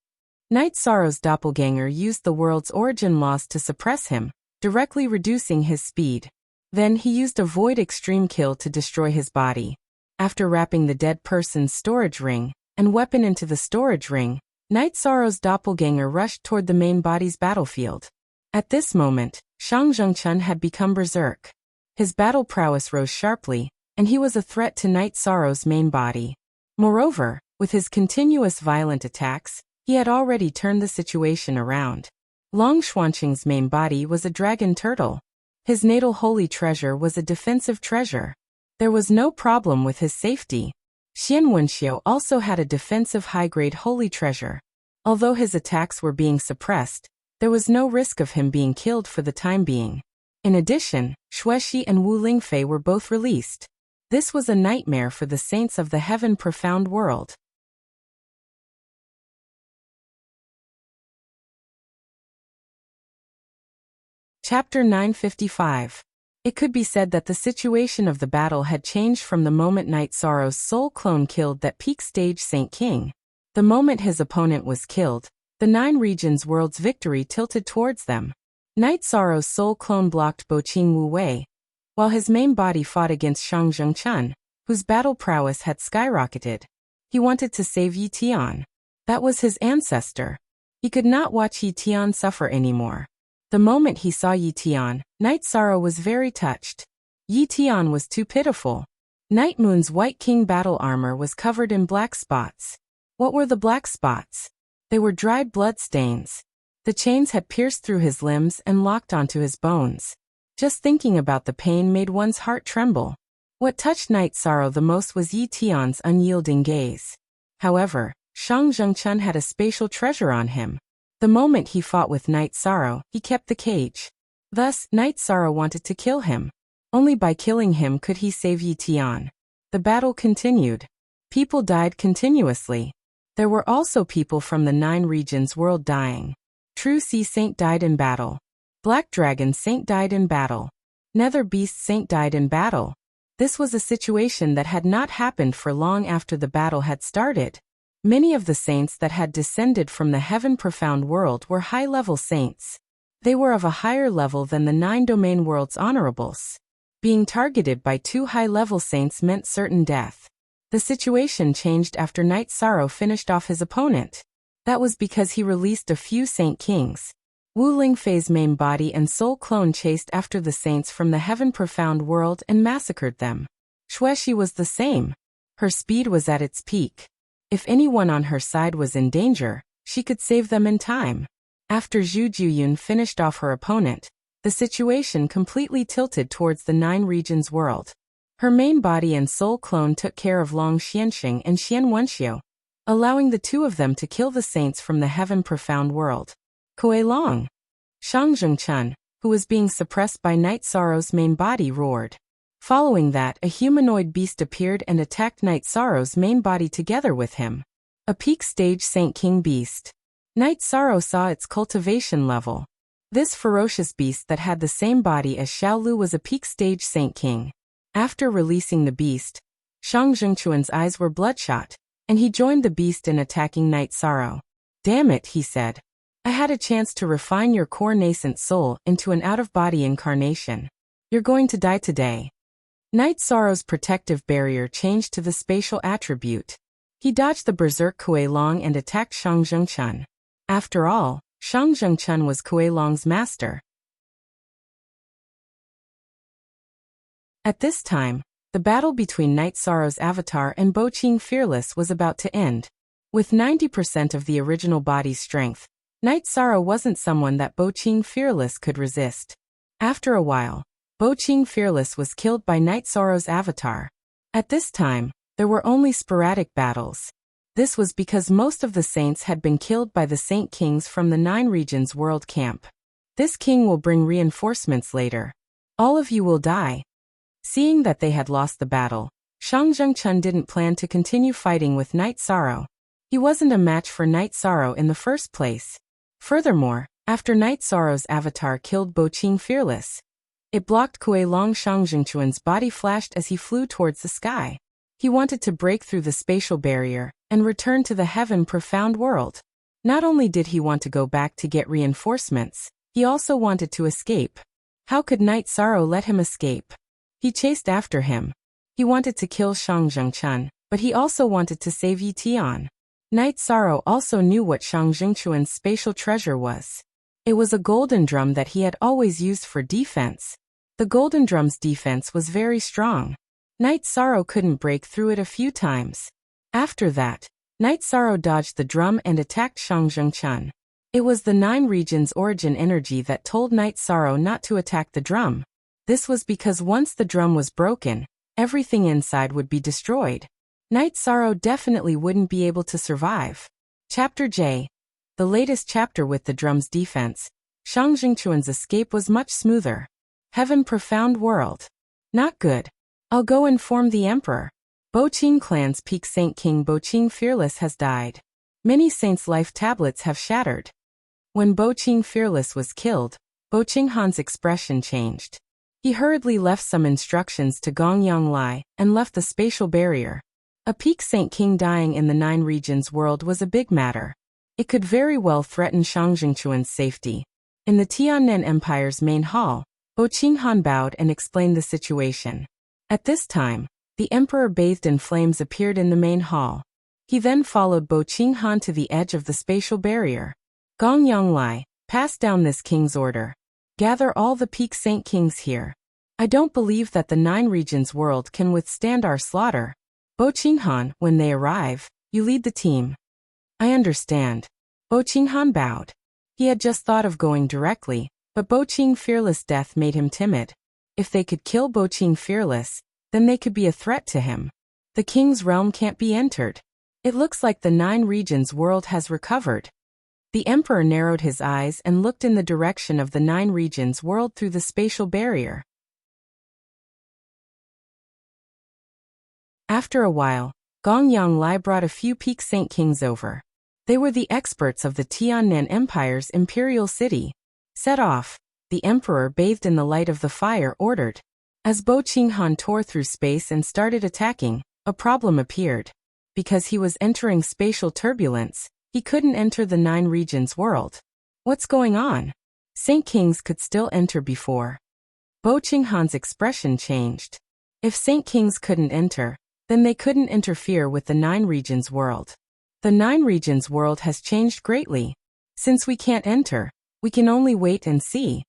Night Sorrow's doppelganger used the world's origin laws to suppress him, directly reducing his speed. Then he used a void extreme kill to destroy his body. After wrapping the dead person's storage ring and weapon into the storage ring, Night Sorrow's doppelganger rushed toward the main body's battlefield. At this moment, Shang Zhengchun had become berserk. His battle prowess rose sharply, and he was a threat to Night Sorrow's main body. Moreover, with his continuous violent attacks, he had already turned the situation around. Long Xuanqing's main body was a dragon turtle. His natal holy treasure was a defensive treasure. There was no problem with his safety. Xian Wenxiu also had a defensive high-grade holy treasure. Although his attacks were being suppressed, there was no risk of him being killed for the time being. In addition, Xuexi and Wu Lingfei were both released. This was a nightmare for the saints of the heaven profound world. Chapter 955. It could be said that the situation of the battle had changed from the moment Night Sorrow's soul clone killed that peak stage Saint King. The moment his opponent was killed, the 9 regions world's victory tilted towards them. Night Sorrow's soul clone blocked Boqing Wu Wei, while his main body fought against Shang Zhengchun, whose battle prowess had skyrocketed. He wanted to save Yi Tian. That was his ancestor. He could not watch Yi Tian suffer anymore. The moment he saw Yi Tian, Night Sorrow was very touched. Yi Tian was too pitiful. Night Moon's White King battle armor was covered in black spots. What were the black spots? They were dried blood stains. The chains had pierced through his limbs and locked onto his bones. Just thinking about the pain made one's heart tremble. What touched Night Sorrow the most was Yi Tian's unyielding gaze. However, Shang Zhengchun had a spatial treasure on him. The moment he fought with Night Sorrow, he kept the cage. Thus, Night Sorrow wanted to kill him. Only by killing him could he save Yi Tian. The battle continued. People died continuously. There were also people from the 9 regions world dying. True Sea Saint died in battle. Black Dragon Saint died in battle. Nether Beast Saint died in battle. This was a situation that had not happened for long after the battle had started. Many of the saints that had descended from the heaven profound world were high-level saints. They were of a higher level than the 9 domain world's honorables. Being targeted by 2 high-level saints meant certain death. The situation changed after Night Sorrow finished off his opponent. That was because he released a few Saint Kings. Wu Lingfei's main body and soul clone chased after the saints from the heaven profound world and massacred them. Xuexi was the same. Her speed was at its peak. If anyone on her side was in danger, she could save them in time. After Zhu Juyun finished off her opponent, the situation completely tilted towards the 9 regions world. Her main body and soul clone took care of Long Xianxing and Xian Wenxiu, allowing the 2 of them to kill the saints from the heaven profound world. Kuei Long. Shang Zhengchun, who was being suppressed by Night Sorrow's main body, roared. Following that, a humanoid beast appeared and attacked Night Sorrow's main body together with him. A peak stage Saint King beast. Night Sorrow saw its cultivation level. This ferocious beast that had the same body as Xiaolu was a peak stage Saint King. After releasing the beast, Shang Zhengchun's eyes were bloodshot, and he joined the beast in attacking Night Sorrow. Damn it, he said. I had a chance to refine your core nascent soul into an out-of-body incarnation. You're going to die today. Night Sorrow's protective barrier changed to the spatial attribute. He dodged the berserk Kuei Long and attacked Shang Zhengchun. After all, Shang Zhengchun was Kuei Long's master. At this time, the battle between Night Sorrow's avatar and Bo Qing Fearless was about to end. With 90% of the original body's strength, Night Sorrow wasn't someone that Bo Qing Fearless could resist. After a while, Bo Qing Fearless was killed by Night Sorrow's avatar. At this time, there were only sporadic battles. This was because most of the saints had been killed by the Saint Kings from the Nine Regions World Camp. This king will bring reinforcements later. All of you will die. Seeing that they had lost the battle, Shang Zhengchun didn't plan to continue fighting with Night Sorrow. He wasn't a match for Night Sorrow in the first place. Furthermore, after Night Sorrow's avatar killed Bo Qing Fearless, it blocked Kuei Long. Shang Zhengchun's body flashed as he flew towards the sky. He wanted to break through the spatial barrier and return to the heaven profound world. Not only did he want to go back to get reinforcements, he also wanted to escape. How could Night Sorrow let him escape? He chased after him. He wanted to kill Shang Zhengchun, but he also wanted to save Yi Tian. Night Sorrow also knew what Shang Zhengchun's spatial treasure was. It was a golden drum that he had always used for defense. The golden drum's defense was very strong. Night Sorrow couldn't break through it a few times. After that, Night Sorrow dodged the drum and attacked Shang Zhengchun. It was the Nine Regions origin energy that told Night Sorrow not to attack the drum. This was because once the drum was broken, everything inside would be destroyed. Night Sorrow definitely wouldn't be able to survive. Chapter J. The latest chapter with the drum's defense. Shang Zhengchun's escape was much smoother. Heaven profound world. Not good. I'll go inform the emperor. Bo Qing clan's peak Saint King Bo Qing Fearless has died. Many saints' life tablets have shattered. When Bo Qing Fearless was killed, Bo Qinghan's expression changed. He hurriedly left some instructions to Gong Yonglai and left the spatial barrier. A peak Saint King dying in the Nine Regions world was a big matter. It could very well threaten Shang Zhengchun's safety. In the Tiannan Empire's main hall, Bo Qinghan bowed and explained the situation. At this time, the emperor bathed in flames appeared in the main hall. He then followed Bo Qinghan to the edge of the spatial barrier. Gong Yonglai, pass down this king's order. Gather all the peak Saint Kings here. I don't believe that the Nine Regions world can withstand our slaughter. Bo Qinghan, when they arrive, you lead the team. I understand. Bo Qinghan bowed. He had just thought of going directly, but Bo Qing Fearless' death made him timid. If they could kill Bo Qing Fearless, then they could be a threat to him. The king's realm can't be entered. It looks like the Nine Regions world has recovered. The emperor narrowed his eyes and looked in the direction of the Nine Regions world through the spatial barrier. After a while, Gong Yonglai brought a few peak Saint Kings over. They were the experts of the Tiannan Empire's imperial city. Set off, the emperor, bathed in the light of the fire, ordered. As Bo Qinghan tore through space and started attacking, a problem appeared. Because he was entering spatial turbulence, he couldn't enter the Nine Regions world. What's going on? Saint Kings could still enter before. Bo Qinghan's expression changed. If Saint Kings couldn't enter, then they couldn't interfere with the Nine Regions world. The Nine Regions world has changed greatly. Since we can't enter, we can only wait and see.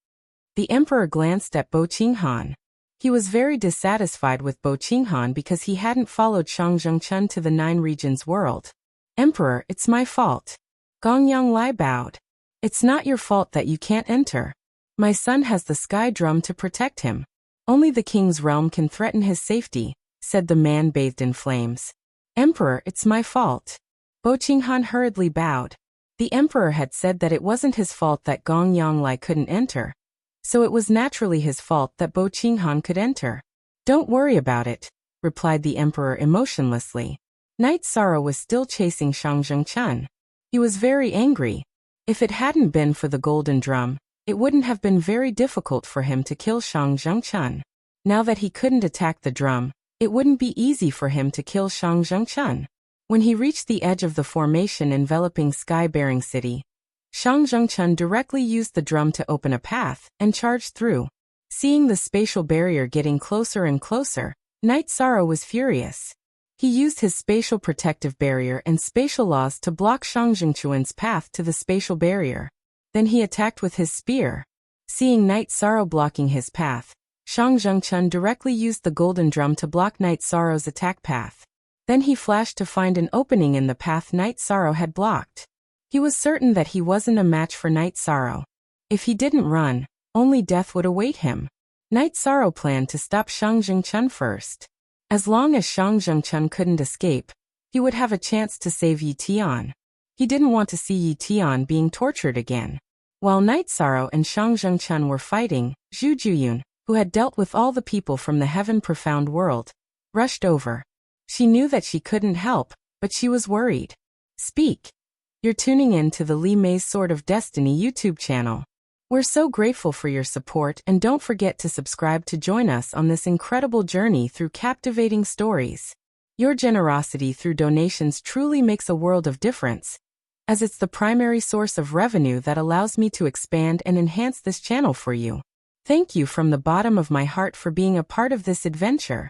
The emperor glanced at Bo Qinghan. He was very dissatisfied with Bo Qinghan because he hadn't followed Shang Zhengchun to the Nine Regions world. Emperor, it's my fault. Gong Yonglai bowed. It's not your fault that you can't enter. My son has the sky drum to protect him. Only the king's realm can threaten his safety, said the man bathed in flames. Emperor, it's my fault. Bo Qinghan hurriedly bowed. The emperor had said that it wasn't his fault that Gong Yanglai couldn't enter, so it was naturally his fault that Bo Qinghan could enter. Don't worry about it, replied the emperor emotionlessly. Knight Sorrow was still chasing Shang Zhengchen. He was very angry. If it hadn't been for the golden drum, it wouldn't have been very difficult for him to kill Shang Zhengchen. Now that he couldn't attack the drum, it wouldn't be easy for him to kill Shang Zhengchen. When he reached the edge of the formation enveloping Sky-bearing City, Shang Zhengchen directly used the drum to open a path and charged through. Seeing the spatial barrier getting closer and closer, Knight Sorrow was furious. He used his spatial protective barrier and spatial laws to block Shang Zhengchuan's path to the spatial barrier. Then he attacked with his spear. Seeing Knight Sorrow blocking his path, Shang Zhengchen directly used the golden drum to block Knight Sorrow's attack path. Then he flashed to find an opening in the path Knight Sorrow had blocked. He was certain that he wasn't a match for Knight Sorrow. If he didn't run, only death would await him. Knight Sorrow planned to stop Shang Zhengchen first. As long as Shang Zhengchen couldn't escape, he would have a chance to save Yi Tian. He didn't want to see Yi Tian being tortured again. While Knight Sorrow and Shang Zhengchen were fighting, Zhu Juyun, who had dealt with all the people from the Heaven Profound world, rushed over. She knew that she couldn't help, but she was worried. Speak. You're tuning in to the Li Mei's Sword of Destiny YouTube channel. We're so grateful for your support, and don't forget to subscribe to join us on this incredible journey through captivating stories. Your generosity through donations truly makes a world of difference, as it's the primary source of revenue that allows me to expand and enhance this channel for you. Thank you from the bottom of my heart for being a part of this adventure.